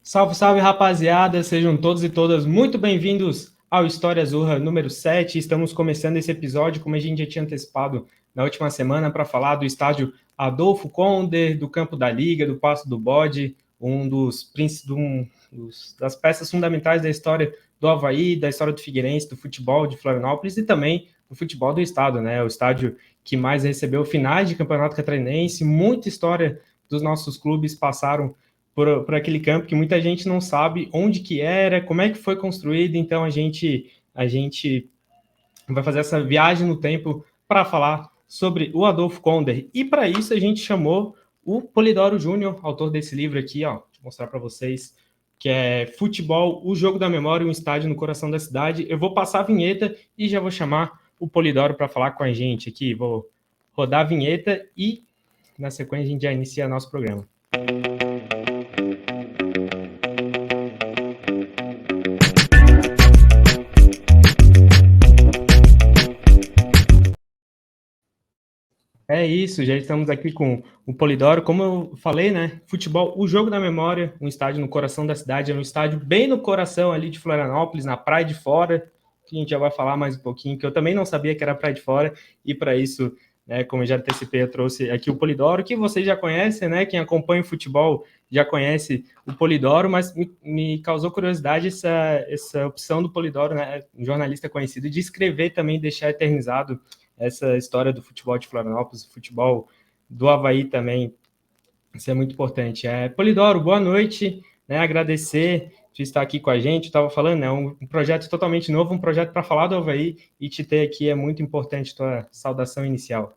Salve, salve, rapaziada! Sejam todos e todas muito bem-vindos ao História Azurra número 7. Estamos começando esse episódio, como a gente já tinha antecipado na última semana, para falar do estádio Adolfo Conde, do Campo da Liga, do Passo do Bode, das peças fundamentais da história do Avaí, da história do Figueirense, do futebol de Florianópolis e também do futebol do estado, né? O estádio que mais recebeu finais de campeonato catarinense, muita história dos nossos clubes passaram por aquele campo que muita gente não sabe onde que era, como é que foi construído, então a gente vai fazer essa viagem no tempo para falar sobre o Adolfo Konder. E para isso a gente chamou o Polidoro Júnior, autor desse livro aqui, ó, vou mostrar para vocês, que é Futebol, o Jogo da Memória, um estádio no coração da cidade. Eu vou passar a vinheta e já vou chamar o Polidoro para falar com a gente aqui. Vou rodar a vinheta e na sequência a gente já inicia nosso programa. É isso, já estamos aqui com o Polidoro. Como eu falei, né? Futebol, o Jogo da Memória, um estádio no coração da cidade, é um estádio bem no coração ali de Florianópolis, na Praia de Fora, que a gente já vai falar mais um pouquinho, que eu também não sabia que era Praia de Fora, e para isso, né, como eu já antecipei, eu trouxe aqui o Polidoro, que vocês já conhecem, né? Quem acompanha o futebol já conhece o Polidoro, mas me causou curiosidade essa opção do Polidoro, né? Um jornalista conhecido, de escrever também, deixar eternizado essa história do futebol de Florianópolis, o futebol do Avaí também, isso é muito importante. Polidoro, boa noite, né, agradecer de estar aqui com a gente, eu estava falando, é um projeto totalmente novo, um projeto para falar do Avaí, e te ter aqui é muito importante, tua saudação inicial.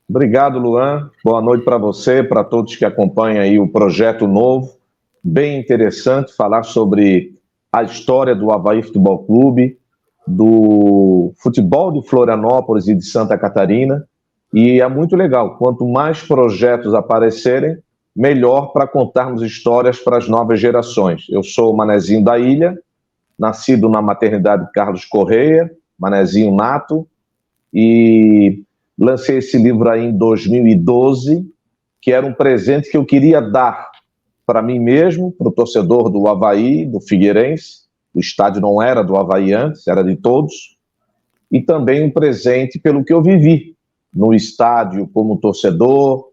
Obrigado, Luan. Boa noite para você, para todos que acompanham aí o projeto novo. Bem interessante falar sobre a história do Avaí Futebol Clube, do futebol de Florianópolis e de Santa Catarina. E é muito legal. Quanto mais projetos aparecerem, melhor para contarmos histórias para as novas gerações. Eu sou o Manezinho da Ilha, nascido na maternidade Carlos Correia, Manezinho nato, e lancei esse livro aí em 2012, que era um presente que eu queria dar para mim mesmo, para o torcedor do Avaí, do Figueirense. O estádio não era do Avaí antes, era de todos. E também um presente pelo que eu vivi no estádio como torcedor,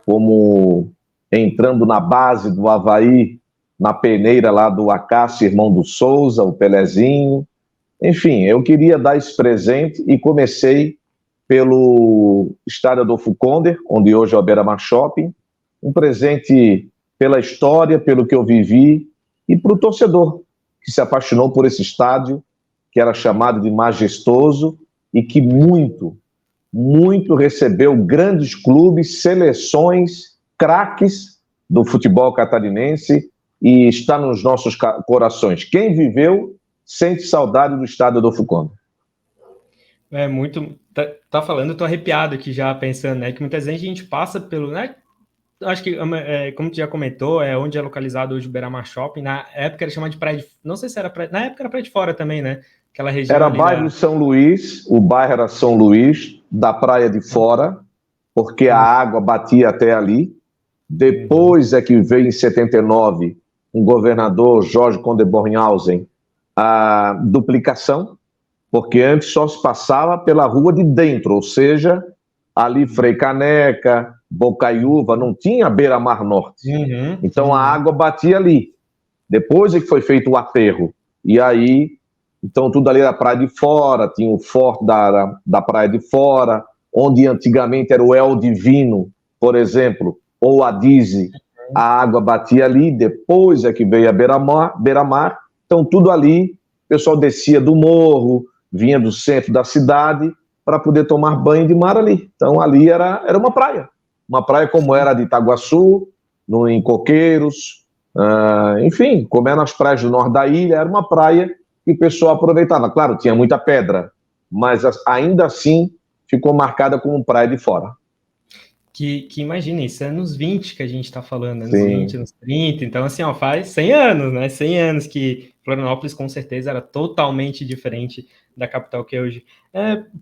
como entrando na base do Avaí, na peneira lá do Acácio, irmão do Souza, o Pelezinho. Enfim, eu queria dar esse presente e comecei pelo estádio Adolfo Conde, onde hoje é o Beira-Mar Shopping, um presente pela história, pelo que eu vivi, e para o torcedor, que se apaixonou por esse estádio, que era chamado de majestoso, e que muito recebeu grandes clubes, seleções, craques do futebol catarinense, e está nos nossos corações. Quem viveu, sente saudade do estádio Adolfo Conde. É muito. Tá falando, eu tô arrepiado aqui já pensando, né? Que muitas vezes a gente passa pelo, né? Acho que, como tu já comentou, é onde é localizado hoje o Beira-Mar Shopping. Na época era chamado de Praia de... Não sei se era Praia... Na época era Praia de Fora também, né? Aquela região era ali bairro de São Luís, o bairro era São Luís, da Praia de Fora, porque a água batia até ali. Depois é que veio em 79 um governador, Jorge Conde Bornhausen, a duplicação, porque antes só se passava pela rua de dentro, ou seja, ali Frei Caneca, Bocaiúva, não tinha Beira-Mar Norte. Então a água batia ali. Depois é que foi feito o aterro. E aí, então tudo ali era Praia de Fora, tinha o forte da Praia de Fora, onde antigamente era o El Divino, por exemplo, ou a Dize, a água batia ali, depois é que veio a Beira-Mar, então tudo ali, o pessoal descia do morro, vinha do centro da cidade para poder tomar banho de mar ali. Então ali era uma praia como era a de Itaguaçu, em Coqueiros, enfim, como era nas praias do norte da ilha, era uma praia que o pessoal aproveitava. Claro, tinha muita pedra, mas ainda assim ficou marcada como praia de fora. Que imagina, isso é anos 20 que a gente está falando, anos 20, anos 30, então assim, ó, faz 100 anos, né? 100 anos que Florianópolis com certeza era totalmente diferente da capital que é hoje.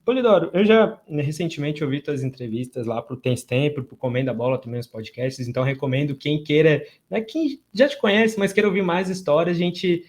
Polidoro, eu já recentemente ouvi tuas entrevistas lá para o Tens Tempo, para o Comendo a Bola, também os podcasts, então recomendo quem queira, né, quem já te conhece, mas queira ouvir mais histórias, a gente,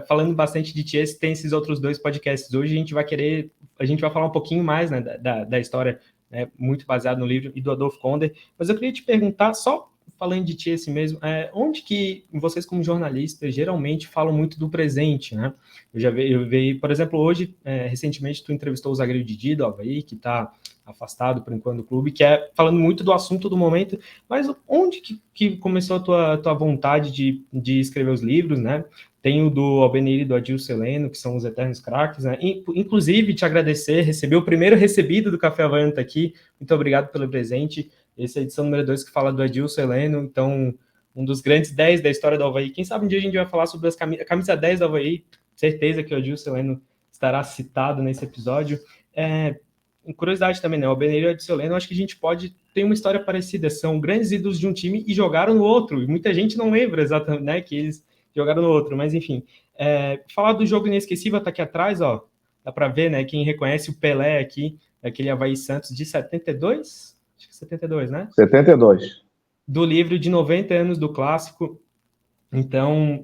falando bastante de ti, tem esses outros 2 podcasts. Hoje a gente vai falar um pouquinho mais, né, da história, né, muito baseado no livro e do Adolfo Konder, mas eu queria te perguntar, só falando de ti assim mesmo, onde que vocês como jornalistas geralmente falam muito do presente, né? Eu vi, por exemplo, hoje, recentemente, tu entrevistou o zagueiro Didi do Avaí, que está afastado por enquanto do clube, que é falando muito do assunto do momento, mas onde que começou a tua vontade de escrever os livros, né? Tem o do Albenir e do Adilson Heleno, que são os eternos craques, né? Inclusive, te agradecer, receber o primeiro recebido do Café Havaiano tá aqui, muito obrigado pelo presente. Essa é a edição número 2 que fala do Adilson Heleno, então, um dos grandes 10 da história do Avaí. Quem sabe um dia a gente vai falar sobre a camisa 10 do Avaí, certeza que o Adilson Heleno estará citado nesse episódio. Curiosidade também, né? O Albenir e o Adilson Heleno, acho que a gente pode ter uma história parecida. São grandes ídolos de um time e jogaram no outro. E muita gente não lembra exatamente, né, que eles jogaram no outro. Mas, enfim, falar do jogo inesquecível, tá aqui atrás, ó. Dá para ver, né? Quem reconhece o Pelé aqui, daquele Avaí Santos de 72? Acho que 72, né? 72. Do livro de 90 anos do clássico. Então,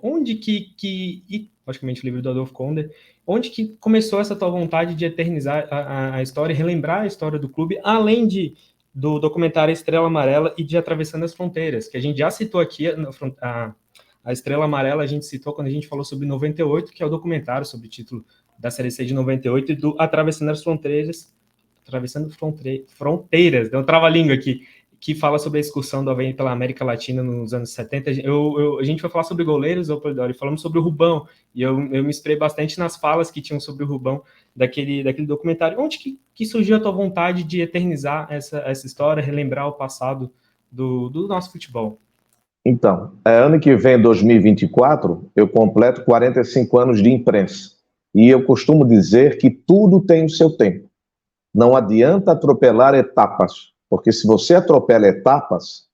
onde que logicamente o livro do Adolfo Konder, onde que começou essa tua vontade de eternizar a história, relembrar a história do clube, além do documentário Estrela Amarela e de Atravessando as Fronteiras, que a gente já citou aqui, a Estrela Amarela a gente citou quando a gente falou sobre 98, que é o documentário sobre o título da Série C de 98, e do Atravessando Fronteiras, deu um trava-língua aqui, que fala sobre a excursão do Avaí pela América Latina nos anos 70. A gente vai falar sobre goleiros, e falamos sobre o Rubão, e eu me inspirei bastante nas falas que tinham sobre o Rubão daquele documentário. Onde que surgiu a tua vontade de eternizar essa história, relembrar o passado do nosso futebol? Então, ano que vem, 2024, eu completo 45 anos de imprensa. E eu costumo dizer que tudo tem o seu tempo. Não adianta atropelar etapas, porque se você atropela etapas,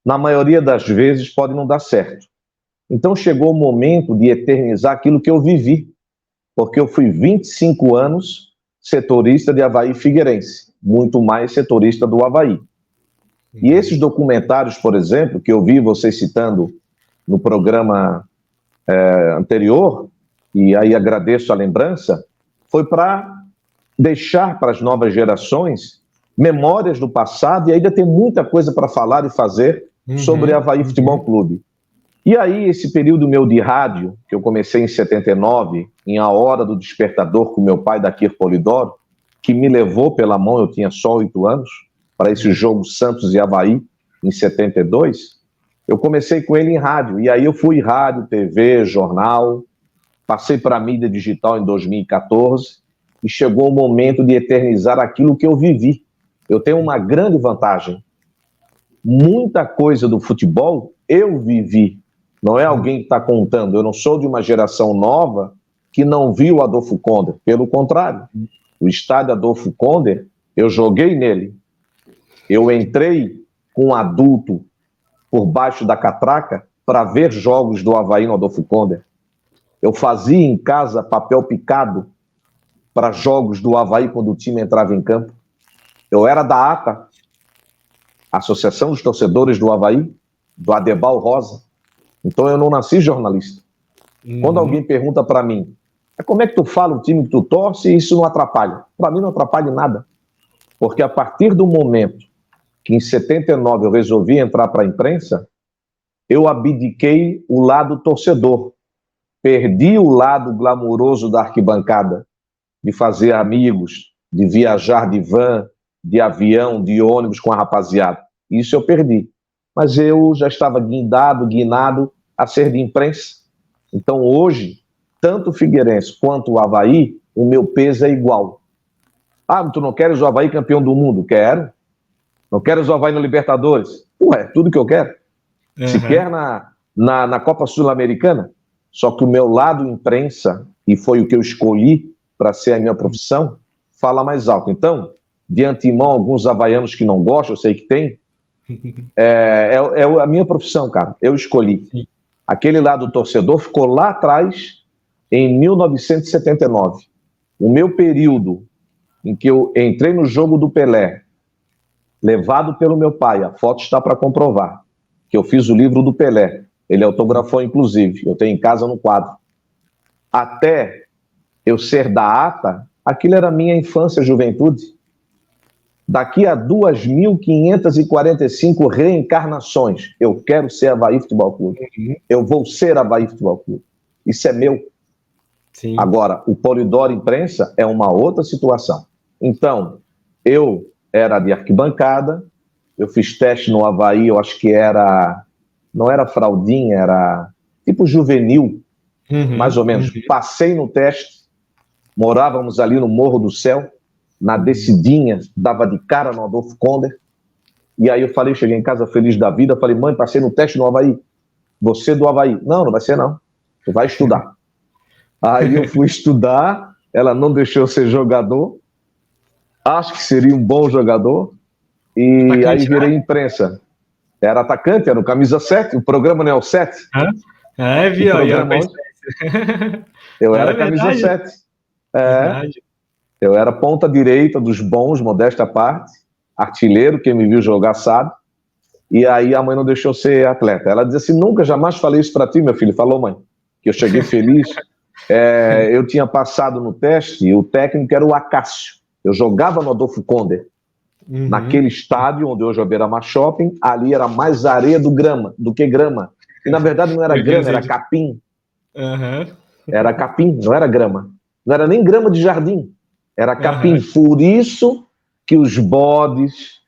na maioria das vezes pode não dar certo. Então chegou o momento de eternizar aquilo que eu vivi, porque eu fui 25 anos setorista de Avaí Figueirense, muito mais setorista do Avaí. E esses documentários, por exemplo, que eu vi vocês citando no programa anterior, e aí agradeço a lembrança, foi para deixar para as novas gerações memórias do passado, e ainda tem muita coisa para falar e fazer sobre Avaí Futebol Clube. E aí, esse período meu de rádio, que eu comecei em 79, em A Hora do Despertador, com meu pai, Daquir Polidoro, que me levou pela mão, eu tinha só 8 anos, para esse jogo Santos e Avaí, em 72, eu comecei com ele em rádio. E aí eu fui rádio, TV, jornal, passei para a mídia digital em 2014, e chegou o momento de eternizar aquilo que eu vivi. Eu tenho uma grande vantagem. Muita coisa do futebol eu vivi. Não é alguém que está contando. Eu não sou de uma geração nova que não viu o Adolfo Konder. Pelo contrário, o estádio Adolfo Konder, eu joguei nele. Eu entrei com um adulto por baixo da catraca para ver jogos do Avaí no Adolfo Konder. Eu fazia em casa papel picado para jogos do Avaí quando o time entrava em campo. Eu era da ATA, Associação dos Torcedores do Avaí, do Adebal Rosa. Então eu não nasci jornalista. Quando alguém pergunta para mim, como é que tu fala o time que tu torce e isso não atrapalha? Para mim não atrapalha em nada. Porque a partir do momento que em 79 eu resolvi entrar para a imprensa, eu abdiquei o lado torcedor. Perdi o lado glamouroso da arquibancada, de fazer amigos, de viajar de van, de avião, de ônibus com a rapaziada. Isso eu perdi. Mas eu já estava guinado a ser de imprensa. Então hoje, tanto o Figueirense quanto o Avaí, o meu peso é igual. Ah, tu não queres o Avaí campeão do mundo? Quero. Não queres o Avaí na Libertadores? Ué, tudo que eu quero. Se quer na Copa Sul-Americana. Só que o meu lado imprensa, e foi o que eu escolhi para ser a minha profissão, fala mais alto. Então, de antemão, alguns havaianos que não gostam, eu sei que tem, é a minha profissão, cara. Eu escolhi. Aquele lado torcedor ficou lá atrás em 1979. O meu período em que eu entrei no jogo do Pelé, levado pelo meu pai, a foto está para comprovar, que eu fiz o livro do Pelé, ele autografou inclusive, eu tenho em casa no quadro. Até eu ser da ATA, aquilo era minha infância e juventude. Daqui a 2.545 reencarnações, eu quero ser Avaí Futebol Clube. Eu vou ser Avaí Futebol Clube. Isso é meu. Sim. Agora, o Polidoro Imprensa é uma outra situação. Então, eu era de arquibancada, eu fiz teste no Avaí, eu acho que era, não era fraldinha, era tipo juvenil, mais ou menos. Passei no teste, morávamos ali no Morro do Céu, na descidinha, dava de cara no Adolfo Konder, e aí eu falei, cheguei em casa feliz da vida, falei, mãe, passei no teste no Avaí, você do Avaí. Não, não vai ser não, você vai estudar. Aí eu fui estudar, ela não deixou eu ser jogador, acho que seria um bom jogador, e atacante, aí virei imprensa. Era atacante, era o camisa 7, o programa não é o 7. Viu? Eu era camisa 7. Verdade. Eu era ponta direita dos bons, modesta parte, artilheiro, quem me viu jogar sabe. E aí a mãe não deixou ser atleta. Ela dizia assim, nunca, jamais falei isso para ti, meu filho. Falou, mãe, que eu cheguei feliz. Eu tinha passado no teste e o técnico era o Acácio. Eu jogava no Adolfo Konder. Naquele estádio onde hoje é o Beira-Mar Shopping, ali era mais areia do que grama. E na verdade não era grama, era capim. Era capim, não era grama. Não era nem grama de jardim. Era capim, por isso que os bodes,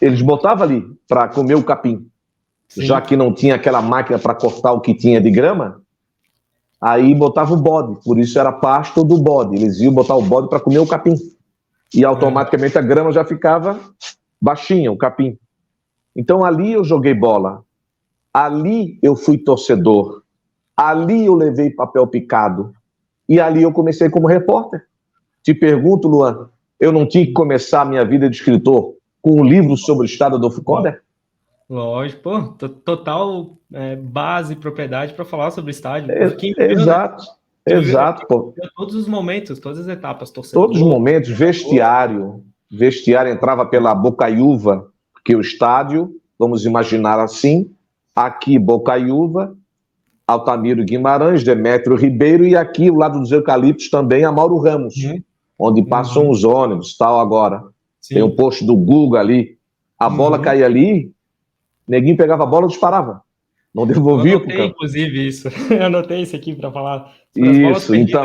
eles botavam ali para comer o capim. Sim. Já que não tinha aquela máquina para cortar o que tinha de grama, aí botava o bode, por isso era pasto do bode. Eles iam botar o bode para comer o capim. E automaticamente a grama já ficava baixinha, o capim. Então ali eu joguei bola, ali eu fui torcedor, ali eu levei papel picado, e ali eu comecei como repórter. Te pergunto, Luan, eu não tinha que começar a minha vida de escritor com um livro sobre o estado do Adolfo Konder? Lógico, pô, total base e propriedade para falar sobre o estádio. Exato, exato. Todos os momentos, todas as etapas, torcedor. Todos os momentos, vestiário entrava pela Bocaiúva, que o estádio, vamos imaginar assim, aqui Bocaiúva, Altamiro Guimarães, Demétrio Ribeiro, e aqui, ao lado dos eucaliptos também, a Mauro Ramos, onde passam os ônibus, tal agora. Sim. Tem o posto do Guga ali. A bola caía ali, neguinho pegava a bola e disparava. Não devolvia. Eu anotei, inclusive, isso. Eu anotei isso aqui para falar. Isso, então,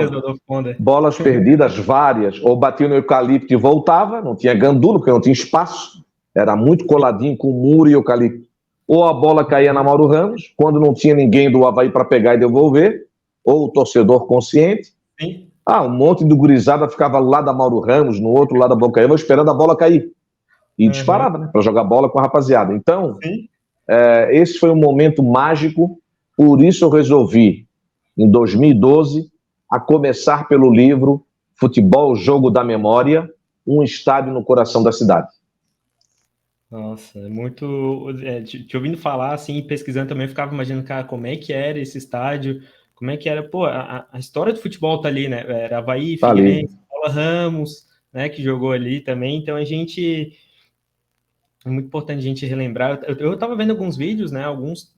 bolas perdidas várias, ou batia no eucalipto e voltava, não tinha gandula, porque não tinha espaço, era muito coladinho com muro e eucalipto. Ou a bola caía na Mauro Ramos, quando não tinha ninguém do Avaí para pegar e devolver, ou o torcedor consciente. Sim. Um monte de gurizada ficava lá da Mauro Ramos, no outro lado da Bocaiúva, esperando a bola cair. E disparava, né, para jogar bola com a rapaziada. Então, esse foi um momento mágico, por isso eu resolvi, em 2012, a começar pelo livro Futebol, Jogo da Memória, um estádio no coração da cidade. Nossa, é muito... te ouvindo falar, assim, pesquisando também, eu ficava imaginando, cara, como é que era esse estádio, como é que era... Pô, a história do futebol tá ali, né? Era Avaí, Figueirense, Paula Ramos, né, que jogou ali também, então a gente... É muito importante a gente relembrar. Eu estava vendo alguns vídeos, né? Alguns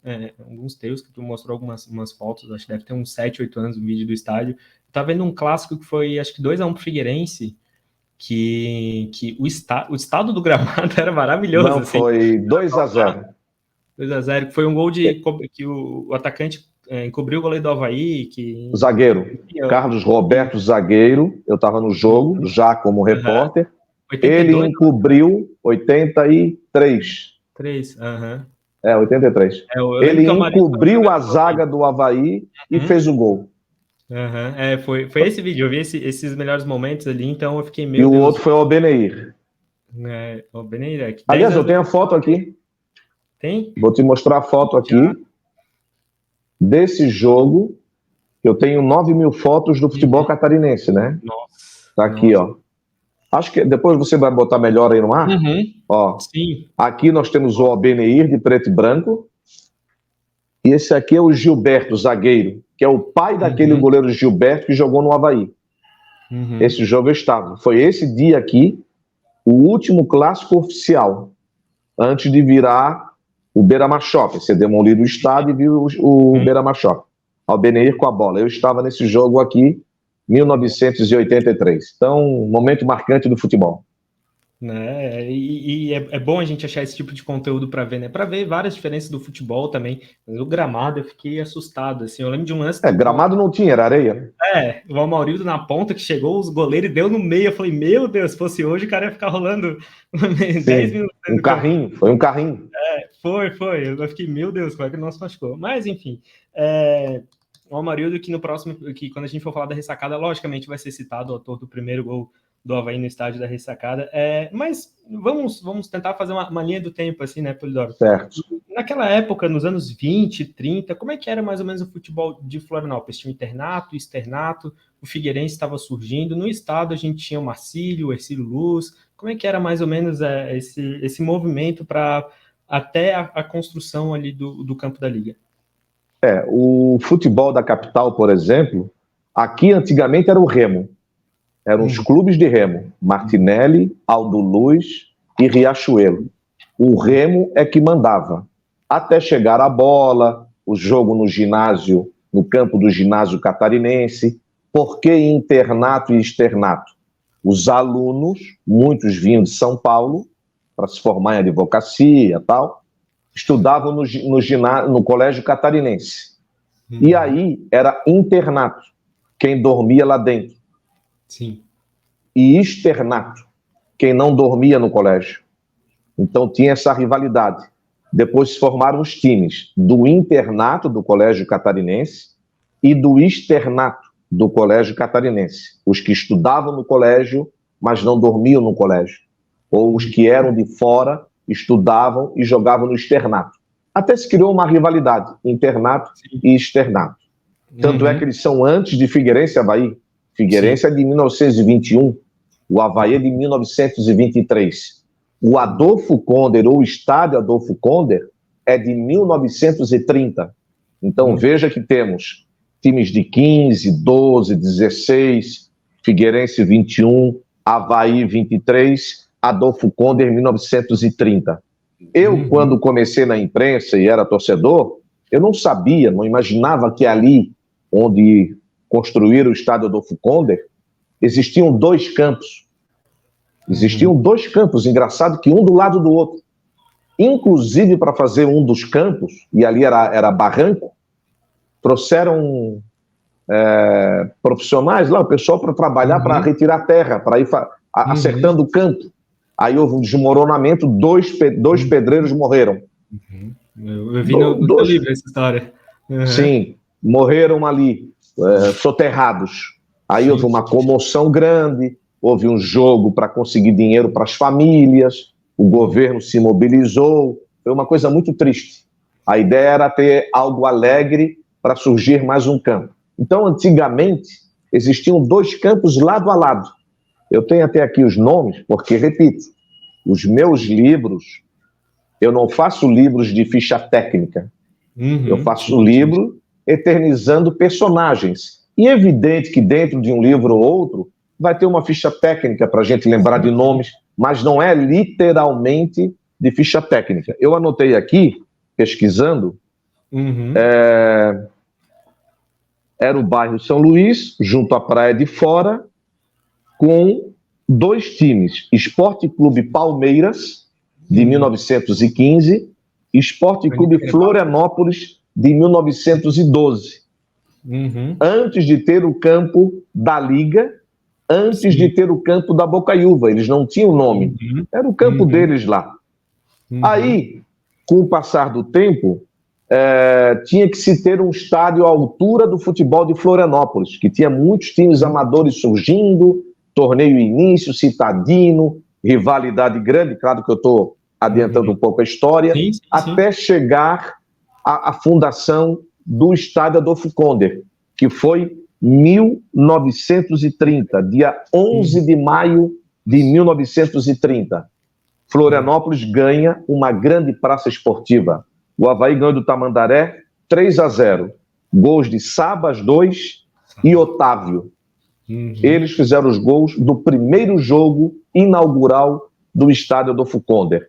teus que tu mostrou umas fotos, acho que deve ter uns 7, 8 anos um vídeo do estádio. Eu estava vendo um clássico que foi, acho que 2-1 pro Figueirense, que o estado do gramado era maravilhoso. Não, assim. Foi 2-0. 2-0, que foi um gol que o atacante encobriu o goleiro do Avaí. O zagueiro, Carlos Roberto, zagueiro. Eu estava no jogo, já como repórter. 82, ele encobriu 83. 83. Ele encobriu a zaga do Avaí e fez o gol. Foi esse vídeo, eu vi esses melhores momentos ali, então eu fiquei meio... E o outro foi o Obeneir. O Obeneir aqui. Aliás, eu tenho a foto aqui. Tem? Vou te mostrar a foto aqui desse jogo. Eu tenho 9.000 fotos do futebol catarinense, né? Nossa. Tá aqui, ó. Acho que depois você vai botar melhor aí no ar. Ó, sim. Aqui nós temos o Obeneir de preto e branco. E esse aqui é o Gilberto, zagueiro, que é o pai daquele goleiro Gilberto que jogou no Avaí. Esse jogo eu estava. Foi esse dia aqui, o último clássico oficial, antes de virar o Beira-Mar Shopping. Você demoliu o estádio e viu o Beira-Mar Shopping. Albeneir com a bola. Eu estava nesse jogo aqui, 1983. Então, um momento marcante do futebol. Né? E é bom a gente achar esse tipo de conteúdo para ver, né? Para ver várias diferenças do futebol também. O gramado eu fiquei assustado, assim. Eu lembro de um lance. Gramado não tinha, era areia. O Amarildo na ponta que chegou, os goleiros e deu no meio. Eu falei, meu Deus, se fosse hoje, o cara ia ficar rolando 10 minutos. Um carrinho, foi um carrinho. Foi. Eu fiquei, meu Deus, como é que não se machucou? Mas, enfim, o Amarildo que no próximo, que quando a gente for falar da ressacada, logicamente vai ser citado o autor do primeiro gol do Avaí no estádio da ressacada, mas vamos tentar fazer uma linha do tempo, assim, né, Polidoro? Certo. Naquela época, nos anos 20, 30, como é que era mais ou menos o futebol de Florianópolis? Tinha o internato, o externato, o Figueirense estava surgindo, no estado a gente tinha o Marcílio, o Hercílio Luz, como é que era mais ou menos esse movimento para até a construção ali do campo da Liga? O futebol da capital, por exemplo, aqui antigamente era o Remo. Eram os clubes de Remo, Martinelli, Aldo Luz e Riachuelo. O Remo é que mandava. Até chegar a bola, o jogo no ginásio, no campo do ginásio catarinense. Por que internato e externato? Os alunos, muitos vinham de São Paulo, para se formar em advocacia e tal, estudavam no colégio catarinense. E aí era internato, quem dormia lá dentro. Sim. E externato, quem não dormia no colégio. Então tinha essa rivalidade. Depois se formaram os times do internato do colégio catarinense e do externato do colégio catarinense. Os que estudavam no colégio, mas não dormiam no colégio. Ou os que eram de fora, estudavam e jogavam no externato. Até se criou uma rivalidade, internato e externato. Tanto é que eles são antes de Figueirense e Avaí. Figueirense é de 1921, o Avaí é de 1923. O Adolfo Konder, ou o estádio Adolfo Konder, é de 1930. Então veja que temos times de 15, 12, 16, Figueirense 21, Avaí 23, Adolfo Konder 1930. Eu, quando comecei na imprensa e era torcedor, eu não sabia, não imaginava que ali, onde construíram o estádio Adolfo Konder, existiam dois campos. Existiam dois campos, engraçado que um do lado do outro. Inclusive, para fazer um dos campos, e ali era barranco, trouxeram profissionais lá, o pessoal para trabalhar, para retirar terra, para ir acertando o campo. Aí houve um desmoronamento, dois pedreiros morreram. Eu vi no teu livro essa história. Sim, morreram ali, soterrados. Aí houve uma comoção grande, houve um jogo para conseguir dinheiro para as famílias, o governo se mobilizou, foi uma coisa muito triste. A ideia era ter algo alegre para surgir mais um campo. Então, antigamente, existiam dois campos lado a lado. Eu tenho até aqui os nomes, porque, repito, os meus livros, eu não faço livros de ficha técnica. Eu faço livro eternizando personagens. E é evidente que dentro de um livro ou outro vai ter uma ficha técnica para a gente lembrar de nomes, mas não é literalmente de ficha técnica. Eu anotei aqui, pesquisando, era o bairro São Luís, junto à Praia de Fora, com dois times, Esporte Clube Palmeiras, de 1915, e Esporte Clube Florianópolis, de 1912. Antes de ter o campo da Liga, antes de ter o campo da Bocaiúva, eles não tinham nome, era o campo deles lá. Aí, com o passar do tempo, tinha que se ter um estádio à altura do futebol de Florianópolis, que tinha muitos times amadores surgindo, torneio início, citadino, rivalidade grande, claro que eu estou adiantando um pouco a história, até chegar à fundação do estádio Adolfo Konder, que foi 1930, dia 11 de maio de 1930. Florianópolis ganha uma grande praça esportiva. O Avaí ganhou do Tamandaré 3-0. Gols de Sabas, 2, e Otávio. Eles fizeram os gols do primeiro jogo inaugural do estádio Adolfo Conde.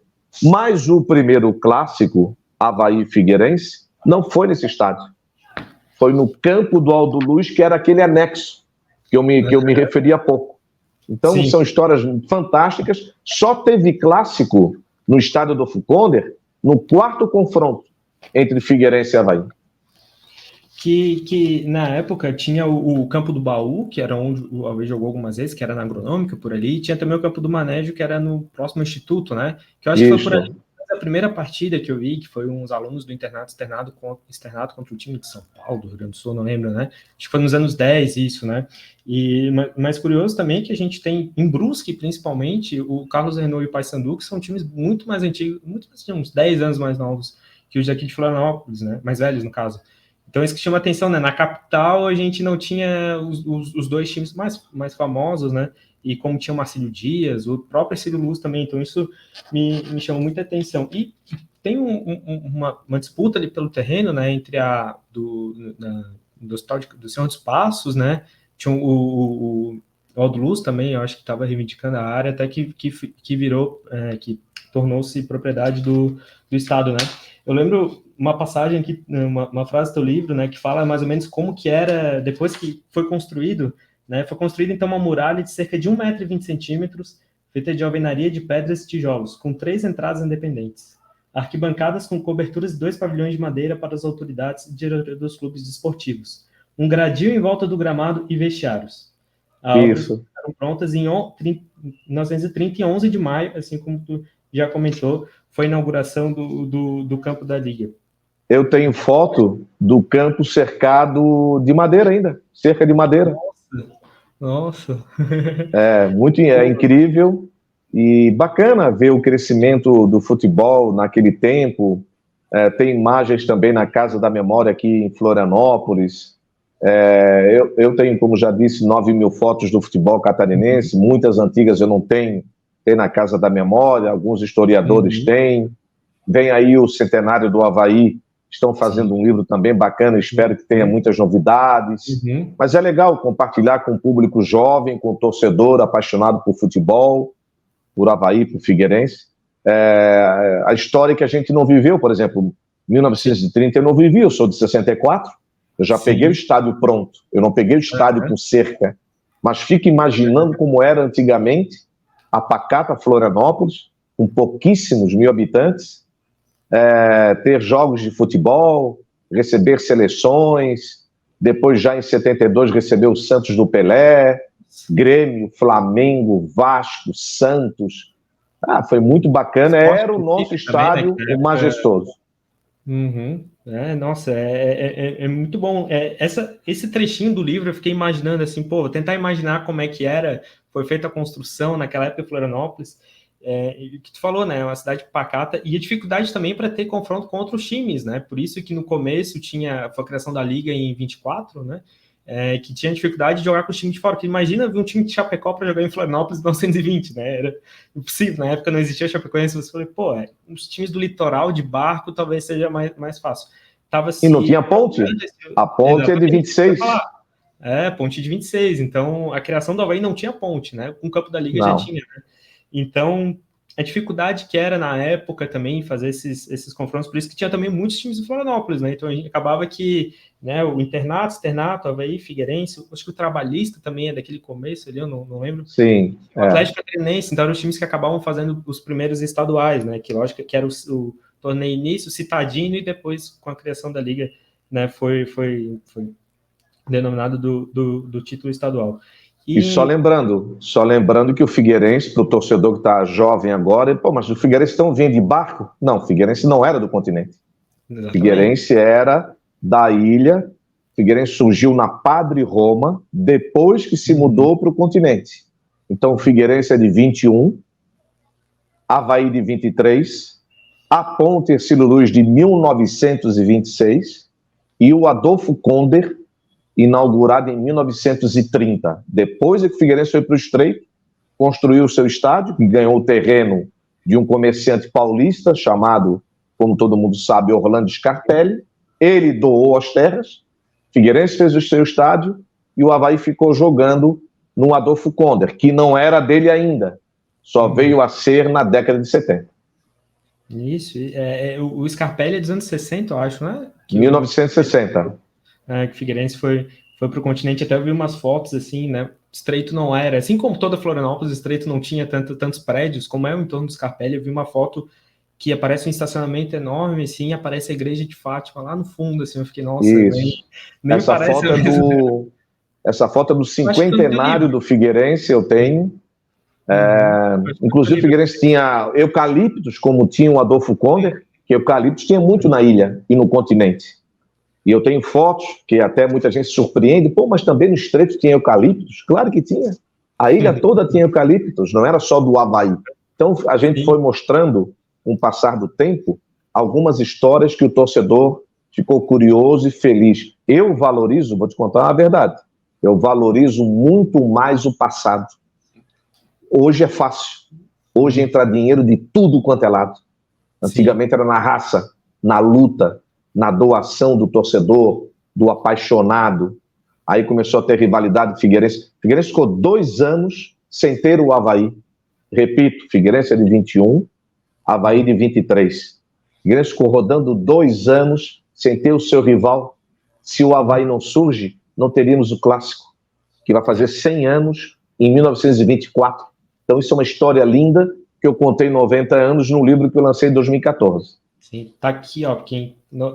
Mas o primeiro clássico, Avaí Figueirense, não foi nesse estádio. Foi no campo do Aldo Luz, que era aquele anexo que eu me referi há pouco. Então, sim, são histórias fantásticas. Só teve clássico no estádio Adolfo Conde no quarto confronto entre Figueirense e Avaí. Que na época tinha o campo do Baú, que era onde o Avaí jogou algumas vezes, que era na Agronômica, por ali, e tinha também o campo do Manejo, que era no próximo Instituto, né? Que eu acho que foi por ali a primeira partida que eu vi, que foi uns alunos do internato externado contra o time de São Paulo, do Rio Grande do Sul, não lembro, né? Acho que foi nos anos 10 isso, né? E mais curioso também que a gente tem, em Brusque, principalmente, o Carlos Renault e o Paysandu, que são times muito mais antigos, uns 10 anos mais novos que os daqui de Florianópolis, né? Mais velhos, no caso. Então, isso que chama atenção, né? Na capital, a gente não tinha os dois times mais famosos, né? E como tinha o Marcílio Dias, o próprio Ercílio Luz também. Então, isso me chamou muita atenção. E tem uma disputa ali pelo terreno, né? Entre do Hospital do Senhor dos Passos, né? Tinha o Aldo Luz também, eu acho que estava reivindicando a área, até que virou, que tornou-se propriedade do Estado, né? Eu lembro uma passagem aqui, uma frase do teu livro, né, que fala mais ou menos como que era, depois que foi construído, né, foi construída então uma muralha de cerca de 1,20 m, feita de alvenaria de pedras e tijolos, com 3 entradas independentes, arquibancadas com coberturas de 2 pavilhões de madeira para as autoridades e diretores dos clubes desportivos, um gradil em volta do gramado e vestiários. As obras ficaram prontas em 1930, em 11 de maio, assim como tu já comentou, foi a inauguração do campo da Liga. Eu tenho foto do campo cercado de madeira ainda, cerca de madeira. Nossa. É incrível e bacana ver o crescimento do futebol naquele tempo. Tem imagens também na Casa da Memória aqui em Florianópolis. Eu tenho, como já disse, 9.000 fotos do futebol catarinense, muitas antigas eu não tenho, tem na Casa da Memória, alguns historiadores têm. Vem aí o centenário do Avaí, estão fazendo um livro também bacana, espero que tenha muitas novidades. Mas é legal compartilhar com o público jovem, com o torcedor apaixonado por futebol, por Avaí, por Figueirense. A história que a gente não viveu, por exemplo, 1930 eu não vivi, eu sou de 64, eu já peguei o estádio pronto, eu não peguei o estádio com cerca, mas fico imaginando como era antigamente a pacata Florianópolis, com pouquíssimos mil habitantes, ter jogos de futebol, receber seleções, depois já em 72 receber o Santos do Pelé, Grêmio, Flamengo, Vasco, Santos. Foi muito bacana, era o nosso estádio, também, né? O majestoso. Nossa, é muito bom. Esse trechinho do livro eu fiquei imaginando assim, vou tentar imaginar como é que foi feita a construção naquela época em Florianópolis. Que tu falou, né? Uma cidade pacata e a dificuldade também para ter confronto com outros times, né? Por isso que no começo foi a criação da Liga em 24, né? Que tinha dificuldade de jogar com os times de fora. Porque imagina ver um time de Chapecó para jogar em Florianópolis em 1920, né? Era impossível. Na época não existia Chapecoense. Você falou, os times do litoral de barco talvez seja mais fácil. E não tinha ponte? A ponte é de 26. Ponte de 26. Então a criação do Avaí não tinha ponte, né? Com o campo da Liga já tinha, né? Então, a dificuldade que era na época também fazer esses confrontos, por isso que tinha também muitos times de Florianópolis, né? Então, a gente acabava que, né, o Internato, Externato, Avaí, Figueirense, acho que o Trabalhista também é daquele começo ali, eu não lembro. Sim. O Atlético Catarinense, então eram os times que acabavam fazendo os primeiros estaduais, né? Que, lógico, que era o torneio início, citadino, e depois, com a criação da Liga, né, foi denominado do título estadual. E só lembrando que o Figueirense, para o torcedor que está jovem agora, mas o Figueirense então vinha de barco? Não, o Figueirense não era do continente. O Figueirense era da ilha. O Figueirense surgiu na Padre Roma, depois que se mudou para o continente. Então o Figueirense é de 21, Avaí de 23, a Ponte Ercílio Luz de 1926 e o Adolfo Conde, inaugurado em 1930. Depois é que o Figueirense foi para o Estreito, construiu o seu estádio, que ganhou o terreno de um comerciante paulista chamado, como todo mundo sabe, Orlando Scarpelli. Ele doou as terras Figueirense fez o seu estádio e o Avaí ficou jogando no Adolfo Konder, que não era dele ainda, só veio a ser na década de 70. Isso, o Scarpelli é dos anos 60, eu acho, né? 1960. Que o Figueirense foi para o continente, até eu vi umas fotos assim, né? Estreito não era, assim como toda Florianópolis, Estreito não tinha tantos prédios, como é o entorno do Scarpelli. Eu vi uma foto que aparece um estacionamento enorme, assim, aparece a igreja de Fátima lá no fundo, assim, eu fiquei, nossa, nem essa parece foto essa foto é do cinquentenário do Figueirense, eu tenho. Inclusive o Figueirense tinha eucaliptos, como tinha o Adolfo Konder, que eucaliptos tinha muito na ilha e no continente. E eu tenho fotos que até muita gente se surpreende, mas também no Estreito tinha eucaliptos? Claro que tinha. A ilha toda tinha eucaliptos, não era só do Avaí. Então a gente foi mostrando, com o passar do tempo, algumas histórias que o torcedor ficou curioso e feliz. Eu valorizo, vou te contar a verdade, eu valorizo muito mais o passado. Hoje é fácil. Hoje entra dinheiro de tudo quanto é lado. Antigamente era na raça, na luta, na doação do torcedor, do apaixonado. Aí começou a ter rivalidade Figueirense. Figueirense ficou 2 anos sem ter o Avaí. Repito, Figueirense é de 21, Avaí de 23. Figueirense ficou rodando 2 anos sem ter o seu rival. Se o Avaí não surge, não teríamos o clássico, que vai fazer 100 anos em 1924. Então isso é uma história linda que eu contei 90 anos no livro que eu lancei em 2014. Sim, tá aqui, ó,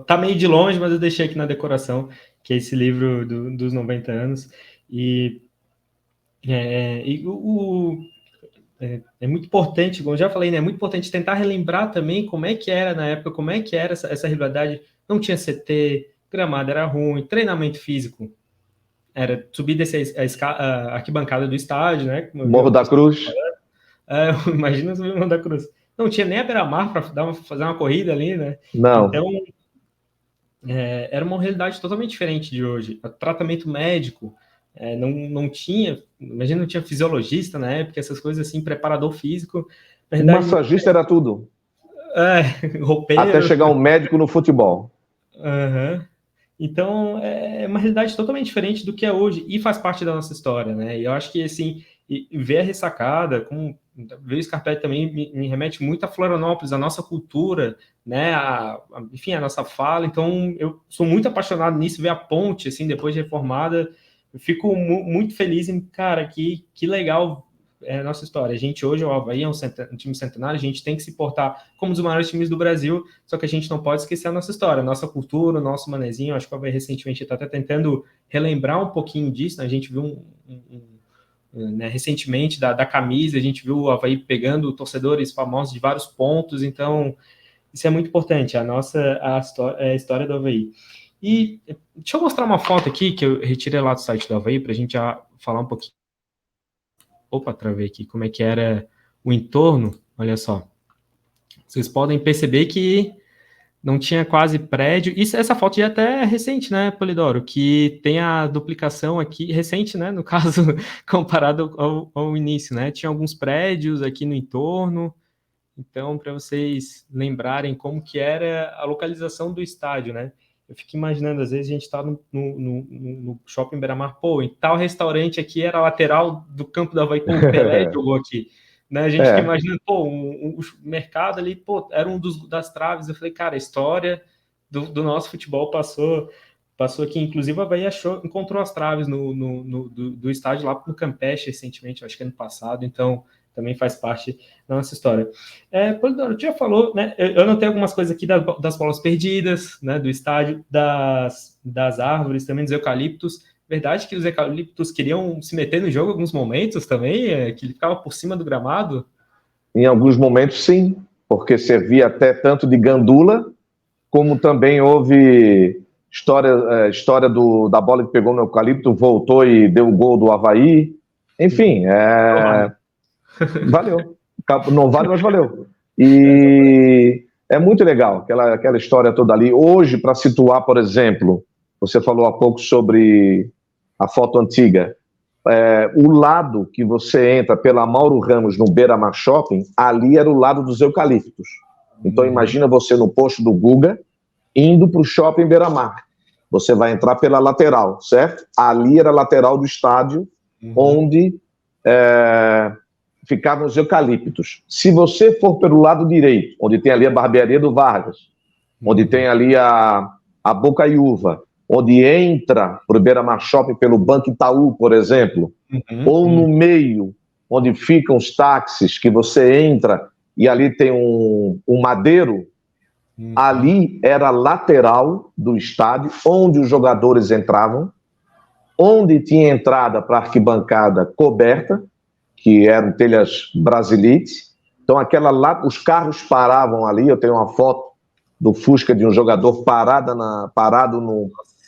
tá meio de longe, mas eu deixei aqui na decoração, que é esse livro dos 90 anos, e é muito importante, como eu já falei, né, é muito importante tentar relembrar também como é que era na época, como é que era essa rivalidade. Não tinha CT, gramado era ruim, treinamento físico era subir e descer a arquibancada do estádio, né? Morro da Cruz. Imagina subir o Morro da Cruz. Não tinha nem a beira-mar para fazer uma corrida ali, né? Não. Então, era uma realidade totalmente diferente de hoje. O tratamento médico não tinha, imagina, não tinha fisiologista na época, essas coisas assim, preparador físico. Verdade, massagista era tudo. Roupeiro. Até chegar um médico no futebol. Então, é uma realidade totalmente diferente do que é hoje e faz parte da nossa história, né? E eu acho que, assim, ver a ressacada, ver o Scarpelli também me remete muito a Florianópolis, a nossa cultura, né? Enfim, a nossa fala. Então, eu sou muito apaixonado nisso, ver a ponte, assim, depois de reformada. Eu fico muito feliz em, cara, que legal é a nossa história. A gente hoje, o Avaí é um time centenário, a gente tem que se portar como um dos maiores times do Brasil, só que a gente não pode esquecer a nossa história, a nossa cultura, o nosso manezinho. Acho que o Avaí recentemente está até tentando relembrar um pouquinho disso, né? A gente viu né, recentemente da camisa, a gente viu o Avaí pegando torcedores famosos de vários pontos, então isso é muito importante, a história do Avaí. E deixa eu mostrar uma foto aqui que eu retirei lá do site do Avaí para a gente já falar um pouquinho. Opa, travei aqui, como é que era o entorno, olha só. Vocês podem perceber que não tinha quase prédio. Essa foto já até é recente, né, Polidoro? Que tem a duplicação aqui, recente, né, no caso, comparado ao início, né? Tinha alguns prédios aqui no entorno. Então, para vocês lembrarem como que era a localização do estádio, né? Eu fico imaginando, às vezes a gente está no Shopping Beira-Mar, em tal restaurante aqui era a lateral do campo da Avaí, o Pelé jogou aqui. Né? A gente fica imaginando, o mercado ali, era das traves. Eu falei, cara, a história do nosso futebol passou aqui. Inclusive, a Avaí encontrou as traves do estádio lá no Campeche recentemente, acho que ano passado, então também faz parte da nossa história. Polidoro, já falou, né? Eu anotei algumas coisas aqui das bolas perdidas, né? Do estádio, das árvores, também dos eucaliptos. Verdade que os eucaliptos queriam se meter no jogo em alguns momentos também, que ele ficava por cima do gramado? Em alguns momentos, sim, porque servia até tanto de gandula, como também houve história da bola que pegou no eucalipto, voltou e deu o gol do Avaí. Enfim, valeu. Não vale, mas valeu. E é muito legal aquela história toda ali. Hoje, para situar, por exemplo, você falou há pouco sobre a foto antiga. O lado que você entra pela Mauro Ramos no Beira-Mar Shopping, ali era o lado dos eucaliptos. Então imagina você no posto do Guga, indo para o Shopping Beira-Mar. você vai entrar pela lateral, certo? Ali era a lateral do estádio, onde ficavam os eucaliptos. Se você for pelo lado direito, onde tem ali a barbearia do Vargas, onde tem ali a Bocaiúva, onde entra para o Beira-Mar Shopping pelo Banco Itaú, por exemplo, ou no meio, onde ficam os táxis, que você entra e ali tem um madeiro, ali era a lateral do estádio, onde os jogadores entravam, onde tinha entrada para a arquibancada coberta, que eram telhas Brasilite. Então, os carros paravam ali. Eu tenho uma foto do Fusca de um jogador parado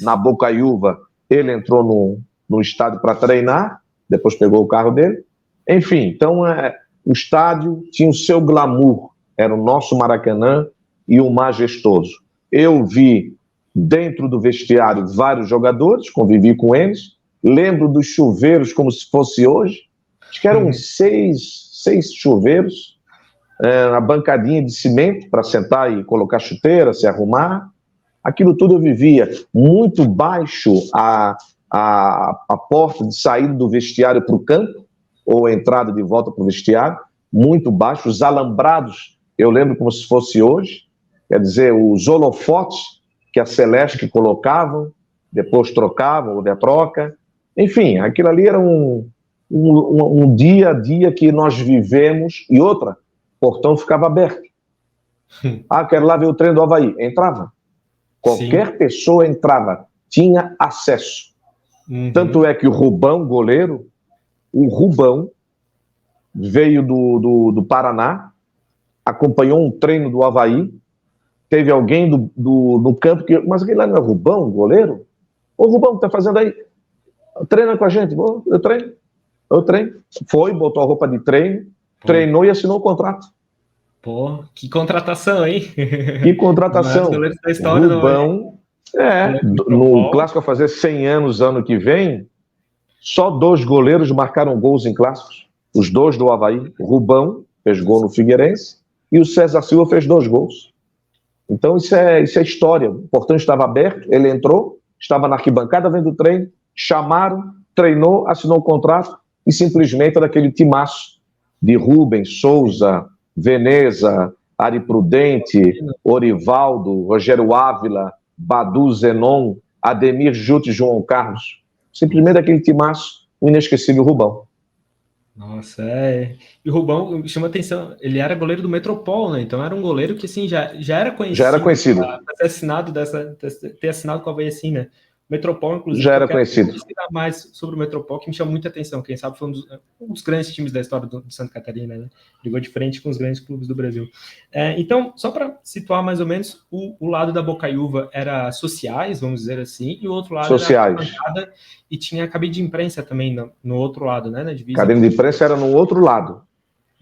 na Bocaiúva. Ele entrou no estádio para treinar, depois pegou o carro dele. Enfim, então o estádio tinha o seu glamour. Era o nosso Maracanã e o majestoso. Eu vi dentro do vestiário vários jogadores, convivi com eles, lembro dos chuveiros como se fosse hoje. Acho que eram seis chuveiros, a bancadinha de cimento para sentar e colocar chuteira, se arrumar. Aquilo tudo eu vivia. Muito baixo a porta de saída do vestiário para o campo, ou a entrada de volta para o vestiário, muito baixo. Os alambrados, eu lembro como se fosse hoje, quer dizer, os holofotes que a Celeste colocavam, depois trocavam, ou der troca. Enfim, aquilo ali era um dia a dia que nós vivemos. E outra, o portão ficava aberto. Quero lá ver o treino do Avaí. Entrava. Qualquer pessoa entrava, tinha acesso. Tanto é que o Rubão, goleiro, veio do Paraná, acompanhou um treino do Avaí, teve alguém no campo que... Mas aquele lá não é Rubão, goleiro? Ô, Rubão, o que tá fazendo aí? Treina com a gente. Eu treino. Foi, botou a roupa de treino, treinou e assinou o contrato. Pô, que contratação, hein? Que contratação. Da história, Rubão, no Clássico a fazer 100 anos ano que vem, só 2 goleiros marcaram gols em clássicos. Os 2 do Avaí. O Rubão fez gol no Figueirense e o César Silva fez 2 gols. Então isso é história. O portão estava aberto, ele entrou, estava na arquibancada vendo o treino, chamaram, treinou, assinou o contrato e simplesmente era aquele timaço de Rubens, Souza, Veneza, Ari Prudente, Orivaldo, Rogério Ávila, Badu, Zenon, Ademir, Jute e João Carlos. Simplesmente aquele timaço, o inesquecível Rubão. Nossa, E o Rubão chama atenção, ele era goleiro do Metropol, né? Então era um goleiro que assim, já era conhecido. Já era conhecido. Ter assinado com a Avaí assim, né? Metropol, inclusive, já era conhecido. Mais sobre o Metropol, que me chama muita atenção. Quem sabe foi um dos grandes times da história do Santa Catarina, né? Brigou de frente com os grandes clubes do Brasil. Então, só para situar mais ou menos, o lado da Bocaiúva era sociais, vamos dizer assim, e o outro lado sociais. Era bancada, e tinha a cabine de imprensa também no outro lado, né? Na divisa. Cabine de imprensa era no outro lado.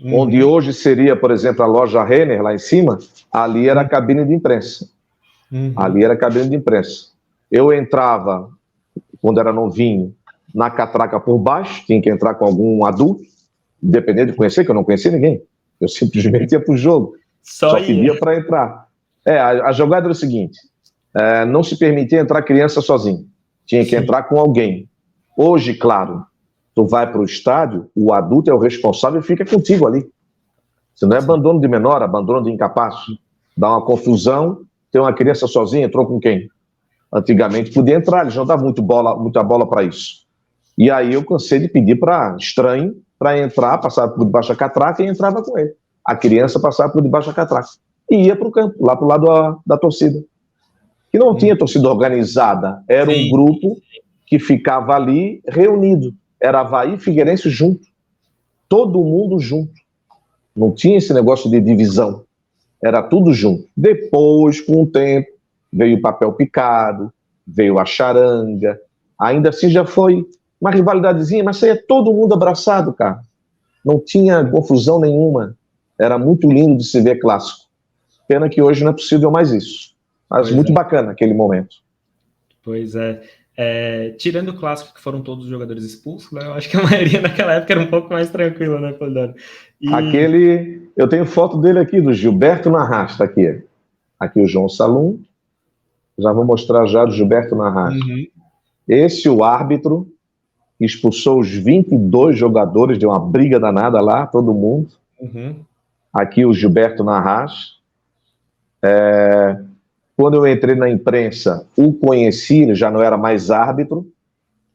Onde hoje seria, por exemplo, a loja Renner, lá em cima, ali era a cabine de imprensa. Ali era a cabine de imprensa. Eu entrava, quando era novinho, na catraca por baixo, tinha que entrar com algum adulto, independente de conhecer, que eu não conhecia ninguém. Eu simplesmente ia para o jogo. Só pedia para entrar. A jogada era o seguinte, não se permitia entrar criança sozinho. Tinha que entrar com alguém. Hoje, claro, tu vai para o estádio, o adulto é o responsável e fica contigo ali. Se não é abandono de menor, abandono de incapaz. Dá uma confusão, tem uma criança sozinha, entrou com quem? Antigamente podia entrar, eles não davam muita bola para isso. E aí eu cansei de pedir para estranho para entrar, passar por debaixo da catraca e entrava com ele. A criança passava por debaixo da catraca. E ia para o campo, lá para o lado da torcida. E não tinha torcida organizada, era um grupo que ficava ali reunido. Era Avaí e Figueirense junto. Todo mundo junto. Não tinha esse negócio de divisão. Era tudo junto. Depois, com o tempo, veio o papel picado, veio a charanga, ainda assim já foi uma rivalidadezinha, mas aí é todo mundo abraçado, cara. Não tinha confusão nenhuma, era muito lindo de se ver clássico. Pena que hoje não é possível mais isso, mas muito bacana aquele momento. Pois é. Tirando o clássico, que foram todos os jogadores expulsos, né? Eu acho que a maioria naquela época era um pouco mais tranquila, né, Polidoro? Eu tenho foto dele aqui, do Gilberto Narrasta, aqui o João Salum, Já vou mostrar já do Gilberto Narras. Uhum. Esse, o árbitro, expulsou os 22 jogadores, deu uma briga danada lá, todo mundo. Uhum. Aqui o Gilberto Narras. Quando eu entrei na imprensa, o conheci, ele já não era mais árbitro,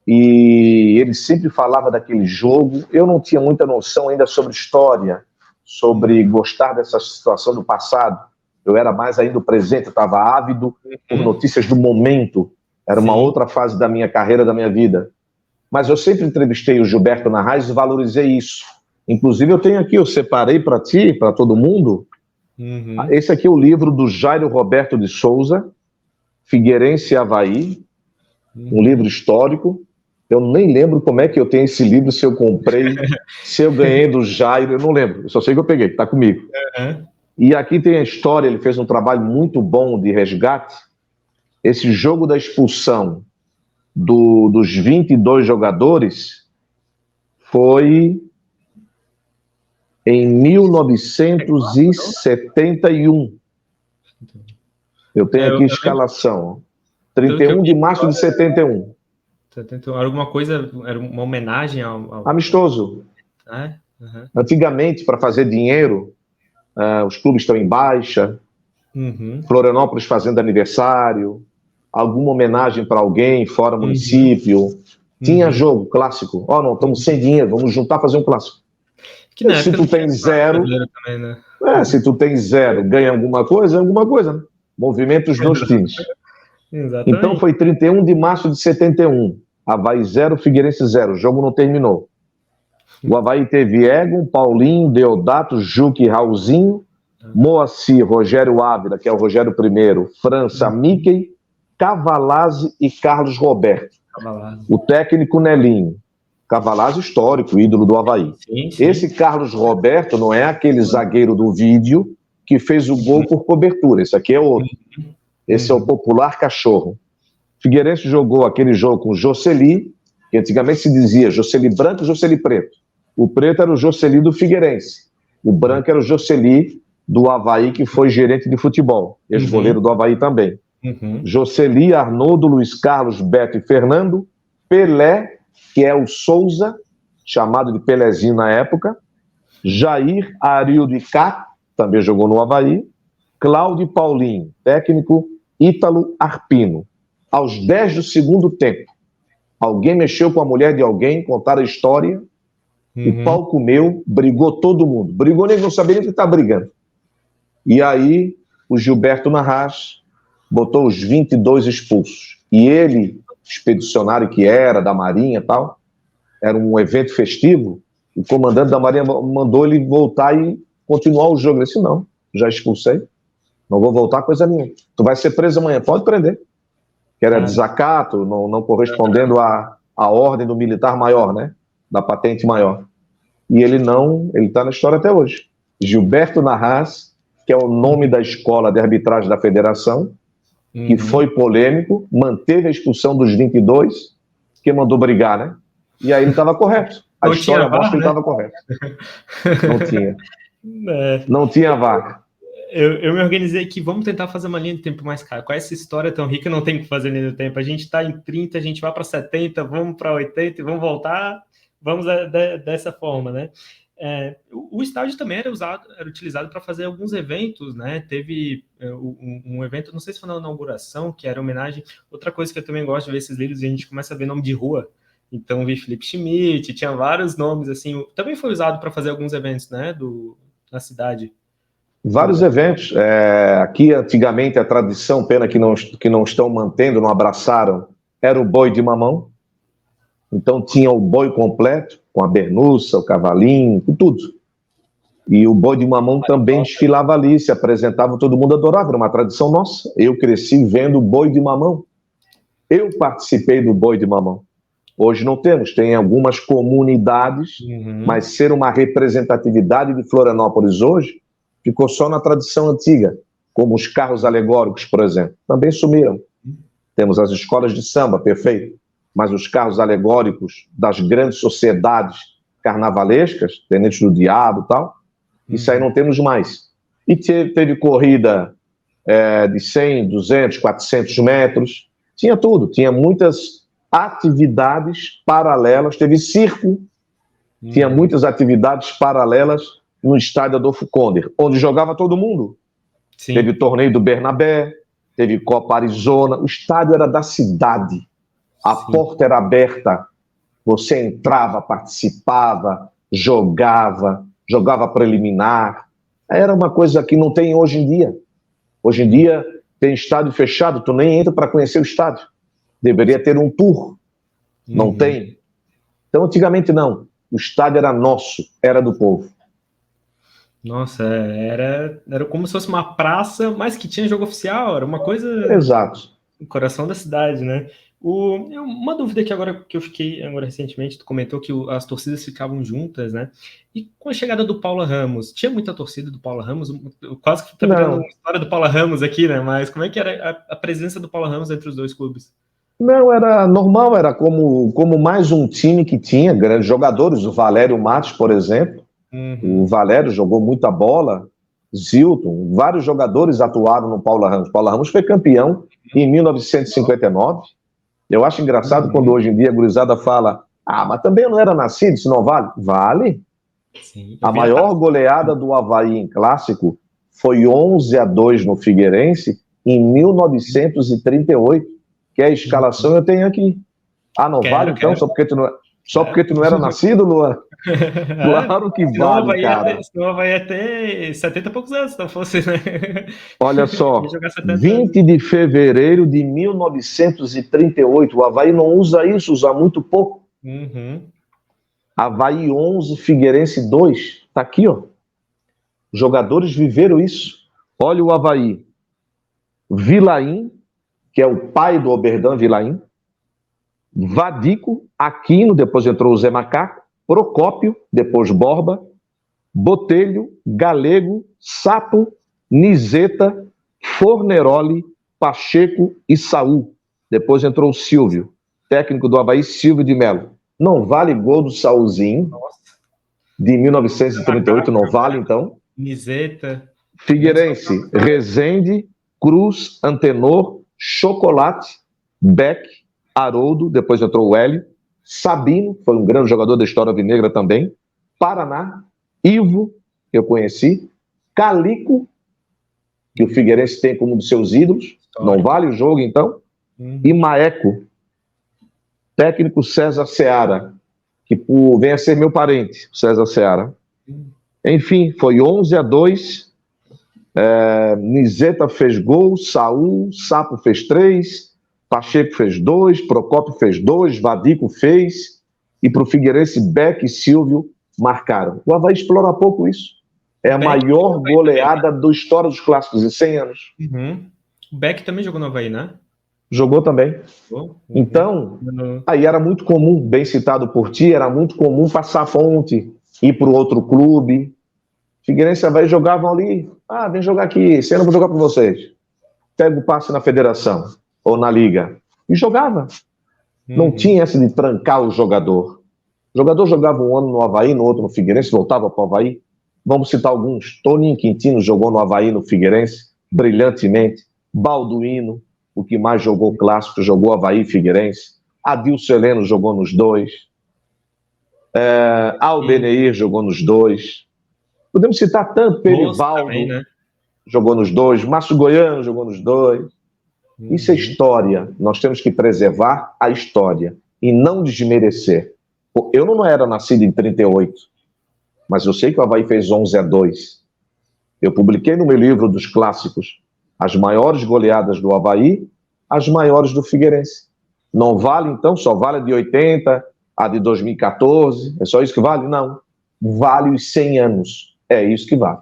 e ele sempre falava daquele jogo. Eu não tinha muita noção ainda sobre história, sobre gostar dessa situação do passado. Eu era mais ainda o presente, eu estava ávido por notícias do momento. Era uma outra fase da minha carreira, da minha vida. Mas eu sempre entrevistei o Gilberto Narras e valorizei isso. Inclusive, eu tenho aqui, eu separei para ti, para todo mundo. Esse aqui é o livro do Jairo Roberto de Souza, Figueirense e Avaí, um livro histórico. Eu nem lembro como é que eu tenho esse livro, se eu comprei, se eu ganhei do Jairo, eu não lembro. Eu só sei que eu peguei, está comigo. E aqui tem a história, ele fez um trabalho muito bom de resgate. Esse jogo da expulsão dos 22 jogadores foi em 1971. Eu tenho aqui a escalação. 31 de março de 71. Era alguma coisa, era uma homenagem ao... Amistoso. Antigamente, para fazer dinheiro, os clubes estão em baixa, Florianópolis fazendo aniversário, alguma homenagem para alguém fora município. Tinha jogo clássico. Não, estamos sem dinheiro, vamos juntar fazer um clássico. Se tu tem zero, também, né? Se tu tem zero, ganha alguma coisa, né? Movimenta os dois times. Exatamente. Então foi 31 de março de 71. Avaí 0, Figueirense 0. O jogo não terminou. O Avaí teve Egon, Paulinho, Deodato, Juque e Raulzinho, Moacir, Rogério Ávila, que é o Rogério I, França, Mickey, Cavalazzi e Carlos Roberto. O técnico Nelinho. Cavalazzi histórico, ídolo do Avaí. Sim. Esse Carlos Roberto não é aquele zagueiro do vídeo que fez o gol por cobertura. Esse aqui é outro. Esse é o popular cachorro. Figueirense jogou aquele jogo com o Jocely, que antigamente se dizia Jocely branco e Jocely preto. O preto era o Jocely do Figueirense. O branco era o Jocely do Avaí, que foi gerente de futebol. Ex-goleiro do Avaí também. Jocely, Arnoldo, Luiz Carlos, Beto e Fernando. Pelé, que é o Souza, chamado de Pelezinho na época. Jair, Arildo e Cá, também jogou no Avaí. Cláudio e Paulinho, técnico Ítalo Arpino. Aos 10 do segundo tempo, alguém mexeu com a mulher de alguém, contaram a história, o pau comeu, brigou todo mundo. Brigou, nem não sabia nem que está brigando. E aí, o Gilberto Narras botou os 22 expulsos. E ele, expedicionário que era, da Marinha e tal, era um evento festivo, o comandante da Marinha mandou ele voltar e continuar o jogo. Ele disse, não, já expulsei, não vou voltar coisa nenhuma. Tu vai ser preso amanhã, pode prender. Que era desacato, não correspondendo à ordem do militar maior, né? Da patente maior. E ele está na história até hoje. Gilberto Narras, que é o nome da escola de arbitragem da federação, que foi polêmico, manteve a expulsão dos 22, que mandou brigar, né? E aí ele estava correto. A história mostra que ele estava correto. Não tinha. Não tinha VAR. Eu me organizei aqui, vamos tentar fazer uma linha de tempo mais cara. Com essa história tão rica, não tem o que fazer linha de tempo. A gente está em 30, a gente vai para 70, vamos para 80 e vamos voltar. Vamos dessa forma, né? O estádio também era utilizado para fazer alguns eventos, né? Teve um evento, não sei se foi na inauguração, que era homenagem. Outra coisa que eu também gosto de ver esses livros, a gente começa a ver nome de rua. Então, vi Felipe Schmidt, tinha vários nomes, assim. Também foi usado para fazer alguns eventos, né? Na cidade. Vários eventos. Aqui, antigamente, a tradição, pena que não estão mantendo, não abraçaram, era o boi de mamão. Então, tinha o boi completo, com a bernuça, o cavalinho, com tudo. E o boi de mamão também desfilava ali, se apresentava, todo mundo adorava, era uma tradição nossa. Eu cresci vendo o boi de mamão. Eu participei do boi de mamão. Hoje não temos, tem algumas comunidades, mas ser uma representatividade de Florianópolis hoje ficou só na tradição antiga, como os carros alegóricos, por exemplo. Também sumiram. Temos as escolas de samba, perfeito, mas os carros alegóricos das grandes sociedades carnavalescas, Tenentes do Diabo e tal, isso aí não temos mais. E teve corrida de 100, 200, 400 metros. Tinha tudo, tinha muitas atividades paralelas. Teve circo, tinha muitas atividades paralelas no estádio Adolfo Conder, onde jogava todo mundo. Sim. Teve o torneio do Bernabé, teve Copa Arizona. O estádio era da cidade. A porta era aberta. Você entrava, participava, jogava preliminar. Era uma coisa que não tem hoje em dia. Hoje em dia tem estádio fechado, tu nem entra para conhecer o estádio. Deveria ter um tour. Não tem. Então, antigamente não. O estádio era nosso, era do povo. Nossa, era como se fosse uma praça, mas que tinha jogo oficial, era uma coisa... Exato. No coração da cidade, né? Uma dúvida que agora que eu fiquei recentemente, tu comentou que as torcidas ficavam juntas, né? E com a chegada do Paulo Ramos, tinha muita torcida do Paulo Ramos? Quase que tá virando uma história do Paulo Ramos aqui, né? Mas como é que era a presença do Paulo Ramos entre os dois clubes? Não, era normal, era como mais um time que tinha grandes jogadores, o Valério Matos, por exemplo. O Valério jogou muita bola, Zilton, vários jogadores atuaram no Paulo Ramos. Paulo Ramos foi campeão em 1959. Eu acho engraçado quando hoje em dia a gurizada fala: mas também eu não era nascido, isso não vale. Vale. Sim, a maior goleada do Avaí em clássico foi 11-2 no Figueirense em 1938, que é a escalação eu tenho aqui. Não vale então? Só porque tu não era nascido, Luan? Claro que vale, cara. Senão vai ter 70 e poucos anos, se não fosse, né? Olha só, 20 de fevereiro de 1938, o Avaí não usa isso, usa muito pouco. Avaí 11, Figueirense 2, tá aqui, ó. Os jogadores viveram isso. Olha o Avaí. Vilaim, que é o pai do Oberdan Vilaim, Vadico, Aquino, depois entrou o Zé Macaco, Procópio, depois Borba, Botelho, Galego, Sapo, Nizeta, Forneroli, Pacheco e Saul. Depois entrou o Silvio, técnico do Avaí, Silvio de Melo. Não vale gol do Saulzinho, de 1938, não vale então? Nizeta. Figueirense, Rezende, Cruz, Antenor, Chocolate, Beck, Haroldo, depois entrou o Hélio, Sabino, foi um grande jogador da história alvinegra também, Paraná, Ivo, que eu conheci, Calico, que o Figueirense tem como um dos seus ídolos, não vale o jogo então, e Maeco, técnico César Seara, que vem a ser meu parente, César Seara. Enfim, foi 11-2, Nizeta fez gol, Saul, Sapo fez 3, Pacheco fez 2, Procópio fez 2, Vadico fez, e para o Figueirense, Beck e Silvio marcaram. O Avaí explora pouco isso. É a maior goleada da história dos clássicos em 100 anos. O Beck também jogou no Avaí, né? Jogou também. Então, aí era muito comum, bem citado por ti, era muito comum passar a ponte, ir para o outro clube. Figueirense e Avaí jogavam ali. Vem jogar aqui, esse ano eu vou jogar para vocês. Pega o passe na federação ou na liga. E jogava. Não tinha essa de trancar o jogador. O jogador jogava um ano no Avaí, no outro no Figueirense, voltava para o Avaí. Vamos citar alguns. Toninho Quintino jogou no Avaí, no Figueirense, brilhantemente. Balduino, o que mais jogou clássico, jogou Avaí e Figueirense. Adilson Heleno jogou nos dois. Albeneir jogou nos dois. Podemos citar tanto. Perivaldo também, né? Jogou nos dois. Márcio Goiano jogou nos dois. Isso é história. Nós temos que preservar a história e não desmerecer. Eu não era nascido em 38, mas eu sei que o Avaí fez 11-2. Eu publiquei no meu livro dos clássicos as maiores goleadas do Avaí, as maiores do Figueirense. Não vale, então? Só vale a de 80, a de 2014? É só isso que vale? Não. Vale os 100 anos. É isso que vale.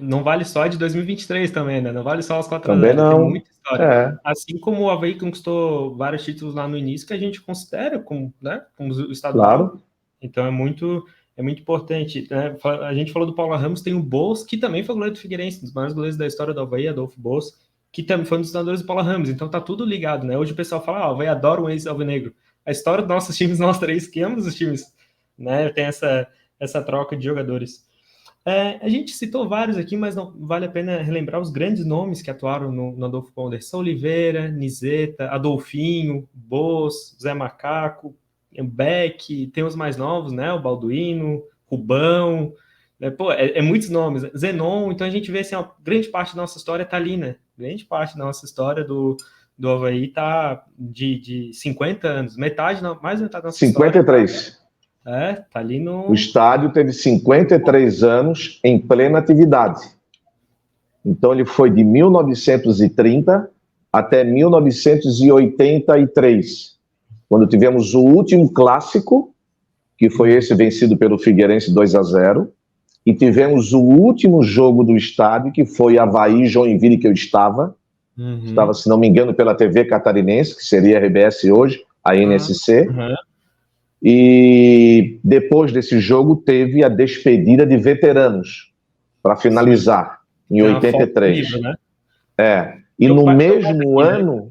Não vale só a de 2023 também, né? Não vale só as 4 também não. Tem muita história. Assim como o Avaí conquistou vários títulos lá no início, que a gente considera como o estadual. Claro. Então é muito importante, né? A gente falou do Paulo Ramos, tem o Boas, que também foi goleiro do Figueirense, um dos maiores goleiros da história do Avaí, Adolfo Boas, que também foi um dos treinadores do Paulo Ramos. Então tá tudo ligado, né? Hoje o pessoal fala, o Avaí adora o ex-alvinegro. A história dos nossos times, nós três que amamos os times, né? Tem essa troca de jogadores. A gente citou vários aqui, mas não vale a pena relembrar os grandes nomes que atuaram no Adolfo Conde. São Oliveira, Nizeta, Adolfinho, Bos, Zé Macaco, Beck, tem os mais novos, né? O Balduino, Rubão, né? Pô, muitos nomes. Zenon, então a gente vê assim, ó, grande parte da nossa história tá ali, né? Grande parte da nossa história do Avaí tá de 50 anos, metade, mais da metade da nossa história. 53. Tá ali no... O estádio teve 53 anos em plena atividade. Então ele foi de 1930 até 1983, quando tivemos o último clássico, que foi esse vencido pelo Figueirense 2-0, e tivemos o último jogo do estádio, que foi Avaí e Joinville, que eu estava, se não me engano, pela TV Catarinense, que seria a RBS hoje, a NSC, e depois desse jogo teve a despedida de veteranos, para finalizar, em 83. Livro, né? E no mesmo ano,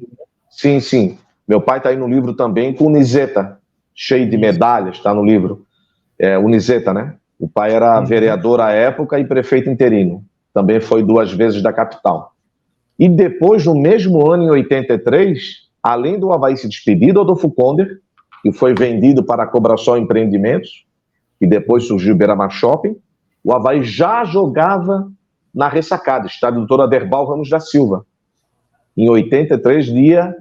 sim, meu pai está aí no livro também com o Nizeta, cheio de medalhas, está no livro, o Nizeta, né? O pai era vereador à época e prefeito interino, também foi 2 vezes da capital. E depois, no mesmo ano, em 83, além do Avaí se despedir do Adolfo Conde, que foi vendido para a Cobrasol Empreendimentos, e depois surgiu o Beira-Mar Shopping, o Avaí já jogava na Ressacada, estádio Doutor Aderbal Ramos da Silva, em 83, dia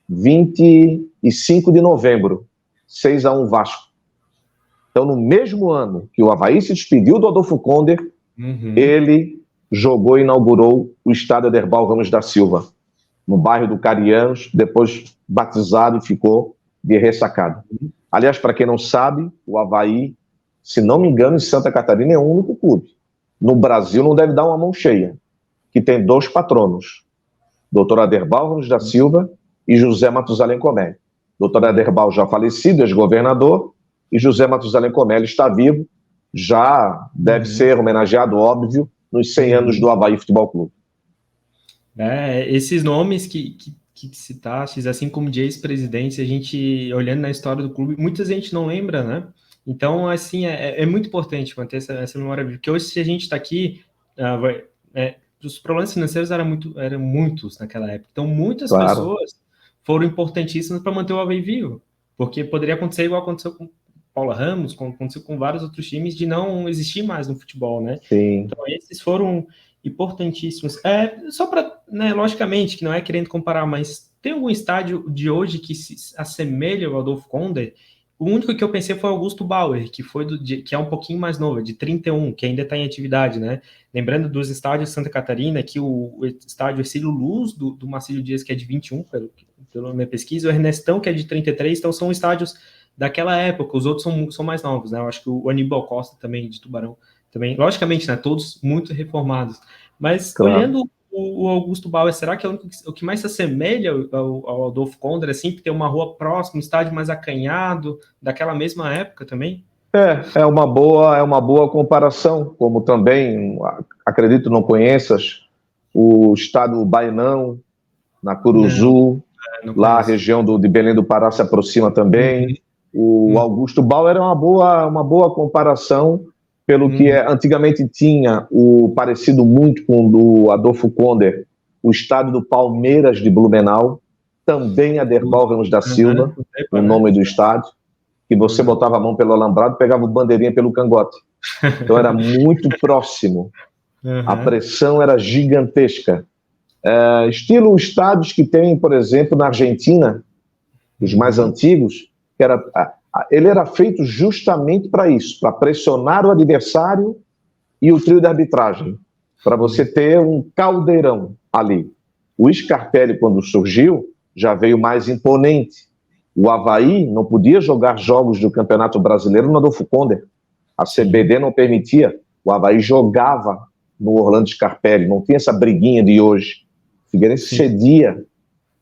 25 de novembro, 6-1 Vasco. Então, no mesmo ano que o Avaí se despediu do Adolfo Conde, ele jogou e inaugurou o estádio Aderbal Ramos da Silva, no bairro do Carianos, depois batizado e ficou de Ressacada. Aliás, para quem não sabe, o Avaí, se não me engano, em Santa Catarina é o único clube. No Brasil não deve dar uma mão cheia, que tem 2 patronos, Dr. Aderbal Ramos da Silva e José Matusalém Comelli. Dr. Aderbal já falecido, ex-governador, e José Matusalém Comelli está vivo, já deve ser homenageado, óbvio, nos 100 anos do Avaí Futebol Clube. Esses nomes que citaste, assim como de ex-presidentes, a gente, olhando na história do clube, muita gente não lembra, né? Então, assim, é muito importante manter essa memória viva, porque hoje, se a gente está aqui, os problemas financeiros eram muitos naquela época, então muitas pessoas foram importantíssimas para manter o Avaí vivo, porque poderia acontecer igual aconteceu com Paula Ramos, como aconteceu com vários outros times, de não existir mais no futebol, né? Sim. Então, esses foram importantíssimos. Só para, né, logicamente, que não é querendo comparar, mas tem algum estádio de hoje que se assemelha ao Adolfo Conde? O único que eu pensei foi Augusto Bauer, que é um pouquinho mais novo, de 31, que ainda está em atividade, né? Lembrando dos estádios Santa Catarina, que o estádio Ercílio Luz, do Marcílio Dias, que é de 21, pela minha pesquisa, o Ernestão, que é de 33, então são estádios daquela época, os outros são mais novos, né? Eu acho que o Aníbal Costa também, de Tubarão, também, logicamente, né? Todos muito reformados. Mas, olhando o Augusto Bauer, será que é o que mais se assemelha ao Adolfo Conde, assim, que tem uma rua próxima, um estádio mais acanhado, daquela mesma época também? É uma boa comparação, como também, acredito não conheças, o estádio Bainão, na Curuzu, lá a região de Belém do Pará se aproxima também. O Augusto Bauer é uma boa comparação, pelo que antigamente tinha o parecido muito com o do Adolfo Conde, o estádio do Palmeiras de Blumenau, também Aderbal Ramos da Silva, o nome do estádio, que você botava a mão pelo alambrado, pegava o bandeirinha pelo cangote. Então era muito próximo. A pressão era gigantesca. Estilo estádios que tem, por exemplo, na Argentina, os mais antigos, que ele era feito justamente para isso, para pressionar o adversário e o trio de arbitragem, para você ter um caldeirão ali. O Scarpelli, quando surgiu, já veio mais imponente. O Avaí não podia jogar jogos do Campeonato Brasileiro no Adolfo Conde. A CBD não permitia. O Avaí jogava no Orlando Scarpelli, não tinha essa briguinha de hoje. O Figueirense cedia,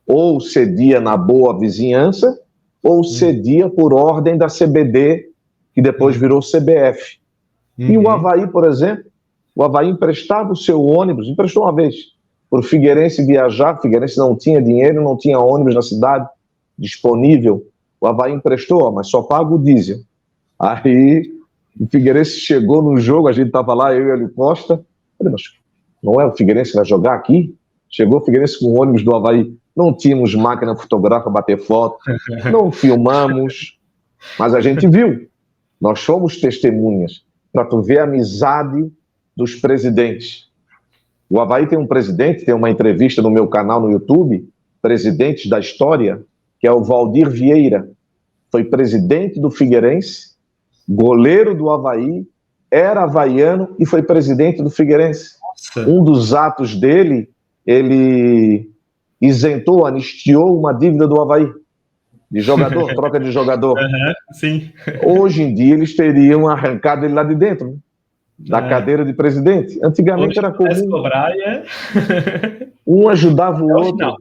ou cedia na boa vizinhança, ou cedia por ordem da CBD, que depois virou CBF. E o Avaí, por exemplo, o Avaí emprestava o seu ônibus, emprestou uma vez, para o Figueirense viajar. O Figueirense não tinha dinheiro, não tinha ônibus na cidade disponível. O Avaí emprestou, mas só paga o diesel. Aí O Figueirense chegou no jogo, a gente estava lá, eu e Hélio Costa. Falei, mas não é o Figueirense que vai jogar aqui? Chegou o Figueirense com o ônibus do Avaí. Não tínhamos máquina fotográfica para bater foto, não filmamos, mas a gente viu. Nós fomos testemunhas para tu ver a amizade dos presidentes. O Avaí tem um presidente, tem uma entrevista no meu canal no YouTube, Presidentes da História, que é o Valdir Vieira. Foi presidente do Figueirense, goleiro do Avaí, era havaiano e foi presidente do Figueirense. Nossa. Um dos atos dele, ele isentou, anistiou uma dívida do Avaí, de jogador, troca de jogador. Sim. Hoje em dia eles teriam arrancado ele lá de dentro, né? Da cadeira de presidente. Antigamente hoje era comum. Cobrar, um ajudava o outro.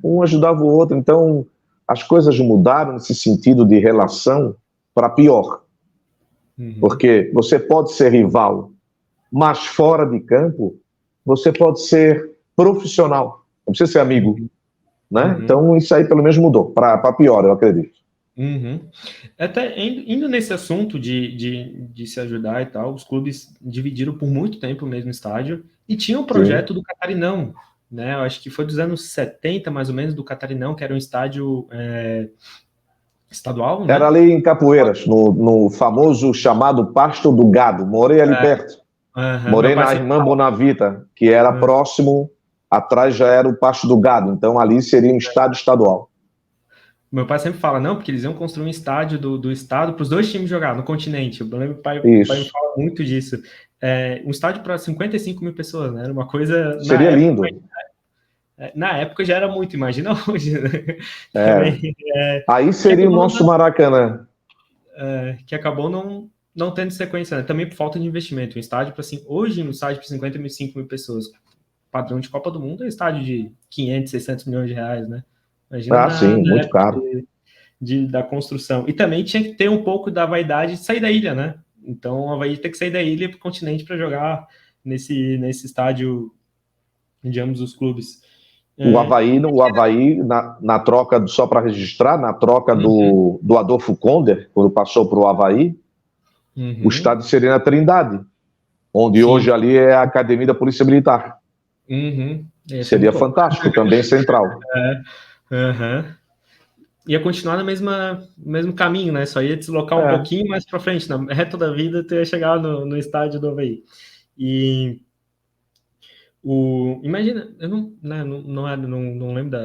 Um ajudava o outro. Então, as coisas mudaram nesse sentido de relação para pior. Porque você pode ser rival, mas fora de campo, você pode ser profissional. Não precisa ser amigo. Né? Então, isso aí pelo menos mudou. Para pior, eu acredito. Até indo nesse assunto de se ajudar e tal, os clubes dividiram por muito tempo o mesmo estádio e tinha o projeto do Catarinão, né? Eu acho que foi dos anos 70, mais ou menos, do Catarinão, que era um estádio estadual, né? Era ali em Capoeiras, no famoso chamado Pasto do Gado. Morei ali perto. Morei na Irmã Bonavita, que era próximo, atrás já era o Pasto do Gado. Então ali seria um estádio estadual. Meu pai sempre fala, não, porque eles iam construir um estádio do estado para os dois times jogar no continente. Eu lembro que o pai me fala muito disso. Um estádio para 55 mil pessoas, né? Era uma coisa... Seria lindo. Na época já era muito, imagina hoje. Aí seria o nosso Maracanã. Que acabou não tendo sequência, né? Também por falta de investimento. Um estádio para hoje, um estádio para 55 mil pessoas, padrão de Copa do Mundo, é um estádio de 500, 600 milhões de reais, né? Imagina sim, muito caro. Da construção. E também tinha que ter um pouco da vaidade de sair da ilha, né? Então o Avaí tem que sair da ilha para o continente para jogar nesse estádio de ambos os clubes. O Avaí na troca, só para registrar, na troca do Adolfo Konder, quando passou para o Avaí, o estádio seria na Trindade, onde hoje ali é a Academia da Polícia Militar. Seria fantástico, também central. Ia continuar no mesmo caminho, né? Só ia deslocar um pouquinho mais para frente. Na reta da vida, tu ia chegar no estádio do Avaí. E imagina, eu não lembro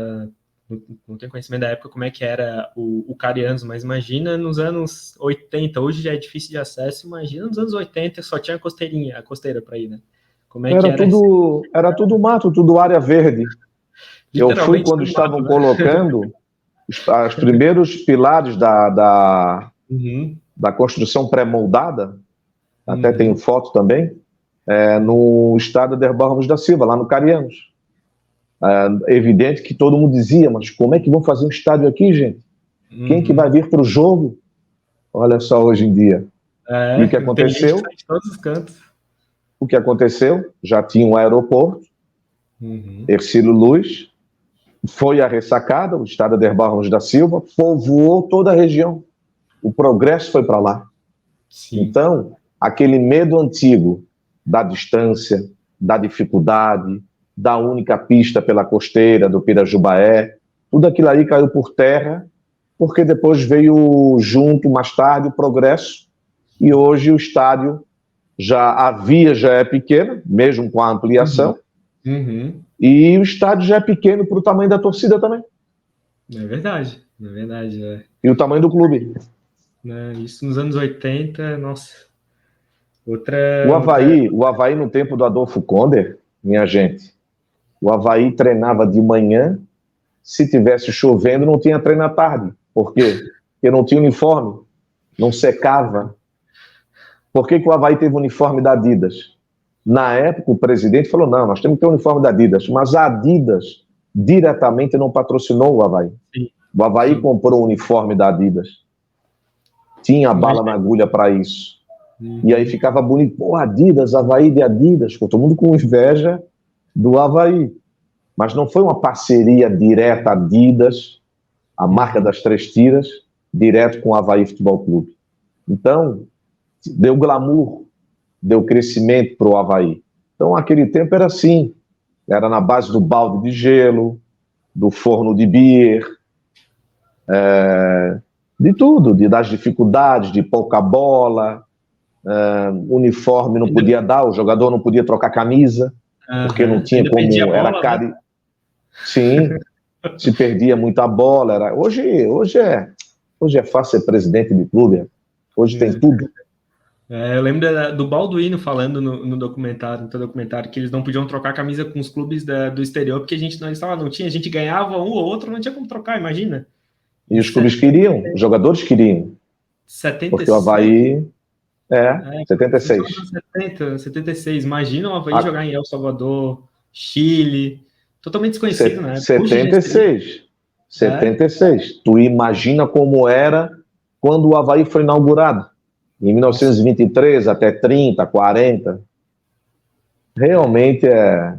não tenho conhecimento da época como é que era o Carianos, mas imagina nos anos 80, hoje já é difícil de acesso, imagina nos anos 80 só tinha a costeira para ir, né? Como é que era tudo mato, tudo área verde. Eu fui quando estavam colocando os primeiros pilares da construção pré-moldada, até tenho foto também, no estádio Aderbar Ramos da Silva, lá no Carianos. Evidente que todo mundo dizia, mas como é que vão fazer um estádio aqui, gente? Quem que vai vir para o jogo? Olha só hoje em dia. E o que aconteceu? De todos os cantos. O que aconteceu? Já tinha um aeroporto, Hercílio Luz, foi a ressacada, o estádio Aderbar Ramos da Silva, povoou toda a região. O progresso foi para lá. Sim. Então, aquele medo antigo da distância, da dificuldade, da única pista pela costeira do Pirajubaé, tudo aquilo aí caiu por terra, porque depois veio junto, mais tarde, o progresso, e hoje o estádio, a via já é pequena, mesmo com a ampliação, e o estádio já é pequeno para o tamanho da torcida também. É verdade. E o tamanho do clube. Isso nos anos 80, nossa. O Avaí no tempo do Adolfo Konder, minha gente, o Avaí treinava de manhã, se tivesse chovendo não tinha treino à tarde. Por quê? Porque não tinha uniforme, não secava. Por que o Avaí teve o uniforme da Adidas? Na época, o presidente falou, não, nós temos que ter o uniforme da Adidas. Mas a Adidas diretamente não patrocinou o Avaí. Sim. O Avaí comprou o uniforme da Adidas. Tinha bala na agulha para isso. E aí ficava bonito. Pô, Adidas, Avaí de Adidas. Todo mundo com inveja do Avaí. Mas não foi uma parceria direta Adidas, a marca das 3 tiras, direto com o Avaí Futebol Clube. Então, deu glamour, deu crescimento para o Avaí. Então, aquele tempo era assim, era na base do balde de gelo, do forno de beer, de tudo, das dificuldades, de pouca bola, uniforme não podia dar, o jogador não podia trocar camisa, porque não tinha como, era caro. Né? Sim, se perdia muita bola. Hoje é fácil ser presidente de clube, hoje tem tudo. Eu lembro do Balduino falando no documentário, que eles não podiam trocar camisa com os clubes do exterior, porque a gente não tinha, a gente ganhava um ou outro, não tinha como trocar, imagina. E os clubes queriam, os jogadores queriam. 76. Porque o Avaí 76. 76. Imagina o Avaí jogar em El Salvador, Chile, totalmente desconhecido, né? 76. 76. Tu imagina como era quando o Avaí foi inaugurado. Em 1923, até 30, 40. Realmente é...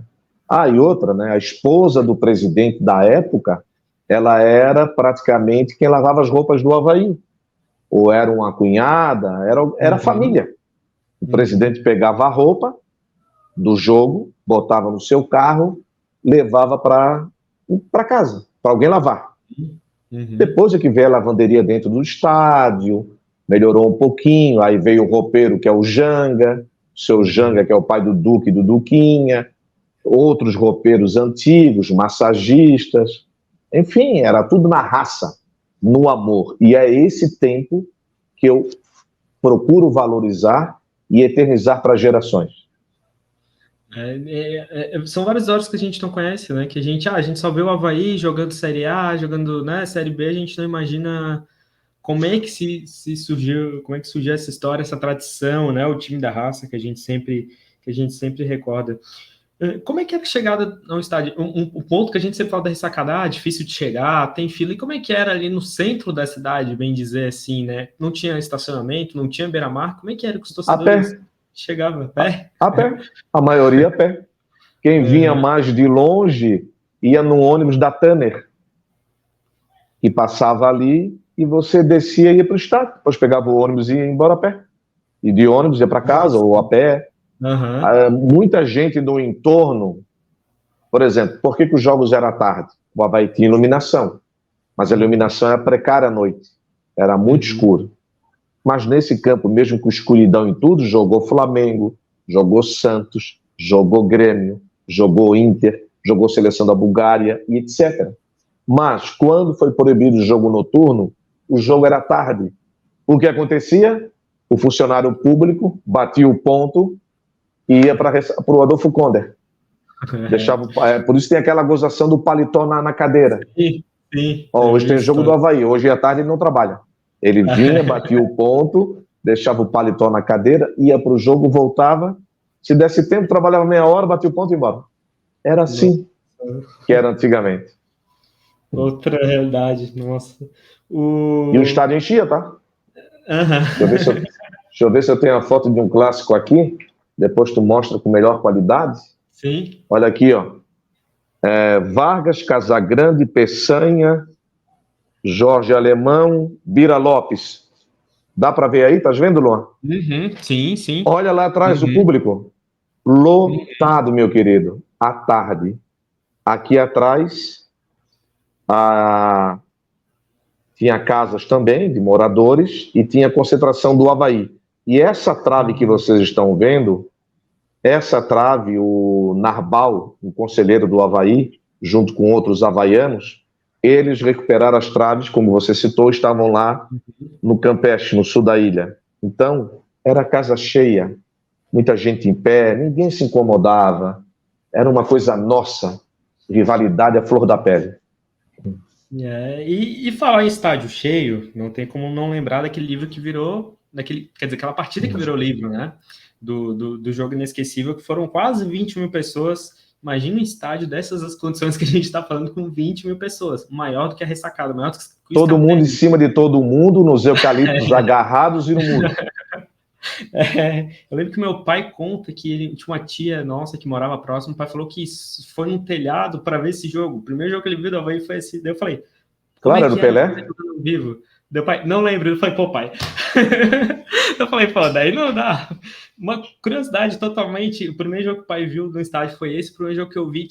e outra, né? A esposa do presidente da época, ela era praticamente quem lavava as roupas do Avaí. Ou era uma cunhada, era família. O presidente pegava a roupa do jogo, botava no seu carro, levava para casa, para alguém lavar. Depois é que veio a lavanderia dentro do estádio, melhorou um pouquinho, aí veio o roupeiro, que é o Janga, o seu Janga, que é o pai do Duque e do Duquinha, outros roupeiros antigos, massagistas, enfim, era tudo na raça, no amor. E é esse tempo que eu procuro valorizar e eternizar para gerações. São vários jogos que a gente não conhece, né? Que a gente só vê o Avaí jogando Série A, jogando, né, Série B, a gente não imagina como é que se surgiu, como é que surgiu essa história, essa tradição, né? O time da raça que a gente sempre recorda. Como é que era a chegada ao estádio? Um ponto que a gente sempre fala da ressacada, difícil de chegar, tem fila. E como é que era ali no centro da cidade, bem dizer assim, né? Não tinha estacionamento, não tinha beira-mar. Como é que era que os torcedores chegavam a pé? A pé. A maioria a pé. Quem vinha mais de longe ia no ônibus da Tanner, que passava ali e você descia e ia para o estádio. Depois pegava o ônibus e ia embora a pé. E de ônibus ia para casa ou a pé. Muita gente no entorno, por exemplo, por que os jogos eram à tarde? O Avaí tinha iluminação, mas a iluminação era precária à noite, era muito escuro. Mas nesse campo, mesmo com escuridão e tudo, jogou Flamengo, jogou Santos, jogou Grêmio, jogou Inter, jogou Seleção da Bulgária e etc. Mas quando foi proibido o jogo noturno, o jogo era à tarde. O que acontecia? O funcionário público batia o ponto e ia para o Adolfo Konder. Por isso tem aquela gozação do paletó na cadeira. Sim. Hoje tem jogo do Avaí, hoje à tarde ele não trabalha. Ele vinha, batia o ponto, deixava o paletó na cadeira, ia para o jogo, voltava. Se desse tempo, trabalhava meia hora, batia o ponto e ia embora. Era assim que era antigamente. Outra realidade, nossa. E o estádio enchia, tá? Deixa eu ver se eu tenho a foto de um clássico aqui. Depois tu mostra com melhor qualidade. Sim. Olha aqui, ó. Vargas, Casagrande, Peçanha, Jorge Alemão, Bira Lopes. Dá para ver aí? Tá vendo, Luan? Sim. Olha lá atrás o público. Lotado, meu querido. À tarde. Aqui atrás tinha casas também de moradores e tinha concentração do Avaí. E essa trave que vocês estão vendo, essa trave, o Narbal, o conselheiro do Avaí, junto com outros havaianos, eles recuperaram as traves, como você citou, estavam lá no Campeche, no sul da ilha. Então, era casa cheia, muita gente em pé, ninguém se incomodava, era uma coisa nossa, rivalidade à flor da pele. E falar em estádio cheio, não tem como não lembrar daquele livro que virou, aquela partida que virou livro, né? Do jogo inesquecível, que foram quase 20 mil pessoas. Imagina um estádio dessas as condições que a gente está falando, com 20 mil pessoas, maior do que a ressacada, maior do que o todo mundo em cima de todo mundo, nos eucaliptos agarrados e no muro. Eu lembro que meu pai conta que ele tinha uma tia nossa que morava próximo. O pai falou que foi num telhado para ver esse jogo. O primeiro jogo que ele viu do Avaí foi esse. Daí eu falei, claro, era o Pelé. Vivo? Meu pai, não lembro, eu falei, pô, pai. Eu falei, pô, daí não dá. Uma curiosidade totalmente, o primeiro jogo que o pai viu no estádio foi esse, o primeiro jogo que eu vi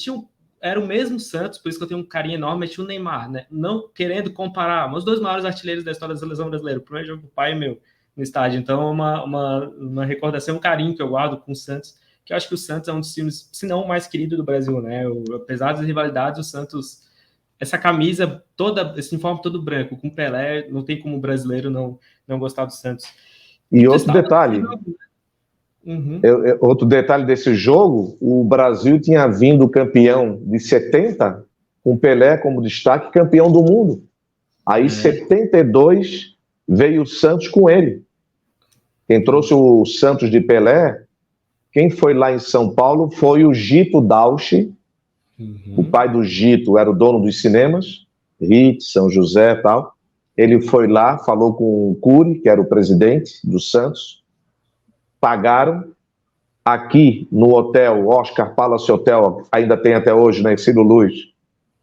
era o mesmo Santos, por isso que eu tenho um carinho enorme, tinha o Neymar, né? Não querendo comparar, mas os dois maiores artilheiros da história da seleção brasileira, o primeiro jogo do pai e meu no estádio. Então, uma recordação, um carinho que eu guardo com o Santos, que eu acho que o Santos é um dos times, se não o mais querido do Brasil, né? Apesar das rivalidades, o Santos, essa camisa toda, esse uniforme todo branco, com Pelé, não tem como o brasileiro não gostar do Santos. E outro detalhe, outro detalhe desse jogo, o Brasil tinha vindo campeão de 70, com Pelé como destaque, campeão do mundo. Aí, 72, veio o Santos com ele. Quem trouxe o Santos de Pelé, quem foi lá em São Paulo foi o Gito Dauchi. O pai do Gito era o dono dos cinemas, Rit, São José e tal. Ele foi lá, falou com o Cury, que era o presidente do Santos, pagaram. Aqui no hotel, Oscar Palace Hotel, ainda tem até hoje, né, Ciro Luz,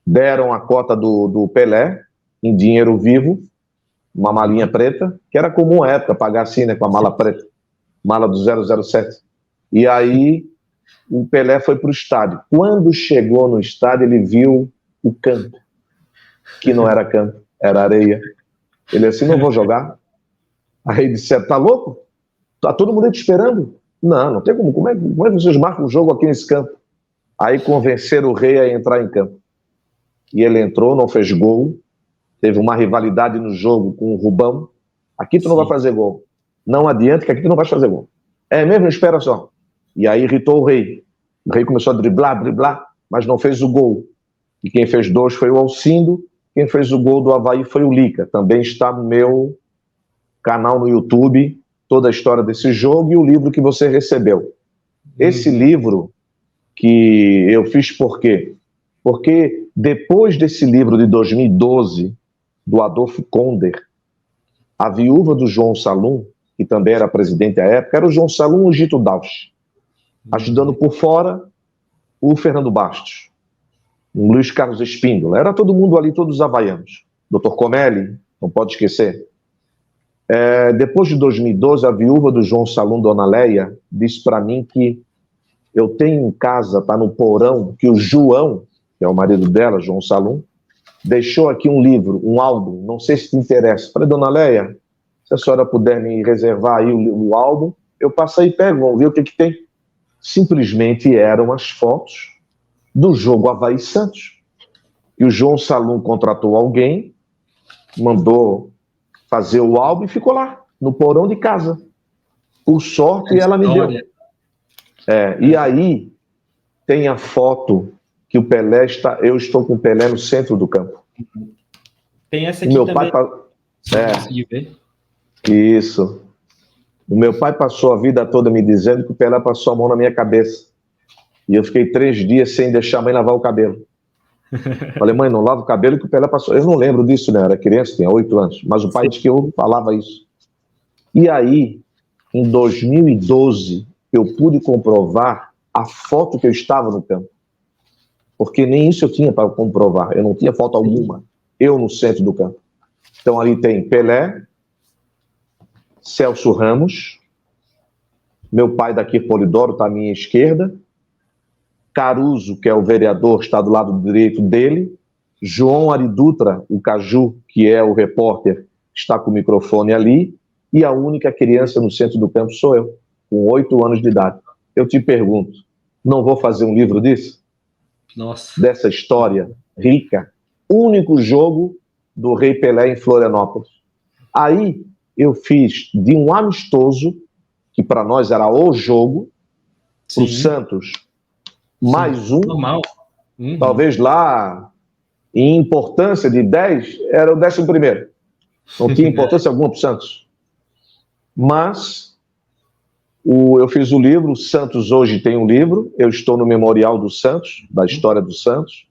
deram a cota do Pelé, em dinheiro vivo, uma malinha preta, que era comum à época, pagar assim, né, com a mala preta, mala do 007. E aí o Pelé foi para o estádio. Quando chegou no estádio, ele viu o campo, que não era campo, era areia. Ele disse, não vou jogar. Aí disseram, tá louco? Tá todo mundo aí te esperando? Não tem como. Como é que vocês marcam o jogo aqui nesse campo? Aí convenceram o rei a entrar em campo. E ele entrou, não fez gol. Teve uma rivalidade no jogo com o Rubão. Aqui tu não vai fazer gol. Não adianta que aqui tu não vai fazer gol. É mesmo? Espera só. E aí irritou o rei. O rei começou a driblar, mas não fez o gol. E quem fez 2 foi o Alcindo. Quem fez o gol do Avaí foi o Lica. Também está no meu canal no YouTube, toda a história desse jogo e o livro que você recebeu. Esse livro que eu fiz por quê? Porque depois desse livro de 2012, do Adolfo Konder, a viúva do João Salum, que também era presidente à época, era o João Salum e o Gito Dauchi. Ajudando por fora, o Fernando Bastos, o Luiz Carlos Espíndola, era todo mundo ali, todos os havaianos. Dr. Comelli, não pode esquecer. Depois de 2012, a viúva do João Salum, Dona Leia, disse para mim que eu tenho em casa, tá no porão, que o João, que é o marido dela, João Salum, deixou aqui um livro, um álbum, não sei se te interessa. Falei, Dona Leia, se a senhora puder me reservar aí o álbum, eu passo aí e pego, vamos ver o que tem. Simplesmente eram as fotos do jogo Avaí Santos. E o João Salum contratou alguém, mandou fazer o álbum e ficou lá, no porão de casa. Por sorte, ela me deu. E aí tem a foto que o Pelé está... Eu estou com o Pelé no centro do campo. Tem essa aqui também. Isso. O meu pai passou a vida toda me dizendo que o Pelé passou a mão na minha cabeça. E eu fiquei 3 dias sem deixar a mãe lavar o cabelo. Falei, mãe, não lava o cabelo que o Pelé passou. Eu não lembro disso, né? Eu era criança, tinha 8 anos. Mas o pai disse que eu falava isso. E aí, em 2012, eu pude comprovar a foto que eu estava no campo. Porque nem isso eu tinha para comprovar. Eu não tinha foto alguma. Eu no centro do campo. Então ali tem Pelé, Celso Ramos, meu pai daqui, Polidoro, está à minha esquerda, Caruso, que é o vereador, está do lado direito dele, João Ari Dutra, o Caju, que é o repórter, está com o microfone ali, e a única criança no centro do campo sou eu, com 8 anos de idade. Eu te pergunto, não vou fazer um livro disso? Nossa. Dessa história rica, único jogo do Rei Pelé em Florianópolis. Aí eu fiz de um amistoso, que para nós era o jogo, para o Santos, mais um, normal. Talvez lá, em importância de 10, era o 11º. Não tinha importância alguma para o Santos. Mas eu fiz o livro, o Santos hoje tem um livro, eu estou no Memorial do Santos, da história do Santos,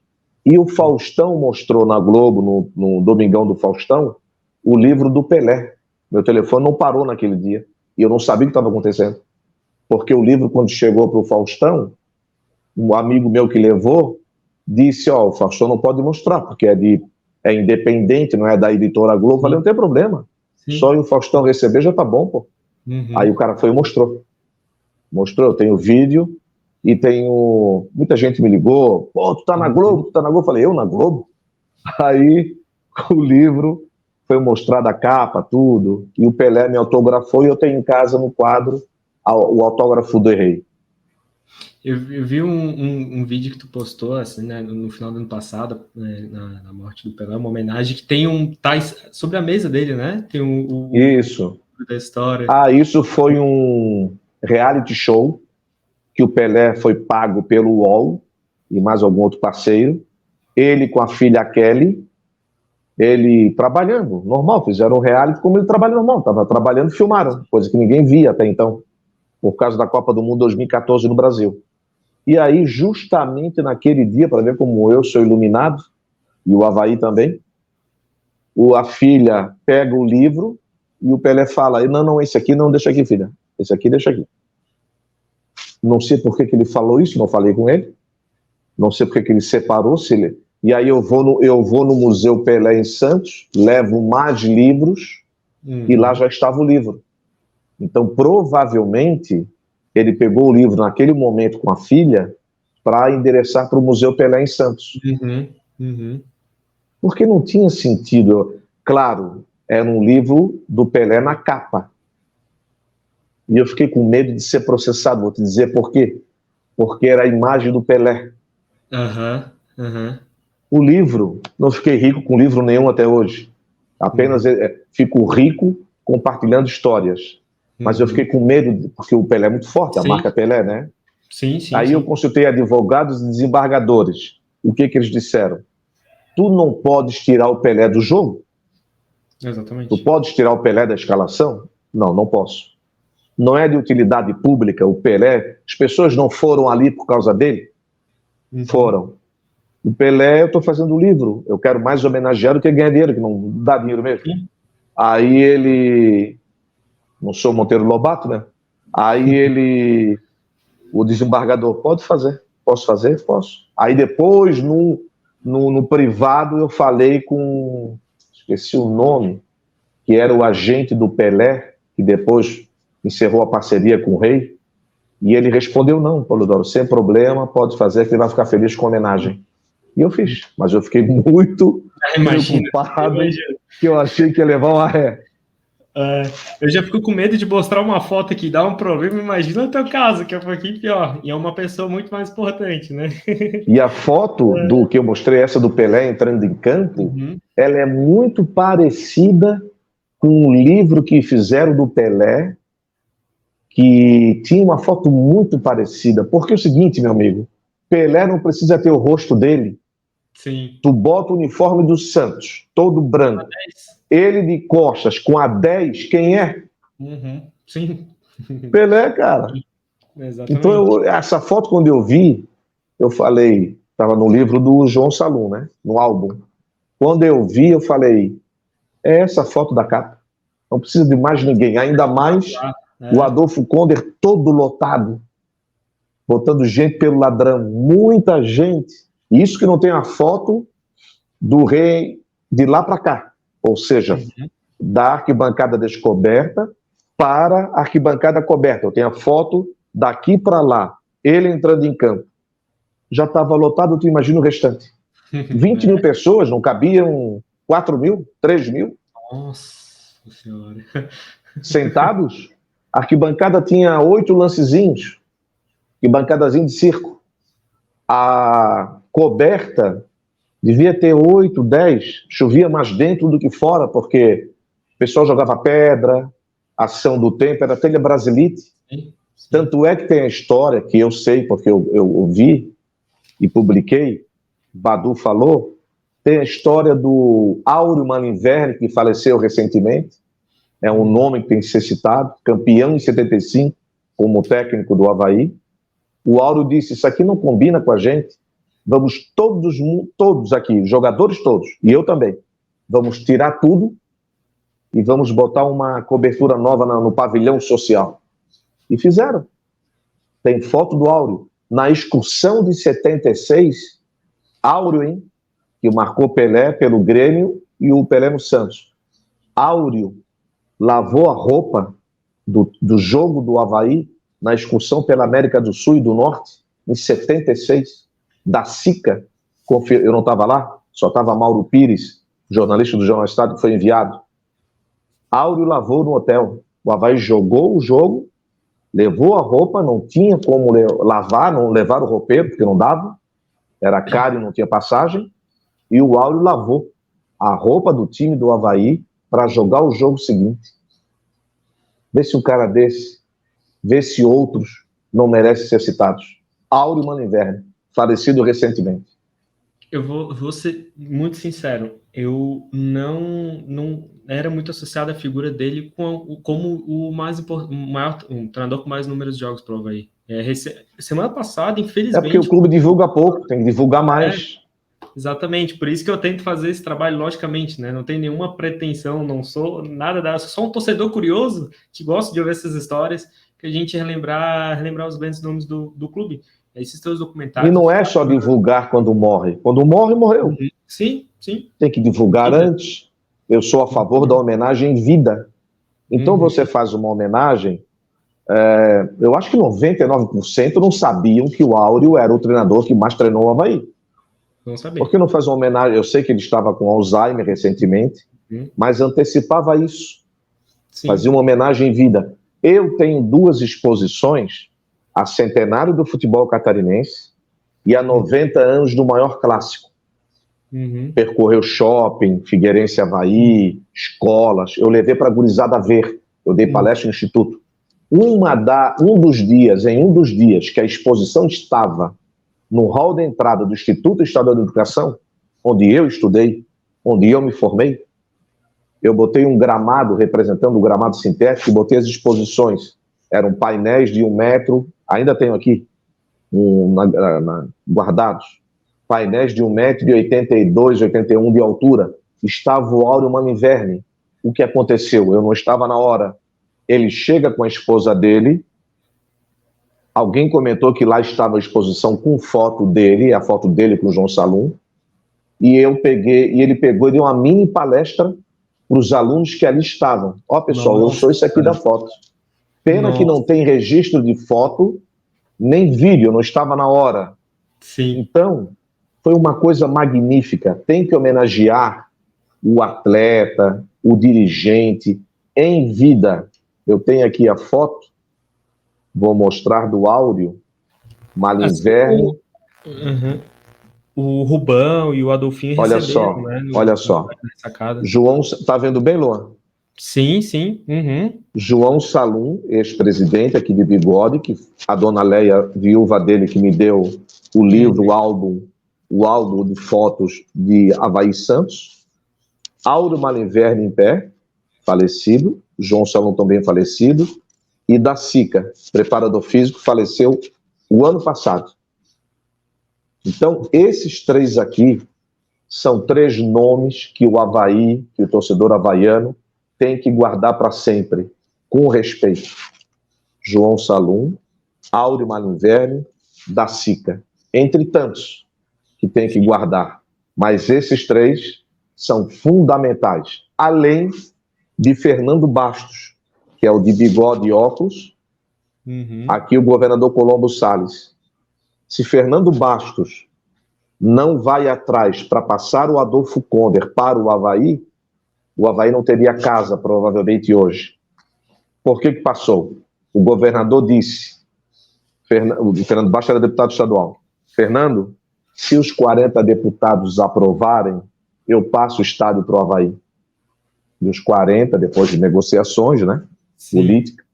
e o Faustão mostrou na Globo, no Domingão do Faustão, o livro do Pelé. Meu telefone não parou naquele dia, e eu não sabia o que estava acontecendo. Porque o livro, quando chegou para o Faustão, um amigo meu que levou, disse, o Faustão não pode mostrar, porque é de é independente, não é da editora Globo. Eu falei, não tem problema. Sim. Só o Faustão receber já tá bom, pô. Aí o cara foi e mostrou. Eu tenho vídeo e tenho... Muita gente me ligou, pô, tu tá na Globo, tu tá na Globo. Eu falei, eu na Globo? Aí o livro foi mostrado, a capa, tudo, e o Pelé me autografou e eu tenho em casa no quadro o autógrafo do Rei. Eu vi um vídeo que tu postou assim, né, no final do ano passado, né, na morte do Pelé, uma homenagem que tem tá sobre a mesa dele, né? Tem isso da história. Isso foi um reality show que o Pelé foi pago pelo UOL e mais algum outro parceiro. Ele com a filha Kelly, ele trabalhando normal, fizeram um reality como ele trabalha normal, estava trabalhando, filmaram, coisa que ninguém via até então, por causa da Copa do Mundo 2014 no Brasil. E aí, justamente naquele dia, para ver como eu sou iluminado, e o Avaí também, a filha pega o livro e o Pelé fala, não, esse aqui não, deixa aqui, filha. Esse aqui, deixa aqui. Não sei por que ele falou isso, não falei com ele. Não sei por que ele separou. E aí eu vou no Museu Pelé em Santos, levo mais livros, e lá já estava o livro. Então, provavelmente, ele pegou o livro naquele momento com a filha para endereçar para o Museu Pelé em Santos. Porque não tinha sentido. Claro, era um livro do Pelé na capa. E eu fiquei com medo de ser processado. Vou te dizer por quê. Porque era a imagem do Pelé. O livro, não fiquei rico com livro nenhum até hoje. Apenas fico rico compartilhando histórias. Mas eu fiquei com medo, porque o Pelé é muito forte, a marca Pelé, né? Sim. Aí eu consultei advogados e desembargadores. O que eles disseram? Tu não podes tirar o Pelé do jogo? Exatamente. Tu podes tirar o Pelé da escalação? Não, não posso. Não é de utilidade pública o Pelé? As pessoas não foram ali por causa dele? Foram. O Pelé, eu estou fazendo um livro, eu quero mais homenagear do que ganhar dinheiro, que não dá dinheiro mesmo. Aí ele... Não sou Monteiro Lobato, né? Aí o desembargador, pode fazer. Posso fazer? Posso. Aí depois, no privado, eu falei com... Esqueci o nome, que era o agente do Pelé, que depois encerrou a parceria com o Rei, e ele respondeu, não, Polidoro, sem problema, pode fazer, que ele vai ficar feliz com a homenagem. E eu fiz, mas eu fiquei muito preocupado, que eu achei que ia levar uma ré. Eu já fico com medo de mostrar uma foto que dá um problema, imagina o teu caso, que é um pouquinho pior, e é uma pessoa muito mais importante, né? E a foto do que eu mostrei, essa do Pelé entrando em campo, ela é muito parecida com o livro que fizeram do Pelé, que tinha uma foto muito parecida, porque é o seguinte, meu amigo, Pelé não precisa ter o rosto dele. Sim. Tu bota o uniforme do Santos, todo branco, ele de costas com a 10, quem é? Sim. Pelé, cara. Exatamente. Então, essa foto, quando eu vi, eu falei, estava no livro do João Salum, né? No álbum. Quando eu vi, eu falei, é essa foto da capa. Não precisa de mais ninguém, ainda mais o Adolfo Konder todo lotado, botando gente pelo ladrão, muita gente. Isso que não tem a foto do Rei de lá para cá, ou seja, da arquibancada descoberta para a arquibancada coberta. Eu tenho a foto daqui para lá, ele entrando em campo. Já estava lotado, tu imagina o restante. 20 mil pessoas, não cabiam 4 mil, 3 mil? Nossa Senhora. Sentados? A arquibancada tinha 8 lancezinhos, arquibancadazinho de circo. A coberta devia ter 8, 10, chovia mais dentro do que fora, porque o pessoal jogava pedra, ação do tempo, era telha brasilite. Tanto é que tem a história, que eu sei, porque eu vi e publiquei, Badu falou, tem a história do Áureo Malinverni, que faleceu recentemente, é um nome que tem que ser citado, campeão em 75, como técnico do Avaí. O Áureo disse, isso aqui não combina com a gente, vamos todos aqui, jogadores todos, e eu também, vamos tirar tudo e vamos botar uma cobertura nova no pavilhão social. E fizeram. Tem foto do Áureo. Na excursão de 76, Áureo, hein? que marcou Pelé pelo Grêmio e o Pelé no Santos. Áureo lavou a roupa do jogo do Avaí na excursão pela América do Sul e do Norte, em 76, da SICA. Eu não estava lá, só estava Mauro Pires, jornalista do Jornal Estado, que foi enviado. Áureo lavou no hotel. O Avaí jogou o jogo, levou a roupa, não tinha como lavar, não levaram o roupeiro, porque não dava, era caro e não tinha passagem, e o Áureo lavou a roupa do time do Avaí para jogar o jogo seguinte. Vê se um cara desse, vê se outros não merecem ser citados. Áureo Malinverni, falecido recentemente. Eu vou ser muito sincero, eu não era muito associado à figura dele como o maior, um treinador com mais números de jogos para o Avaí. Semana passada, infelizmente... É porque o clube divulga pouco, tem que divulgar mais. Exatamente, por isso que eu tento fazer esse trabalho, logicamente, né? Não tenho nenhuma pretensão, não sou nada da... Sou só um torcedor curioso que gosta de ouvir essas histórias, que a gente relembrar os grandes nomes do clube. Esses teus documentários... E não é só divulgar quando morre. Quando morre, morreu. Sim, sim. Tem que divulgar antes. Eu sou a favor da homenagem em vida. Então você faz uma homenagem... eu acho que 99% não sabiam que o Áureo era o treinador que mais treinou o Avaí. Não sabia. Por que não faz uma homenagem? Eu sei que ele estava com Alzheimer recentemente, mas antecipava isso. Sim. Fazia uma homenagem em vida. Eu tenho 2 exposições a centenário do futebol catarinense e a 90 anos do maior clássico. Percorreu shopping, Figueirense Avaí, escolas. Eu levei para a gurizada ver. Eu dei palestra no Instituto. Em um dos dias que a exposição estava no hall de entrada do Instituto Estadual de Educação, onde eu estudei, onde eu me formei, eu botei um gramado representando o gramado sintético, botei as exposições. Eram painéis de 1 metro, ainda tenho aqui, guardados, painéis de 1 metro de 82, 81 de altura. Estava o Áureo Malinverni. O que aconteceu? Eu não estava na hora. Ele chega com a esposa dele. Alguém comentou que lá estava a exposição com foto dele, a foto dele com o João Salum. E ele pegou e deu uma mini palestra para os alunos que ali estavam. Ó, pessoal, eu sou esse aqui da foto. Pena que não tem registro de foto, nem vídeo, eu não estava na hora. Sim. Então, foi uma coisa magnífica. Tem que homenagear o atleta, o dirigente, em vida. Eu tenho aqui a foto, vou mostrar do Áureo Malinverni. O Rubão e o Adolfinho receberam, olha só. João, tá vendo bem, Luan? Sim, sim. João Salum, ex-presidente aqui de Bigode, que a dona Leia, viúva dele, que me deu o livro, o álbum de fotos de Avaí Santos. Áureo Malinverni em pé, falecido. João Salum também falecido. E da SICA, preparador físico, faleceu o ano passado. Então, esses 3 aqui são 3 nomes que o Avaí, que o torcedor havaiano, tem que guardar para sempre, com respeito. João Salum, Áureo Malinverni, da SICA. Entre tantos que tem que guardar. Mas esses 3 são fundamentais. Além de Fernando Bastos, que é o de bigode e óculos. Aqui o governador Colombo Salles. Se Fernando Bastos não vai atrás para passar o Adolfo Konder para o Avaí não teria casa, provavelmente, hoje. Por que passou? O governador disse, o Fernando Bastos era deputado estadual, Fernando, se os 40 deputados aprovarem, eu passo o estádio para o Avaí. E os 40, depois de negociações, né, políticas,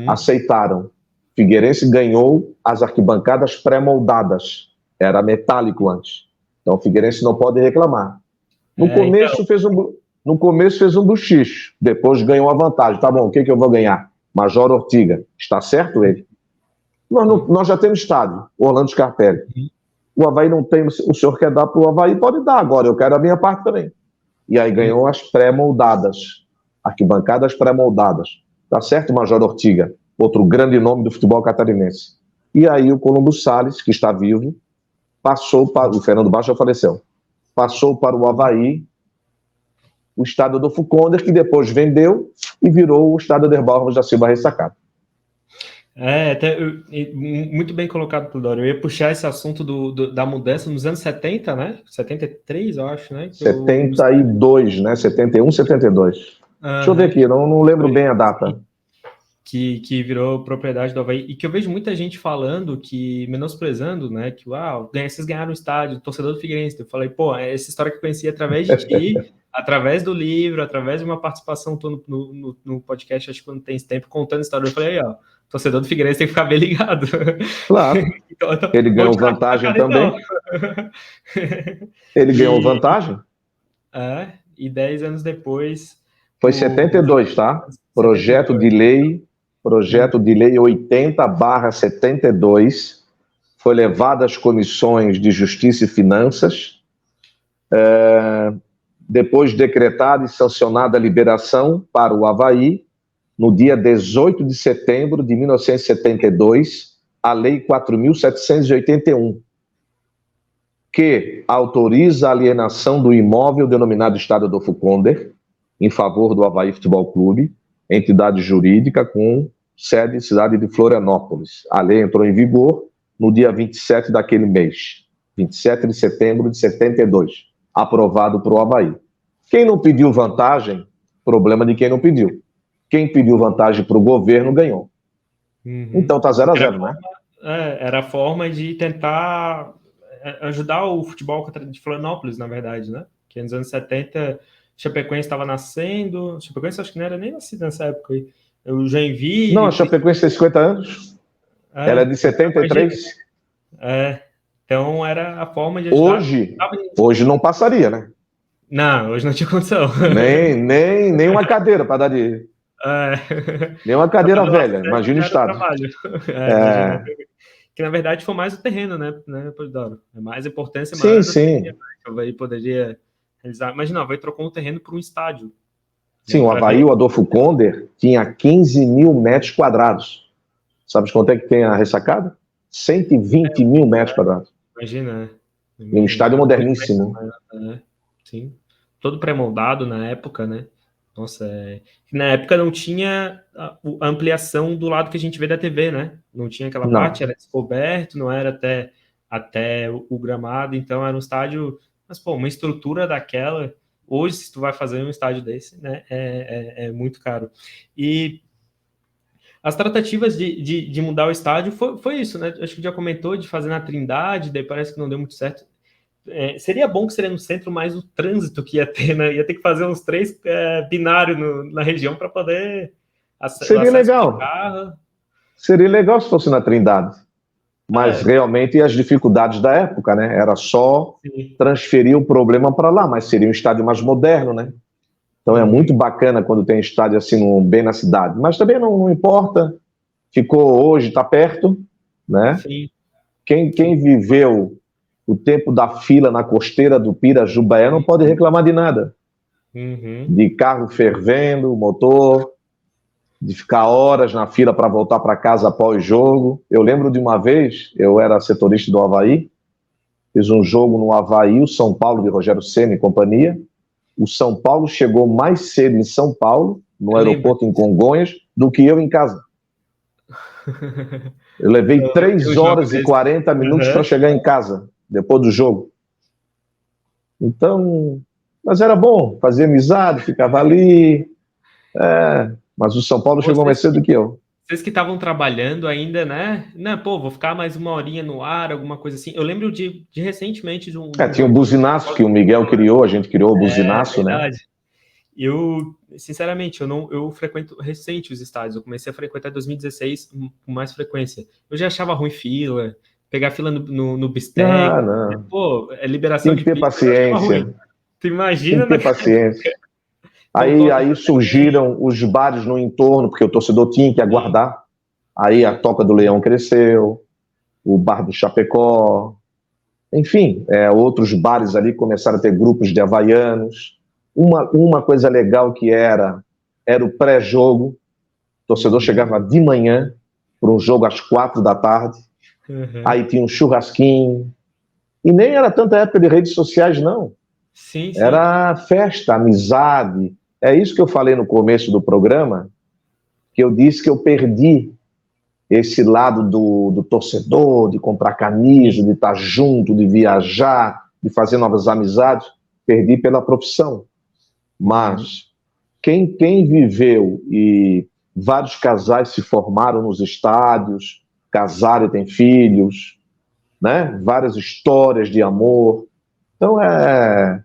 aceitaram. Figueirense ganhou as arquibancadas pré-moldadas. Era metálico antes. Então o Figueirense não pode reclamar. No começo fez um buchicho. Depois ganhou a vantagem. Tá bom, o que eu vou ganhar? Major Ortiga. Está certo ele? Nós já temos estádio. Orlando Scarpelli. O Avaí não tem. O senhor quer dar para o Avaí? Pode dar agora. Eu quero a minha parte também. E aí ganhou as pré-moldadas. Arquibancadas pré-moldadas. Tá certo, Major Ortiga? Outro grande nome do futebol catarinense. E aí o Colombo Salles, que está vivo, passou para... O Fernando Bastos já faleceu. passou para o Avaí o estádio Adolfo Conder, que depois vendeu e virou o estádio Aderbal Ramos da Silva Ressacado. Muito bem colocado pelo Dório. Eu ia puxar esse assunto da mudança nos anos 70, né? 73, eu acho, né? 72, né? 71, 72. Deixa eu ver aqui, não lembro bem a data. Que virou propriedade do Avaí, e que eu vejo muita gente falando, que menosprezando, né, que vocês ganharam o estádio, torcedor do Figueirense. Eu falei, pô, essa história que eu conheci através de ti, através do livro, através de uma participação no podcast, acho que quando tem esse tempo, contando história. Eu falei, ó, torcedor do Figueirense tem que ficar bem ligado. Claro, então, ele ganhou vantagem também. Ele ganhou vantagem. E 10 anos depois... Foi 72, tá? Projeto de lei 80/72 foi levado às comissões de Justiça e Finanças, depois decretada e sancionada a liberação para o Avaí, no dia 18 de setembro de 1972, a Lei 4.781, que autoriza a alienação do imóvel denominado Estádio Adolfo Conder, em favor do Avaí Futebol Clube, entidade jurídica com sede em cidade de Florianópolis. A lei entrou em vigor no dia 27 daquele mês, 27 de setembro de 72, aprovado para o Avaí. Quem não pediu vantagem, problema de quem não pediu. Quem pediu vantagem para o governo ganhou. Então tá 0-0, né? Era a forma de tentar ajudar o futebol de Florianópolis, na verdade, né? Que nos anos 70... Chapecoense estava nascendo. Chapecoense acho que não era nem nascido nessa época aí. O Joinville... Não, a Chapecoense tem 50 anos. Ela é de 73. Então era a forma de ajudar. Hoje não passaria, né? Não, hoje não tinha condição. Nem uma cadeira para dar de... Nem uma cadeira velha, imagina o estado. Que na verdade foi mais o terreno, né, Polidoro? É mais importância. Sim. O Avaí poderia... Imagina, o Avaí trocou um terreno para um estádio. Sim, o Avaí, o Adolfo Conder, tinha 15 mil metros quadrados. Sabe quanto é que tem a ressacada? 120 mil metros quadrados. Imagina. E um estádio moderníssimo. Sim. Todo pré-moldado na época, né? Nossa, na época não tinha a ampliação do lado que a gente vê da TV, né? Não tinha aquela parte, era descoberto, não era até o gramado, então era um estádio... Mas, pô, uma estrutura daquela, hoje, se tu vai fazer um estádio desse, né, é muito caro. E as tratativas de mudar o estádio foi isso, né? Acho que já comentou de fazer na Trindade, daí parece que não deu muito certo. Seria bom que seria no centro, mas o trânsito que ia ter, né? Ia ter que fazer uns 3 binários na região para poder Seria legal. Seria legal se fosse na Trindade. Mas realmente as dificuldades da época, né? Era só transferir o problema para lá, mas seria um estádio mais moderno, né? Então é muito bacana quando tem estádio assim bem na cidade. Mas também não importa. Ficou hoje, está perto, né? Sim. Quem viveu o tempo da fila na costeira do Pirajubaé não pode reclamar de nada. De carro fervendo, motor, de ficar horas na fila para voltar para casa após o jogo. Eu lembro de uma vez, eu era setorista do Avaí, fiz um jogo no Avaí, o São Paulo de Rogério Ceni e companhia. O São Paulo chegou mais cedo em São Paulo, no aeroporto em Congonhas, do que eu em casa. Eu levei 3 horas e 40 minutos para chegar em casa, depois do jogo. Então, mas era bom, fazia amizade, ficava ali. Mas o São Paulo chegou mais cedo do que eu. Vocês que estavam trabalhando ainda, né? Não, pô, vou ficar mais uma horinha no ar, alguma coisa assim. Eu lembro de recentemente de um... tinha um buzinaço que o Miguel criou, a gente criou o buzinaço, né? Eu, sinceramente, eu frequento recente os estádios. Eu comecei a frequentar em 2016 com mais frequência. Eu já achava ruim fila, pegar fila no bistec. Não. Pô, liberação de pista. Tem que ter paciência. Tu imagina... Tem que ter paciência. Aí surgiram os bares no entorno, porque o torcedor tinha que aguardar. Aí a Toca do Leão cresceu, o Bar do Chapecó, enfim, outros bares ali começaram a ter grupos de havaianos. Uma coisa legal que era o pré-jogo. O torcedor chegava de manhã para um jogo às 4 da tarde. Aí tinha um churrasquinho. E nem era tanta época de redes sociais, não. Sim, sim. Era festa, amizade. É isso que eu falei no começo do programa, que eu disse que eu perdi esse lado do torcedor, de comprar camisa, de estar junto, de viajar, de fazer novas amizades. Perdi pela profissão. Mas quem viveu e vários casais se formaram nos estádios, casaram e têm filhos, né? Várias histórias de amor. Então é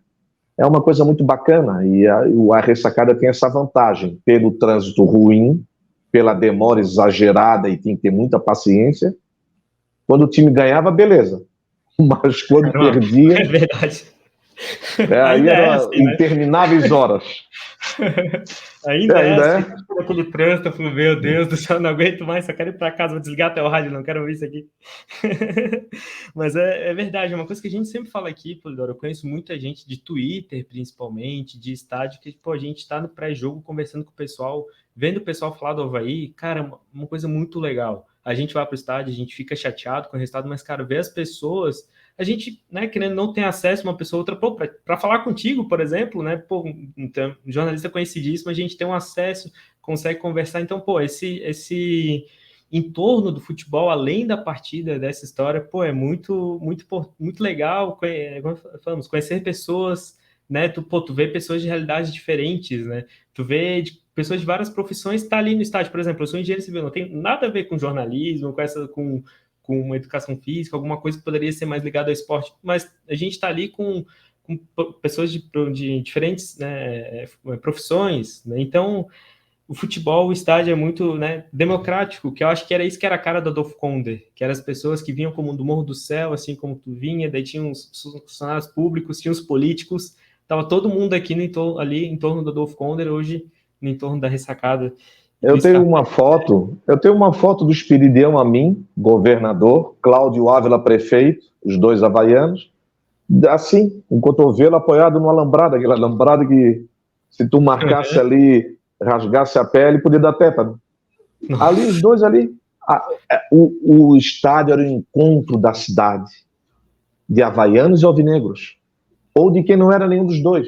uma coisa muito bacana e a ressacada tem essa vantagem, pelo trânsito ruim, pela demora exagerada e tem que ter muita paciência. Quando o time ganhava, beleza, mas quando perdia, É verdade. aí Ainda é era assim, né? intermináveis horas. Ainda é Ainda assim, é. aquele trânsito, eu falo, meu Deus do céu, não aguento mais, só quero ir para casa, vou desligar até o rádio, não quero ouvir isso aqui. Mas é verdade, é uma coisa que a gente sempre fala aqui, Polidoro, eu conheço muita gente de Twitter, principalmente, de estádio, que pô, a gente está no pré-jogo conversando com o pessoal, vendo o pessoal falar do Avaí, cara, uma coisa muito legal. A gente vai para o estádio, a gente fica chateado com o resultado, mas, cara, ver as pessoas a gente, né, querendo não ter acesso a uma pessoa ou outra, para falar contigo, por exemplo, né, pô, então, um jornalista conhecidíssimo, a gente tem um acesso, consegue conversar, então, pô, esse entorno do futebol, além da partida dessa história, pô, é muito legal, como falamos, conhecer pessoas, né, tu vê pessoas de realidades diferentes, né, tu vê pessoas de várias profissões tá ali no estádio, por exemplo, eu sou engenheiro civil, não tem nada a ver com jornalismo, com uma educação física, alguma coisa que poderia ser mais ligada ao esporte, mas a gente está ali com pessoas de diferentes, né, profissões, né? Então o futebol, o estádio é muito, né, democrático, que eu acho que era isso que era a cara do Adolfo Konder, que eram as pessoas que vinham como do Morro do Céu, assim como tu vinha, daí tinha os funcionários públicos, tinha os políticos, tava todo mundo aqui ali em torno do Adolfo Konder, hoje em torno da ressacada. Eu tenho uma foto do Espiridião Amin, governador, Cláudio Ávila, prefeito, os dois havaianos, assim, um cotovelo apoiado no alambrado, aquele alambrado que se tu marcasse ali, rasgasse a pele, podia dar tétano. Ali, os dois ali, o estádio era o encontro da cidade, de havaianos e alvinegros, ou de quem não era nenhum dos dois.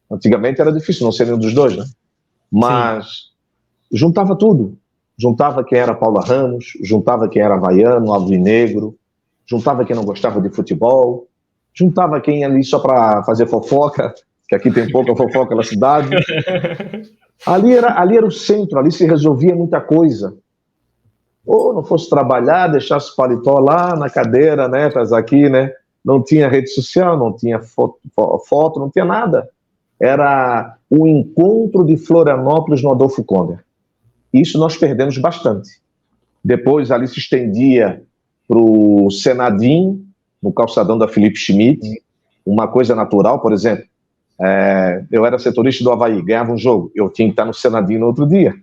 Antigamente era difícil não ser nenhum dos dois, né? Mas sim, juntava tudo. Juntava quem era Paula Ramos, juntava quem era havaiano, alvinegro, juntava quem não gostava de futebol, juntava quem ia ali só para fazer fofoca, que aqui tem pouca fofoca na cidade. Ali era o centro, ali se resolvia muita coisa. Ou não fosse trabalhar, deixasse o paletó lá na cadeira, né, estás aqui, né? Não tinha rede social, não tinha foto, não tinha nada. Era o encontro de Florianópolis no Adolfo Konder. Isso nós perdemos bastante. Depois ali se estendia para o Senadim, no calçadão da Felipe Schmidt, uma coisa natural, por exemplo, eu era setorista do Avaí, ganhava um jogo, eu tinha que estar no Senadim no outro dia,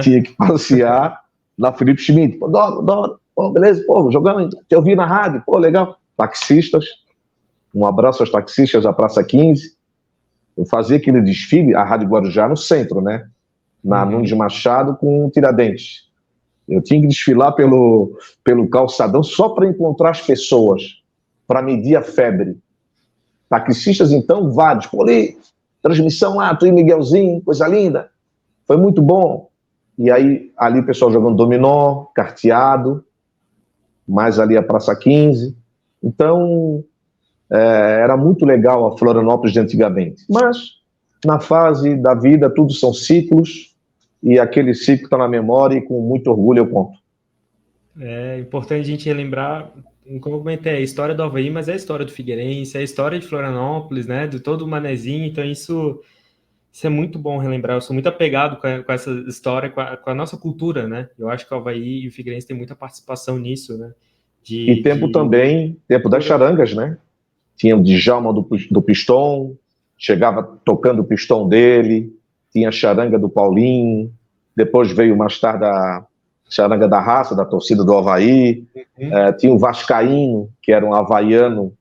tinha que passear na Felipe Schmidt, pô, beleza, pô, jogando, te ouvi na rádio, pô, legal, taxistas, um abraço aos taxistas da Praça 15, eu fazia aquele desfile, a Rádio Guarujá no centro, né, na Nunes Machado com Tiradentes. Eu tinha que desfilar pelo calçadão só para encontrar as pessoas, para medir a febre. Taxistas, então, vários. Pô, ali, transmissão lá, tu e Miguelzinho, coisa linda. Foi muito bom. E aí, ali o pessoal jogando dominó, carteado, mais ali a Praça 15. Então, era muito legal a Florianópolis de antigamente. Mas, na fase da vida, tudo são ciclos, e aquele ciclo está na memória e com muito orgulho eu conto. É importante a gente relembrar, como eu comentei, a história do Avaí, mas é a história do Figueirense, é a história de Florianópolis, né, de todo o Manezinho, então isso é muito bom relembrar, eu sou muito apegado com essa história, com a nossa cultura, né, eu acho que o Avaí e o Figueirense têm muita participação nisso, né. E também, tempo das charangas, né, tinha o Djalma do Pistão, chegava tocando o pistão dele, tinha a charanga do Paulinho, depois veio mais tarde a charanga da raça, da torcida do Avaí, tinha o Vascaíno, que era um havaiano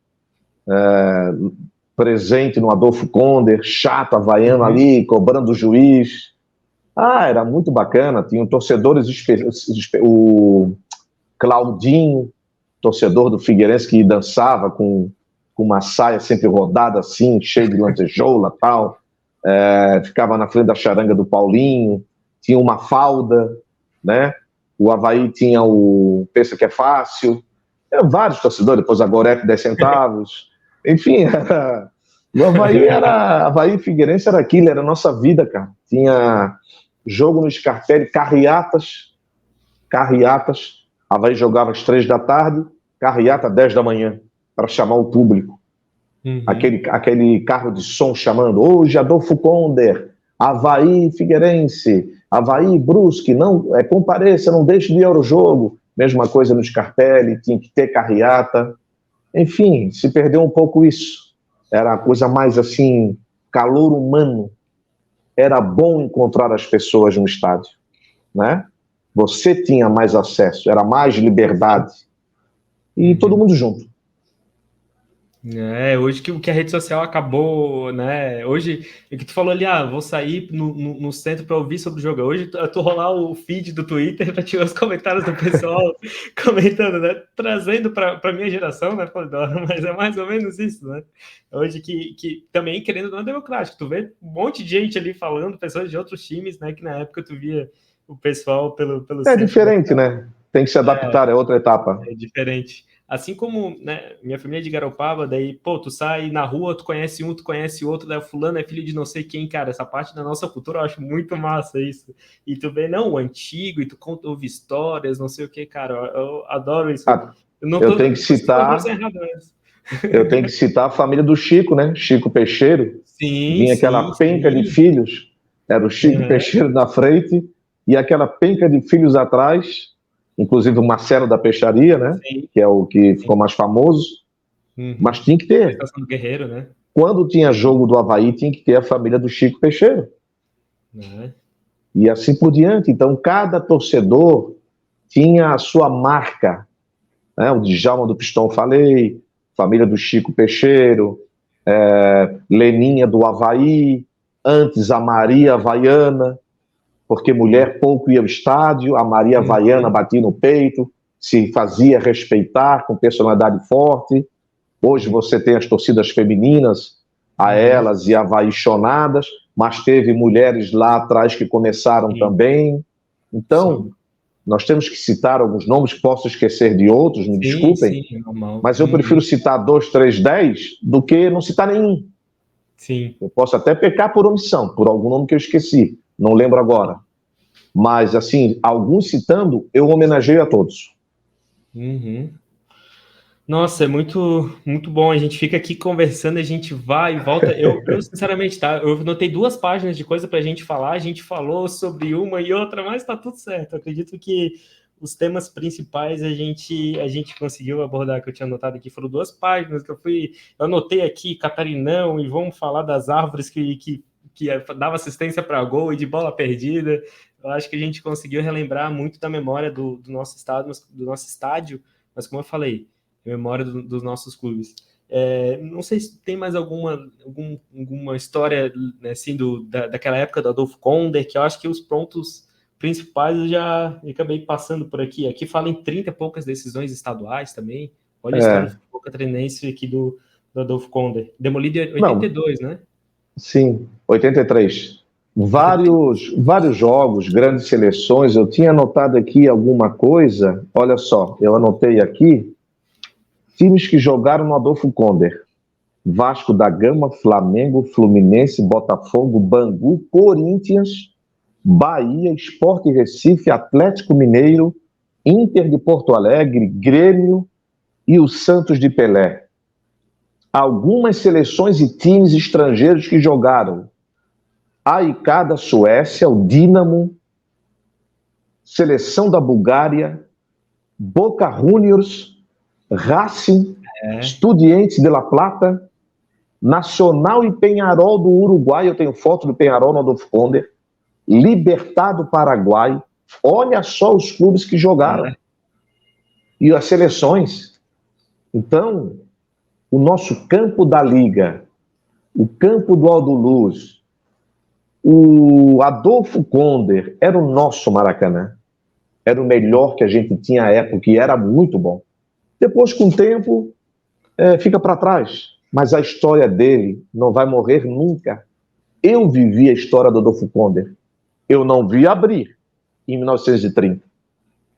presente no Adolfo Konder, chato havaiano ali, cobrando o juiz. Era muito bacana, tinha torcedores, o Claudinho, torcedor do Figueirense, que dançava com com uma saia sempre rodada assim, cheia de lantejoula e tal. Ficava na frente da charanga do Paulinho, tinha uma falda, né? O Avaí tinha o Pensa que é Fácil, vários torcedores, depois a Gorete 10 centavos, enfim, o Avaí Avaí Figueirense era aquilo, era a nossa vida, cara. Tinha jogo no Scarpelli, carreatas, Avaí jogava às 3 da tarde, carreata 10 da manhã, para chamar o público. Uhum. Aquele carro de som chamando, hoje Adolfo Konder, Avaí Figueirense, Avaí Brusque, não, compareça, não deixe de ir ao jogo. Mesma coisa no Scarpelli, tinha que ter carreata. Enfim, se perdeu um pouco isso. Era a coisa mais assim, calor humano. Era bom encontrar as pessoas no estádio, né? Você tinha mais acesso, era mais liberdade. E todo mundo junto. Hoje que a rede social acabou, né? Hoje, o que tu falou ali, vou sair no centro para ouvir sobre o jogo. Hoje, tu rolar o feed do Twitter para tirar os comentários do pessoal comentando, né? Trazendo para a minha geração, né, Polidoro? Mas é mais ou menos isso, né? Hoje que também, querendo não, é democrático. Tu vê um monte de gente ali falando, pessoas de outros times, né? Que na época tu via o pessoal pelo centro. Diferente, né? Tem que se adaptar, é outra etapa. É diferente. Assim como, né, minha família é de Garopaba, daí, tu sai na rua, tu conhece um, tu conhece outro, daí o fulano é filho de não sei quem, cara, essa parte da nossa cultura eu acho muito massa isso. E tu vê, não, o antigo, e tu ouve histórias, não sei o que, cara, eu adoro isso. Eu tenho que citar a família do Chico, né, Chico Peixeiro. Sim, vinha aquela penca de filhos, era o Chico Peixeiro na frente, e aquela penca de filhos atrás, inclusive o Marcelo da Peixaria, né? Sim. Que é o que ficou mais famoso. Uhum. Mas tinha que ter. Do Guerreiro, né? Quando tinha jogo do Avaí, tinha que ter a família do Chico Peixeiro. Uhum. E assim por diante. Então, cada torcedor tinha a sua marca. Né? O Djalma do Pistão, falei, família do Chico Peixeiro, Leninha do Avaí, antes a Maria Havaiana, porque mulher pouco ia ao estádio, a Maria Havaiana batia no peito, se fazia respeitar, com personalidade forte. Hoje você tem as torcidas femininas, a elas e avaichonadas, mas teve mulheres lá atrás que começaram também. Então, nós temos que citar alguns nomes, posso esquecer de outros, me desculpem, mas eu prefiro citar 2, 3, 10 do que não citar nenhum. Sim. Eu posso até pecar por omissão, por algum nome que eu esqueci. Não lembro agora. Mas, assim, alguns citando, eu homenageio a todos. Uhum. Nossa, é muito, muito bom. A gente fica aqui conversando, a gente vai e volta. Eu sinceramente, tá? Eu notei 2 páginas de coisa pra gente falar. A gente falou sobre uma e outra, mas tá tudo certo. Eu acredito que os temas principais a gente conseguiu abordar, que eu tinha anotado aqui. Foram 2 páginas que eu anotei aqui, Catarinão, e vamos falar das árvores que dava assistência para gol e de bola perdida. Eu acho que a gente conseguiu relembrar muito da memória do nosso estado, do nosso estádio, mas como eu falei, a memória dos nossos clubes. Não sei se tem mais alguma história, né, assim, daquela época do Adolfo Konder, que eu acho que os pontos principais eu já acabei passando por aqui. Aqui fala em 30 e poucas decisões estaduais também. Olha a história do futebol catarinense aqui do Adolfo Konder. Demolido em 82, né? Sim, 83. Vários jogos, grandes seleções. Eu tinha anotado aqui alguma coisa. Olha só, eu anotei aqui times que jogaram no Adolfo Konder: Vasco da Gama, Flamengo, Fluminense, Botafogo, Bangu, Corinthians, Bahia, Sport Recife, Atlético Mineiro, Inter de Porto Alegre, Grêmio e o Santos de Pelé. Algumas seleções e times estrangeiros que jogaram: AIK da Suécia, o Dinamo, Seleção da Bulgária, Boca Juniors, Racing, Estudiantes de La Plata, Nacional e Peñarol do Uruguai. Eu tenho foto do Peñarol no Adolfo Konder, Libertad do Paraguai. Olha só os clubes que jogaram e as seleções. Então, o nosso campo da Liga, o campo do Aldo Luz, o Adolfo Konder era o nosso Maracanã. Era o melhor que a gente tinha à época e era muito bom. Depois, com o tempo, fica para trás. Mas a história dele não vai morrer nunca. Eu vivi a história do Adolfo Conde. Eu não vi abrir em 1930.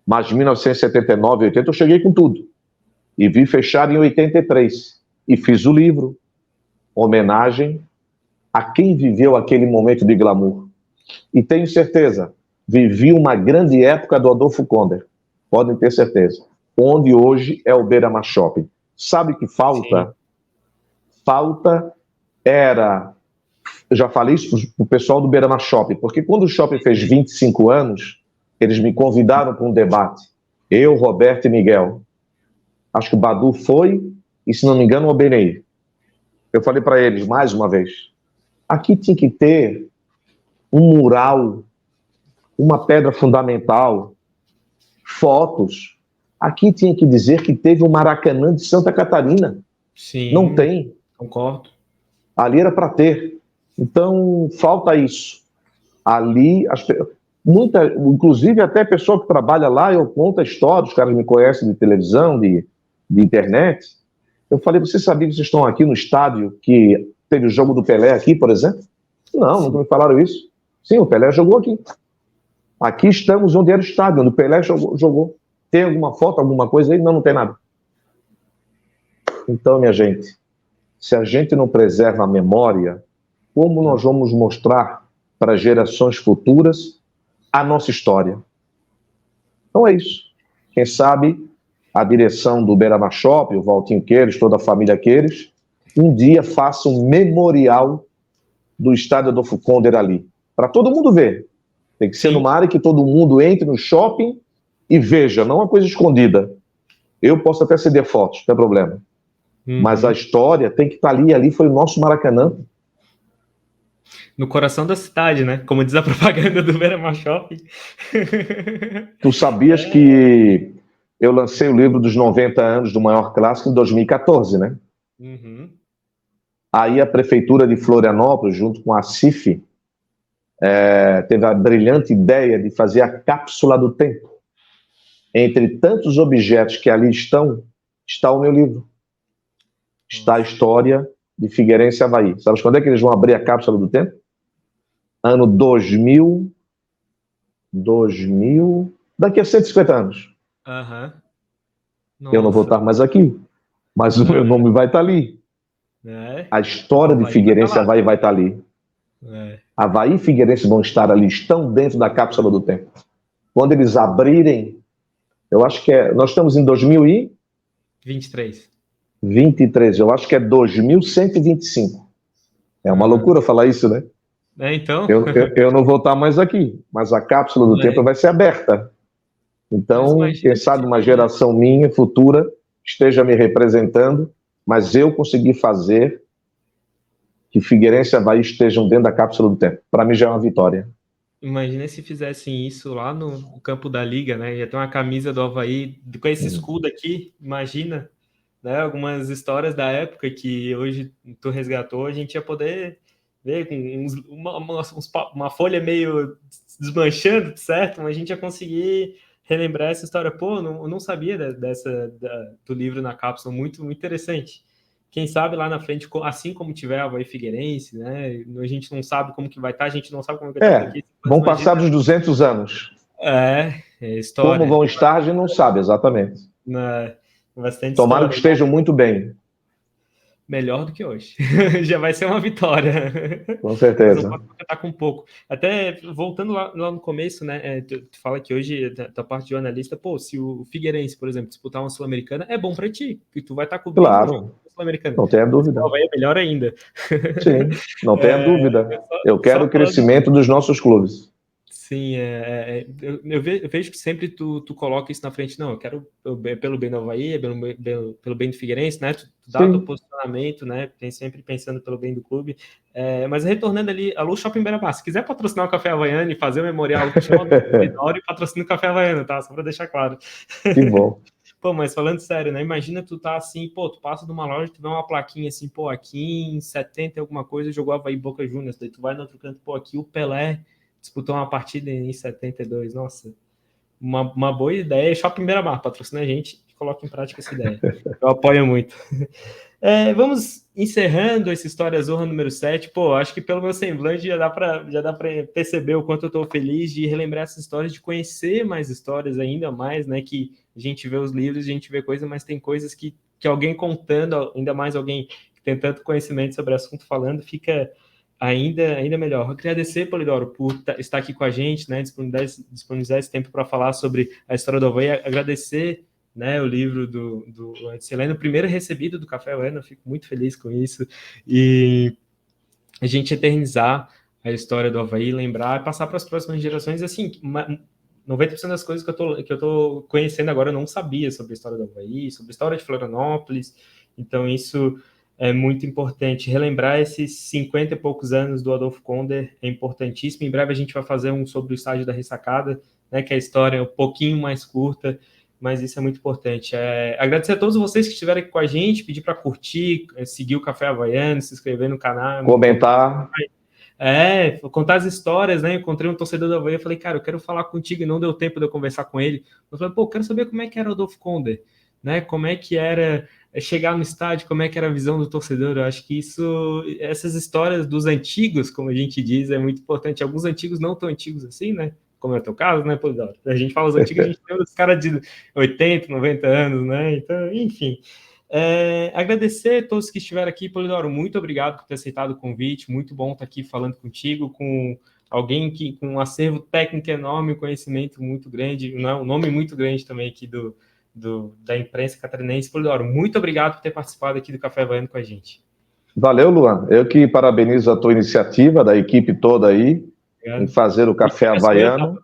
Mas em 1979, 80, eu cheguei com tudo. E vi fechar em 83. E fiz o livro, homenagem a quem viveu aquele momento de glamour. E tenho certeza, vivi uma grande época do Adolfo Conde. Podem ter certeza. Onde hoje é o Beira-Mar Shopping. Sabe o que falta? Sim. Falta era... Eu já falei isso para o pessoal do Beira-Mar Shopping, porque quando o shopping fez 25 anos, eles me convidaram para um debate. Eu, Roberto e Miguel. Acho que o Badu foi, e se não me engano, o Obenei. Eu falei para eles, mais uma vez, aqui tinha que ter um mural, uma pedra fundamental, fotos. Aqui tinha que dizer que teve o Maracanã de Santa Catarina. Sim, não tem. Concordo. Ali era para ter. Então, falta isso. Ali, inclusive até a pessoa que trabalha lá, eu conto a história, os caras me conhecem de televisão, de internet. Eu falei, vocês sabiam que vocês estão aqui no estádio que teve o jogo do Pelé aqui, por exemplo? Não, nunca me falaram isso. Sim, o Pelé jogou aqui. Aqui estamos onde era o estádio, onde o Pelé jogou. Tem alguma foto, alguma coisa aí? Não, não tem nada. Então, minha gente, se a gente não preserva a memória, como nós vamos mostrar para gerações futuras a nossa história? Então é isso. Quem sabe a direção do Beira-Mar Shopping, o Valtinho Queiroz, toda a família Queiroz, um dia faça um memorial do estádio Adolfo Conde ali, para todo mundo ver. Tem que ser numa área que todo mundo entre no shopping e veja, não uma coisa escondida. Eu posso até ceder fotos, não tem problema. Mas a história tem que estar ali. Ali foi o nosso Maracanã. No coração da cidade, né? Como diz a propaganda do Beira-Mar Shopping. Tu sabias que eu lancei o livro dos 90 anos do maior clássico em 2014, né? Aí a Prefeitura de Florianópolis, junto com a CIF, teve a brilhante ideia de fazer a cápsula do tempo. Entre tantos objetos que ali estão, está o meu livro. Está a história de Figueirense e Avaí. Sabe quando é que eles vão abrir a cápsula do tempo? Ano 2000, daqui a 150 anos. Eu não vou estar mais aqui, mas o meu nome vai estar ali. A história de Figueirense e Avaí vai estar ali. Avaí e Figueirense vão estar ali, estão dentro da cápsula do tempo. Quando eles abrirem, eu acho que nós estamos em 2023. Eu acho que é 2125. É uma loucura falar isso, né? Então. Eu não vou estar mais aqui, mas a cápsula do tempo vai ser aberta. Então, quem sabe uma geração minha, futura, esteja me representando, mas eu consegui fazer que Figueirense e Avaí estejam dentro da cápsula do tempo. Para mim já é uma vitória. Imagina se fizessem isso lá no campo da Liga, né? Ia ter uma camisa do Avaí com esse escudo aqui, imagina, né? Algumas histórias da época que hoje tu resgatou, a gente ia poder ver com uma folha meio desmanchando, certo? Mas a gente ia conseguir relembrar essa história. Pô, eu não sabia do livro na cápsula, muito, muito interessante. Quem sabe lá na frente, assim como tiver a Avaí Figueirense, né? A gente não sabe como que vai estar, a gente não sabe como vai estar aqui. Vão passar dos 200 anos. É história. Como vão estar, a gente não sabe, exatamente. Bastante Tomara que estejam muito bem. Melhor do que hoje. Já vai ser uma vitória. Com certeza. Mas não posso contar com um pouco. Até voltando lá no começo, né? Tu fala que hoje, da parte de jornalista, pô, se o Figueirense, por exemplo, disputar uma Sul-Americana, é bom para ti, porque tu vai estar cobrindo claro. Sul-Americana. Não tenha dúvida. Vai melhor ainda. Sim, não tenha dúvida. Eu quero o crescimento dos nossos clubes. Sim, eu vejo que sempre tu coloca isso na frente. Não, eu quero pelo bem do Avaí, pelo bem do Figueirense, né? Tu dá o teu posicionamento, né? Tem sempre pensando pelo bem do clube. Mas retornando ali, alô, Shopping Beira-Mar, se quiser patrocinar o Café Havaiano e fazer o memorial, chama o e patrocina o Café Havaiano, tá? Só para deixar claro. Que bom. Pô, mas falando sério, né? Imagina tu tá assim, pô, tu passa de uma loja, tu vê uma plaquinha assim, pô, aqui em 70 alguma coisa, jogou Avaí Boca Juniors, daí tu vai no outro canto, pô, aqui o Pelé disputou uma partida em 72, nossa, uma boa ideia. Shopping Beira-Mar, patrocina a gente, coloque em prática essa ideia. Eu apoio muito. Vamos encerrando essa História Zorra número 7. Pô, acho que pelo meu semblante já dá para perceber o quanto eu estou feliz de relembrar essas histórias, de conhecer mais histórias ainda mais, né? Que a gente vê os livros, a gente vê coisas, mas tem coisas que alguém contando, ainda mais alguém que tem tanto conhecimento sobre o assunto falando, fica ainda melhor. Eu queria agradecer, Polidoro, por estar aqui com a gente, né? Disponibilizar esse tempo para falar sobre a história do Havaí. Agradecer, né, o livro do Edsileno, o primeiro recebido do Café Havaiano, eu fico muito feliz com isso, e a gente eternizar a história do Havaí, lembrar, passar para as próximas gerações, assim, 90% das coisas que eu tô conhecendo agora eu não sabia sobre a história do Havaí, sobre a história de Florianópolis, então isso é muito importante. Relembrar esses 50 e poucos anos do Adolfo Konder é importantíssimo. Em breve a gente vai fazer um sobre o estágio da ressacada, né, que é a história um pouquinho mais curta, mas isso é muito importante. Agradecer a todos vocês que estiveram aqui com a gente, pedir para curtir, seguir o Café Havaiano, se inscrever no canal. Comentar. Contar as histórias, né? Encontrei um torcedor do Havaí, eu falei, cara, eu quero falar contigo, e não deu tempo de eu conversar com ele. Eu falei, pô, quero saber como é que era o Adolfo Konder, né? Como é que era chegar no estádio, como é que era a visão do torcedor. Eu acho que essas histórias dos antigos, como a gente diz, é muito importante. Alguns antigos não tão antigos assim, né? Como é o teu caso, né, Polidoro? A gente fala os antigos, a gente tem os caras de 80, 90 anos, né? Então, enfim. Agradecer a todos que estiveram aqui, Polidoro, muito obrigado por ter aceitado o convite, muito bom estar aqui falando contigo, com alguém que com um acervo técnico enorme, conhecimento muito grande, um nome muito grande também aqui da imprensa catarinense. Polidoro, muito obrigado por ter participado aqui do Café Havaiano com a gente. Valeu, Luan. Eu que parabenizo a tua iniciativa, da equipe toda aí, Obrigado. em fazer o Café Havaiano.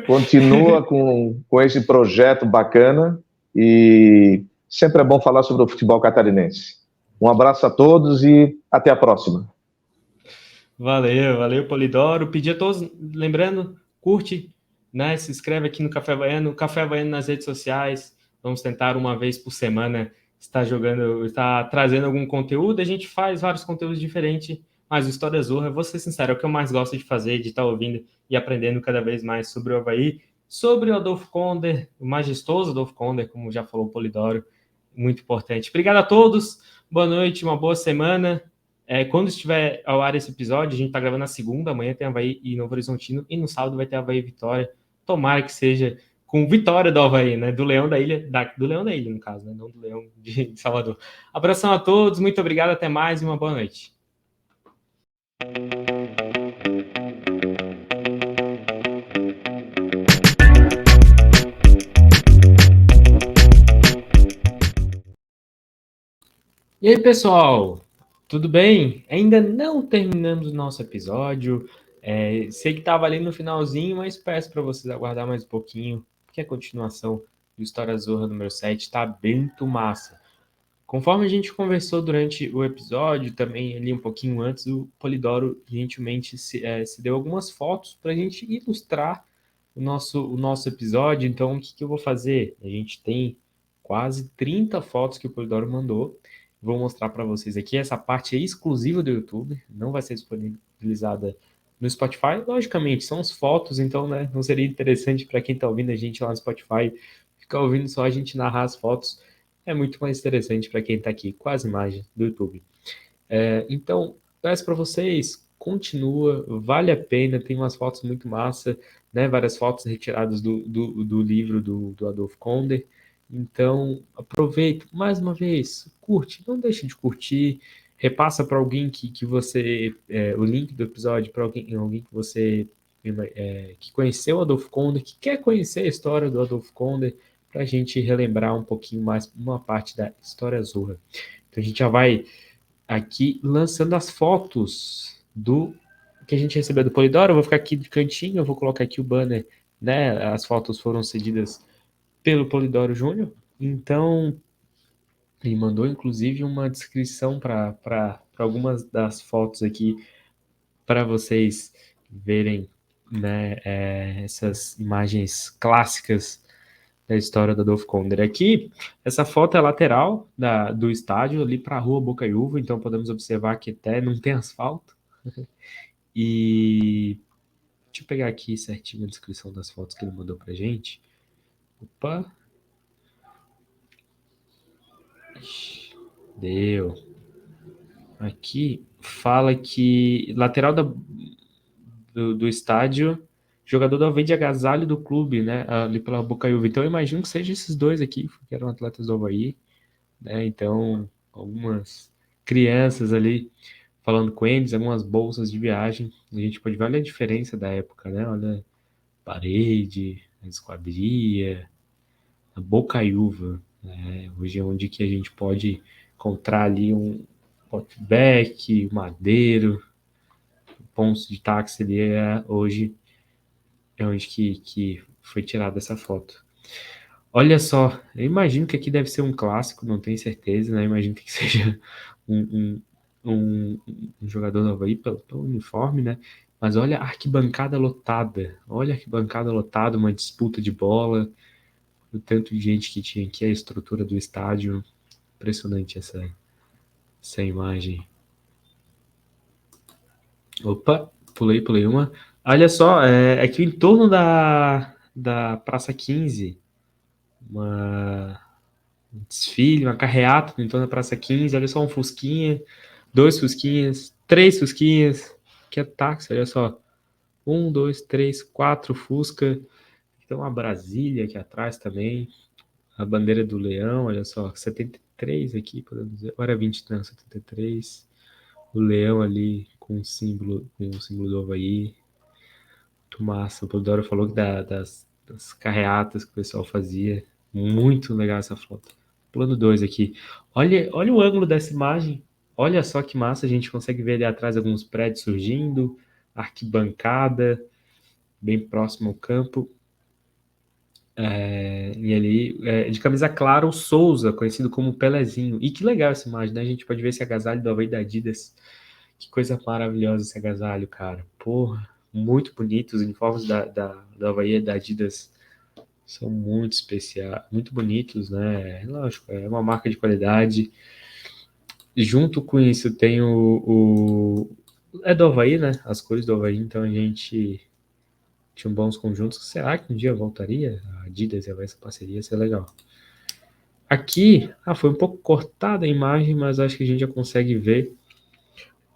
Continua com esse projeto bacana e sempre é bom falar sobre o futebol catarinense. Um abraço a todos e até a próxima. Valeu, Polidoro. Pedir a todos, lembrando, curte, né? Se inscreve aqui no Café Havaiano, Café Havaiano nas redes sociais. Vamos tentar uma vez por semana estar trazendo algum conteúdo. A gente faz vários conteúdos diferentes, mas o História Zorra, vou ser sincero, é o que eu mais gosto de fazer, de estar ouvindo e aprendendo cada vez mais sobre o Havaí, sobre o Adolfo Konder, o majestoso Adolfo Konder, como já falou o Polidoro, muito importante. Obrigado a todos, boa noite, uma boa semana. Quando estiver ao ar esse episódio, a gente está gravando na segunda, amanhã tem Havaí e Novo Horizontino, e no sábado vai ter Havaí e Vitória. Tomara que seja com vitória do Havaí, né? Do Leão da Ilha, do Leão da Ilha, no caso, né? Não do Leão de Salvador. Abração a todos, muito obrigado, até mais e uma boa noite. E aí, pessoal? Tudo bem? Ainda não terminamos o nosso episódio. Sei que estava ali no finalzinho, mas peço para vocês aguardar mais um pouquinho, porque a continuação do História Zorra número 7 está bem massa. Conforme a gente conversou durante o episódio, também ali um pouquinho antes, o Polidoro gentilmente se deu algumas fotos para a gente ilustrar o nosso episódio. Então, o que eu vou fazer? A gente tem quase 30 fotos que o Polidoro mandou. Vou mostrar para vocês aqui. Essa parte é exclusiva do YouTube, não vai ser disponibilizada no Spotify. Logicamente, são as fotos, então, né, não seria interessante para quem está ouvindo a gente lá no Spotify ficar ouvindo só a gente narrar as fotos. É muito mais interessante para quem está aqui com as imagens do YouTube. Então, peço para vocês, continua, vale a pena, tem umas fotos muito massa, né? Várias fotos retiradas do livro do Adolfo Konder. Então, aproveita, mais uma vez, curte, não deixe de curtir, repassa para alguém que você, o link do episódio para alguém que você que conheceu o Adolfo Konder, que quer conhecer a história do Adolfo Konder, para a gente relembrar um pouquinho mais uma parte da história Zorra. Então, a gente já vai aqui lançando as fotos do que a gente recebeu do Polidoro. Eu vou ficar aqui de cantinho, eu vou colocar aqui o banner, né? As fotos foram cedidas pelo Polidoro Júnior. Então, ele mandou inclusive uma descrição para algumas das fotos aqui para vocês verem, né, essas imagens clássicas da história do Adolfo Konder. Aqui, essa foto é lateral do estádio, ali para a rua Bocaiúva, então podemos observar que até não tem asfalto. E deixa eu pegar aqui certinho a descrição das fotos que ele mandou pra gente. Opa! Deu. Aqui fala que lateral do estádio, jogador do Havaí de agasalho do clube, né? Ali pela Bocaiúva. Então eu imagino que seja esses dois aqui, que eram atletas do Havaí, né? Então, algumas crianças ali falando com eles, algumas bolsas de viagem. A gente pode ver, olha a diferença da época, né? Olha a parede, a esquadria, a Bocaiúva, né? Hoje é onde que a gente pode encontrar ali um Outback, um Madeiro, pontos de táxi ali hoje é onde que foi tirada essa foto. Olha só, eu imagino que aqui deve ser um clássico, não tenho certeza, né? Eu imagino que seja um, um, um jogador do Havaí pelo uniforme, né? Mas olha a arquibancada lotada, olha a arquibancada lotada, uma disputa de bola, o tanto de gente que tinha aqui, a estrutura do estádio, impressionante essa imagem. Opa, pulei uma. Olha só, aqui em torno da Praça 15, um desfile, uma carreata em torno da Praça 15. Olha só, um Fusquinha, dois Fusquinhas, três Fusquinhas, que é táxi, olha só. Um, dois, três, quatro Fusca. Tem uma Brasília aqui atrás também. A bandeira do Leão, olha só, 73 aqui, podemos dizer. Agora 20, não, 73. O leão ali com o símbolo do Havaí. Muito massa. O Polidoro falou que das carreatas que o pessoal fazia. Muito legal essa foto. Plano 2 aqui. Olha o ângulo dessa imagem. Olha só que massa. A gente consegue ver ali atrás alguns prédios surgindo. Arquibancada, bem próximo ao campo. E ali, de camisa clara, o Souza, conhecido como Pelezinho. E que legal essa imagem, né? A gente pode ver esse agasalho do Havaí da Adidas. Que coisa maravilhosa esse agasalho, cara. Porra, muito bonito. Os uniformes da Havaí e da Adidas são muito especiais, muito bonitos, né? Lógico, é uma marca de qualidade. Junto com isso tem é do Havaí, né? As cores do Havaí, então a gente tinha bons conjuntos. Será que um dia voltaria? A Adidas e a essa parceria, seria legal. Aqui, foi um pouco cortada a imagem, mas acho que a gente já consegue ver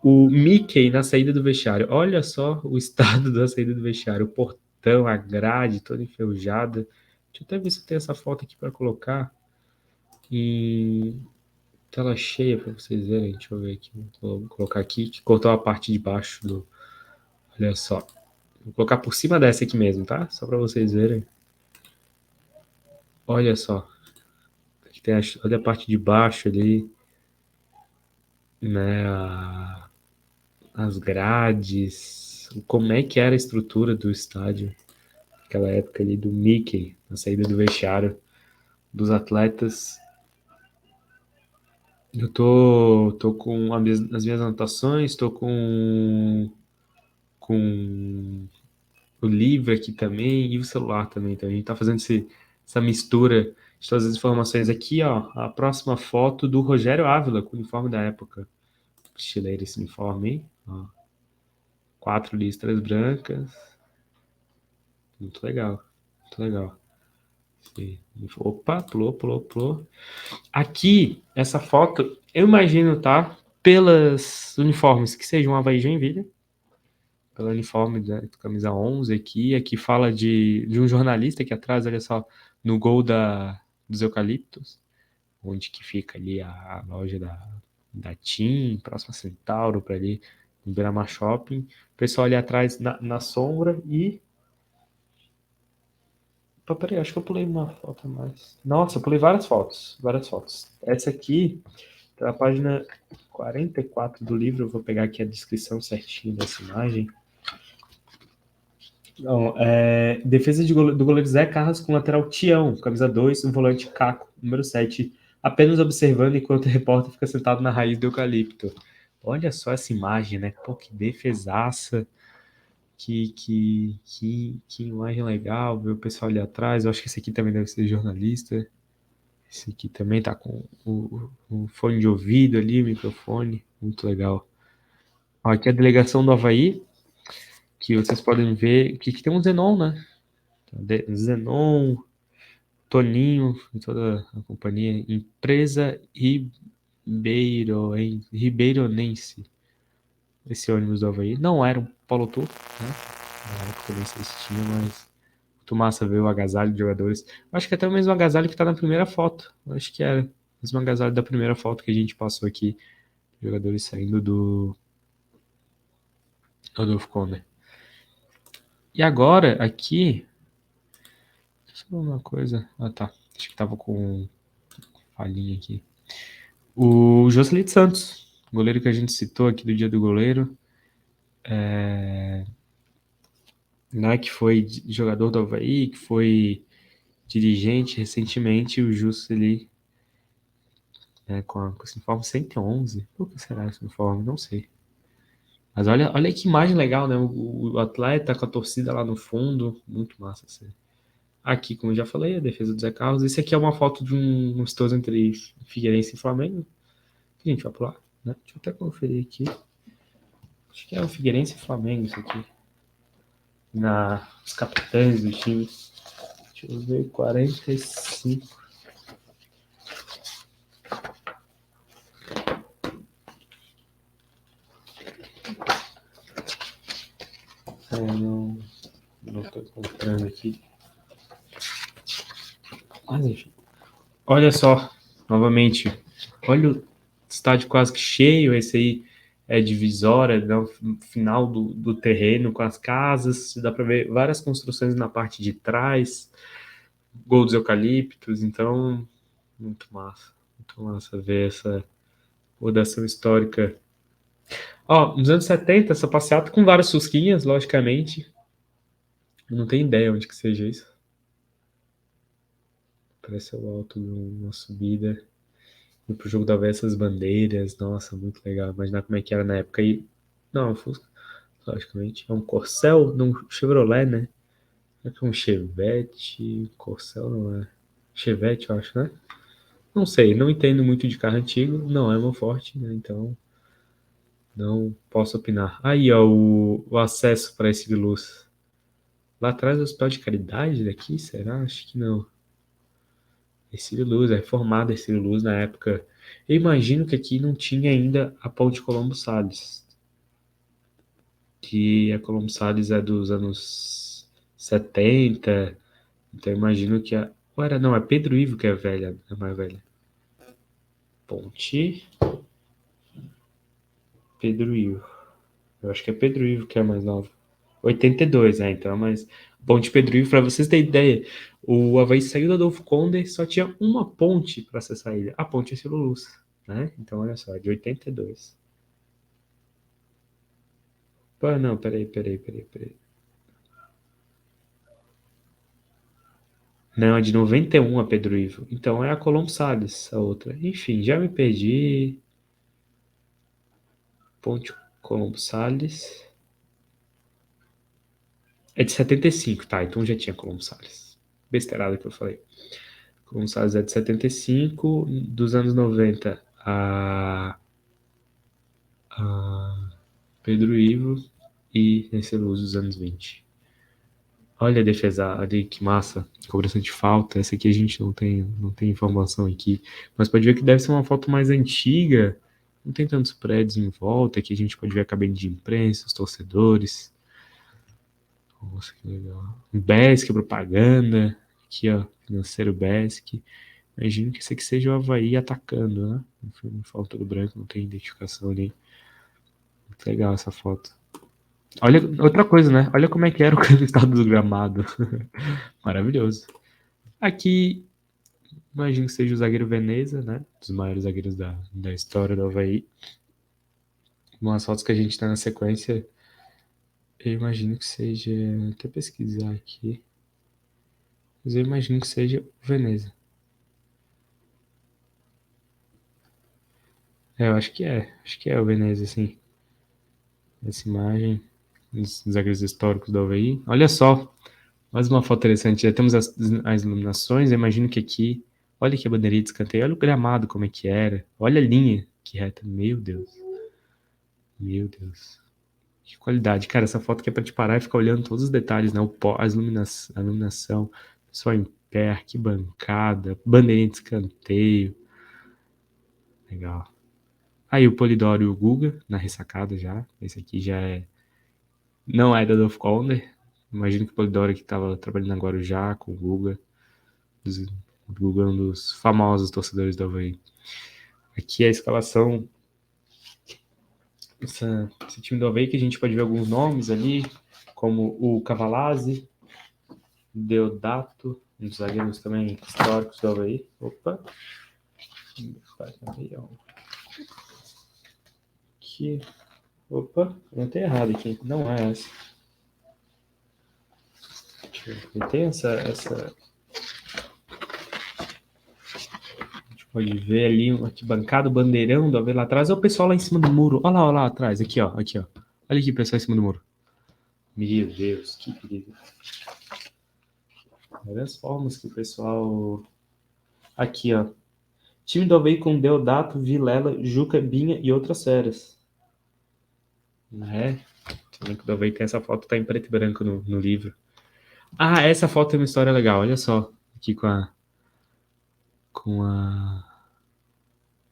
o Mickey na saída do vestiário. Olha só o estado da saída do vestiário. O portão, a grade toda enferrujada. Deixa eu até ver se eu tenho essa foto aqui para colocar em tela cheia para vocês verem. Deixa eu ver aqui. Vou colocar aqui, que cortou a parte de baixo do. Olha só. Vou colocar por cima dessa aqui mesmo, tá? Só para vocês verem. Olha só. Aqui tem olha a parte de baixo ali, né? As grades. Como é que era a estrutura do estádio naquela época ali do Mickey, na saída do vestiário dos atletas. Eu tô com as minhas anotações, tô com o livro aqui também e o celular também. Então a gente tá fazendo essa mistura de todas as informações aqui, ó. A próxima foto do Rogério Ávila, com o uniforme da época. Estileiro esse uniforme, hein? Ó. 4 listras brancas. Muito legal, muito legal. Opa, pulou. Aqui, essa foto, eu imagino, tá? Pelas uniformes que sejam Havaí e Joinville, pelo uniforme da camisa 11 aqui fala de um jornalista aqui atrás, olha só, no gol dos Eucaliptos, onde que fica ali a loja da TIM, próxima a Centauro, para ali, no Beira-Mar Shopping. O pessoal ali atrás na sombra e... Pô, peraí, acho que eu pulei uma foto a mais. Nossa, eu pulei várias fotos. Essa aqui tá na página 44 do livro. Eu vou pegar aqui a descrição certinho dessa imagem. Então, defesa do goleiro Zé Carlos com lateral Tião, camisa 2, o volante Caco, número 7, apenas observando enquanto o repórter fica sentado na raiz do eucalipto. Olha só essa imagem, né? Pô, que defesaça. Que imagem legal, ver o pessoal ali atrás. Eu acho que esse aqui também deve ser jornalista. Esse aqui também tá com o fone de ouvido ali, o microfone. Muito legal. Ó, aqui é a delegação do Havaí, que vocês podem ver que tem um Zenon, né? Zenon, Toninho e toda a companhia. Empresa Ribeironense. Esse ônibus do Avaí. Não era um Polo Tour, né? Na época eu nem sei se tinha, mas muito massa ver o agasalho de jogadores. Eu acho que até o mesmo agasalho que tá na primeira foto. Eu acho que era o mesmo agasalho da primeira foto que a gente passou aqui. Jogadores saindo do Rodolfo Conde. E agora, aqui. Deixa eu ver uma coisa. Ah, tá. Acho que tava com falhinha aqui. O Jocelyn Santos, goleiro que a gente citou aqui do Dia do Goleiro. Né, que foi jogador do Avaí, que foi dirigente recentemente. O Jocelyn, né, com esse uniforme 111. Por que será esse uniforme? Não sei. Mas olha que imagem legal, né? O atleta com a torcida lá no fundo. Muito massa. Assim. Aqui, como eu já falei, a defesa do Zé Carlos. Esse aqui é uma foto de um amistoso entre Figueirense e Flamengo. Que a gente vai pular, né? Deixa eu até conferir aqui. Acho que é o Figueirense e Flamengo isso aqui. Os capitães do time. Deixa eu ver, 45. Não estou encontrando aqui. Mas enfim. Olha só, novamente. Olha o estádio quase que cheio. Esse aí é divisória, no final do terreno com as casas. Dá para ver várias construções na parte de trás. Gol dos eucaliptos. Então, muito massa. Muito massa ver essa rodação histórica. Ó, nos anos 70, essa passeata com várias susquinhas, logicamente. Eu não tenho ideia onde que seja isso. Parece o alto de uma subida. E pro jogo da vez essas bandeiras. Nossa, muito legal. Imaginar como é que era na época. E não, um Fusca, logicamente. É um Corcel, não Chevrolet, né? É que é um Chevette. Corcel não é. Chevette, eu acho, né? Não sei, não entendo muito de carro antigo. Não é meu forte, né? Então não posso opinar. Aí, ó, o acesso para esse Luz. Lá atrás do Hospital de Caridade daqui, será? Acho que não. Ercílio Luz, é formado Ercílio Luz na época. Eu imagino que aqui não tinha ainda a Ponte Colombo Salles. Que a Colombo Salles é dos anos 70. Então eu imagino que a. Ou era, não, é Pedro Ivo que é velha, é mais velha. Ponte Pedro Ivo. Eu acho que é Pedro Ivo que é mais nova. 82, então, mas Ponte Pedro Ivo, para vocês terem ideia, o Avaí saiu do Adolfo Conde, só tinha uma ponte para acessar a ilha, a ponte Ercílio Luz, né? Então, olha só, é de 82. Pô, não, peraí. Não, é de 91 a Pedro Ivo. Então é a Colombo Salles, a outra. Enfim, já me perdi. Ponte Colombo Salles. É de 75, tá? Então já tinha Colombo Salles. Besteirada que eu falei. Colombo Salles é de 75, dos anos 90 a Pedro Ivo e Luz dos anos 20. Olha a defesa ali, que massa. Cobrança de falta. Essa aqui a gente não tem informação aqui. Mas pode ver que deve ser uma foto mais antiga. Não tem tantos prédios em volta. Aqui a gente pode ver a cabine de imprensa, os torcedores. Nossa, que legal. Besc, propaganda. Aqui, ó. Financeiro Besc. Imagino que esse aqui seja o Avaí atacando, né? Falta do branco, não tem identificação ali. Muito legal essa foto. Olha, outra coisa, né? Olha como é que era o estado do gramado. Maravilhoso. Aqui, imagino que seja o zagueiro Veneza, né? Dos maiores zagueiros da história do Avaí. Umas fotos que a gente tá na sequência, eu imagino que seja. Vou até pesquisar aqui. Mas eu imagino que seja o Veneza. É, eu acho que é. Acho que é o Veneza, sim. Essa imagem dos zagueiros históricos do Avaí. Olha só, mais uma foto interessante. Já temos as iluminações. Eu imagino que aqui. Olha que a bandeirinha de escanteio. Olha o gramado como é que era. Olha a linha que reta. Meu Deus. Meu Deus. Que qualidade. Cara, essa foto aqui é pra te parar e ficar olhando todos os detalhes, né? A iluminação. Pessoal em pé, arquibancada, bandeirinha de escanteio. Legal. Aí o Polidoro e o Guga na ressacada já. Esse aqui já é. Não é da Dolph Corner. Imagino que o Polidoro que tava trabalhando agora já com o Guga. O Guga é um dos famosos torcedores do Avaí. Aqui é a escalação. Esse time do Avaí que a gente pode ver alguns nomes ali, como o Cavalazzi, Deodato, um dos zagueiros também históricos do Avaí. Opa! Aqui. Opa, eu tenho errado aqui. Não é essa. E tem essa. A gente pode ver ali uma arquibancada, o bandeirão do Avaí lá atrás. Olha o pessoal lá em cima do muro. Olha lá atrás. Aqui, ó. Aqui, ó. Olha aqui o pessoal em cima do muro. Meu Deus, que perigo. Olha as formas que o pessoal. Aqui, ó. Time do Avaí com Deodato, Vilela, Juca, Binha e outras férias. O time do Avaí tem essa foto, tá em preto e branco no livro. Ah, essa foto tem uma história legal, olha só. Aqui com a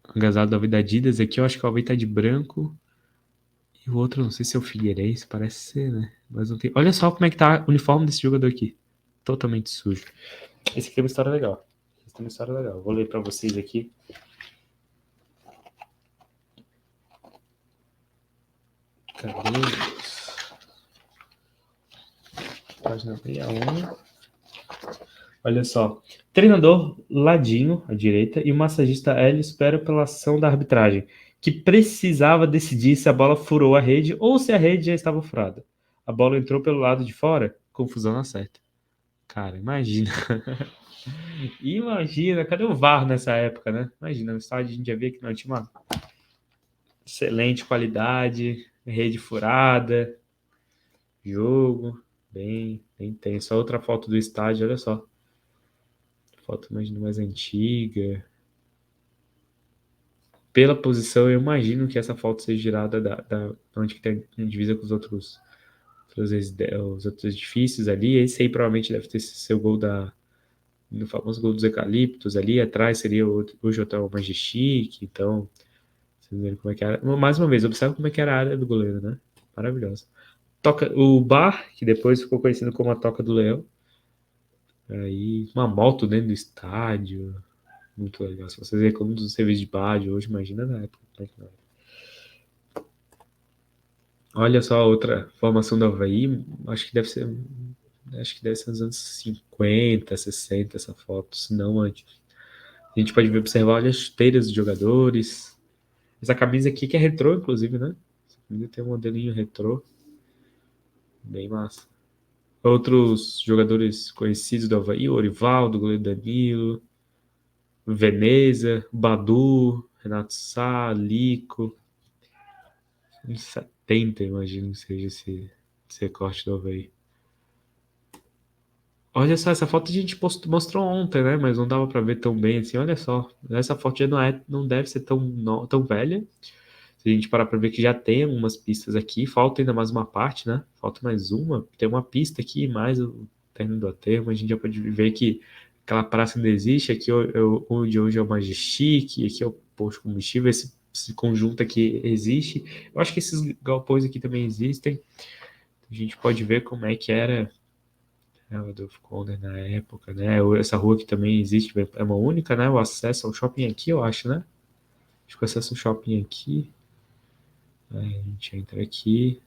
agasalho do Avaí da Adidas. Aqui eu acho que o Avaí tá de branco. E o outro, não sei se é o Figueirense, parece ser, né? Mas não tem. Olha só como é que tá o uniforme desse jogador aqui. Totalmente sujo. Esse aqui tem uma história legal. Vou ler pra vocês aqui. Cadê? Página 61. Olha só. Treinador Ladinho, à direita, e o massagista Hélio esperam pela ação da arbitragem, que precisava decidir se a bola furou a rede ou se a rede já estava furada. A bola entrou pelo lado de fora, confusão na certa. Cara, imagina. Imagina, cadê o VAR nessa época, né? Imagina, no estádio a gente já via que não tinha uma excelente qualidade, rede furada, jogo bem tenso. Outra foto do estádio, olha só. Foto mais antiga. Pela posição, eu imagino que essa foto seja girada da onde que tem divisa com os outros edifícios ali. Esse aí provavelmente deve ter seu gol no famoso gol dos eucaliptos ali. Atrás seria hoje o Hotel Majestic. Então, vocês verem como é que era. Mais uma vez, observe como é que era a área do goleiro, né? Maravilhosa. Toca, o bar, que depois ficou conhecido como a Toca do Leão. Aí, uma moto dentro do estádio. Muito legal. Se vocês verem como os serviços de bar de hoje, imagina na época. Olha só a outra formação do Avaí. Acho que deve ser nos anos 50, 60 essa foto, se não antes. A gente pode observar, olha as chuteiras dos jogadores. Essa camisa aqui que é retrô, inclusive, né? Essa camisa tem um modelinho retrô. Bem massa. Outros jogadores conhecidos do Avaí, o Orivaldo, o goleiro Danilo, Veneza, Badu, Renato Sá, Lico. Uns 70, imagino que seja esse recorte do Avaí. Olha só, essa foto a gente mostrou ontem, né? Mas não dava pra ver tão bem assim. Olha só, essa foto já não deve ser tão velha. Se a gente parar pra ver que já tem algumas pistas aqui, falta ainda mais uma parte, né? Falta mais uma. Tem uma pista aqui, mais o término do aterro. A gente já pode ver que aquela praça ainda existe. Aqui onde hoje é o Majestic, aqui é o posto de combustível. Esse conjunto aqui existe. Eu acho que esses galpões aqui também existem. A gente pode ver como é que era o Adolfo Conde na época, né? Essa rua que também existe, é uma única, né? O acesso ao shopping aqui, eu acho, né? Acho que o acesso ao shopping aqui. Aí a gente entra aqui.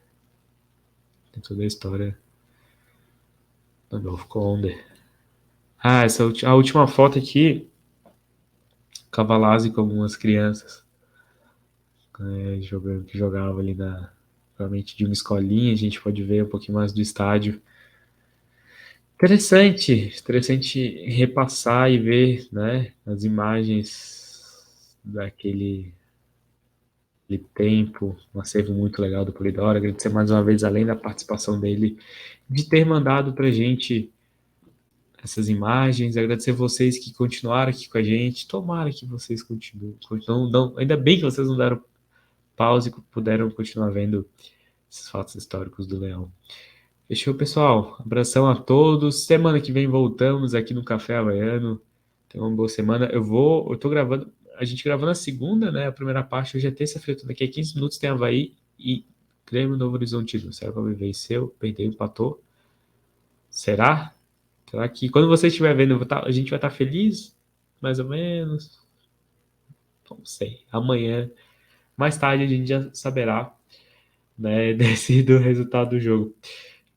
Tem toda a história do Adolfo Conde. Ah, a última foto aqui. Cavalazzi com algumas crianças. Que jogavam ali provavelmente de uma escolinha. A gente pode ver um pouquinho mais do estádio. Interessante repassar e ver, né, as imagens daquele tempo, um acervo muito legal do Polidoro. Agradecer mais uma vez, além da participação dele, de ter mandado pra gente essas imagens, agradecer vocês que continuaram aqui com a gente, tomara que vocês continuem, ainda bem que vocês não deram pausa e puderam continuar vendo esses fatos históricos do Leão. Fechou, pessoal? Abração a todos. Semana que vem voltamos aqui no Café Havaiano. Tenha uma boa semana. Eu tô gravando, a gente gravando a segunda, né? A primeira parte, hoje é terça-feira, tô daqui a 15 minutos tem Avaí e Grêmio Novo Horizontino. Será que me venceu? Perdeu, empatou? Será? Será que quando você estiver vendo, a gente vai estar feliz? Mais ou menos? Não sei. Amanhã, mais tarde, a gente já saberá, né, do resultado do jogo.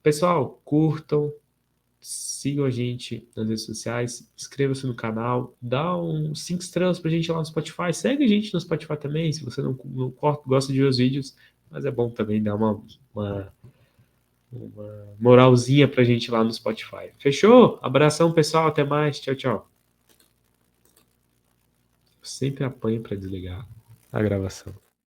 Pessoal, curtam, sigam a gente nas redes sociais, inscreva-se no canal, dá 5 estrelas pra gente lá no Spotify, segue a gente no Spotify também, se você não gosta de ver os vídeos, mas é bom também dar uma moralzinha pra gente lá no Spotify. Fechou? Abração, pessoal, até mais, tchau, tchau. Eu sempre apanho pra desligar a gravação.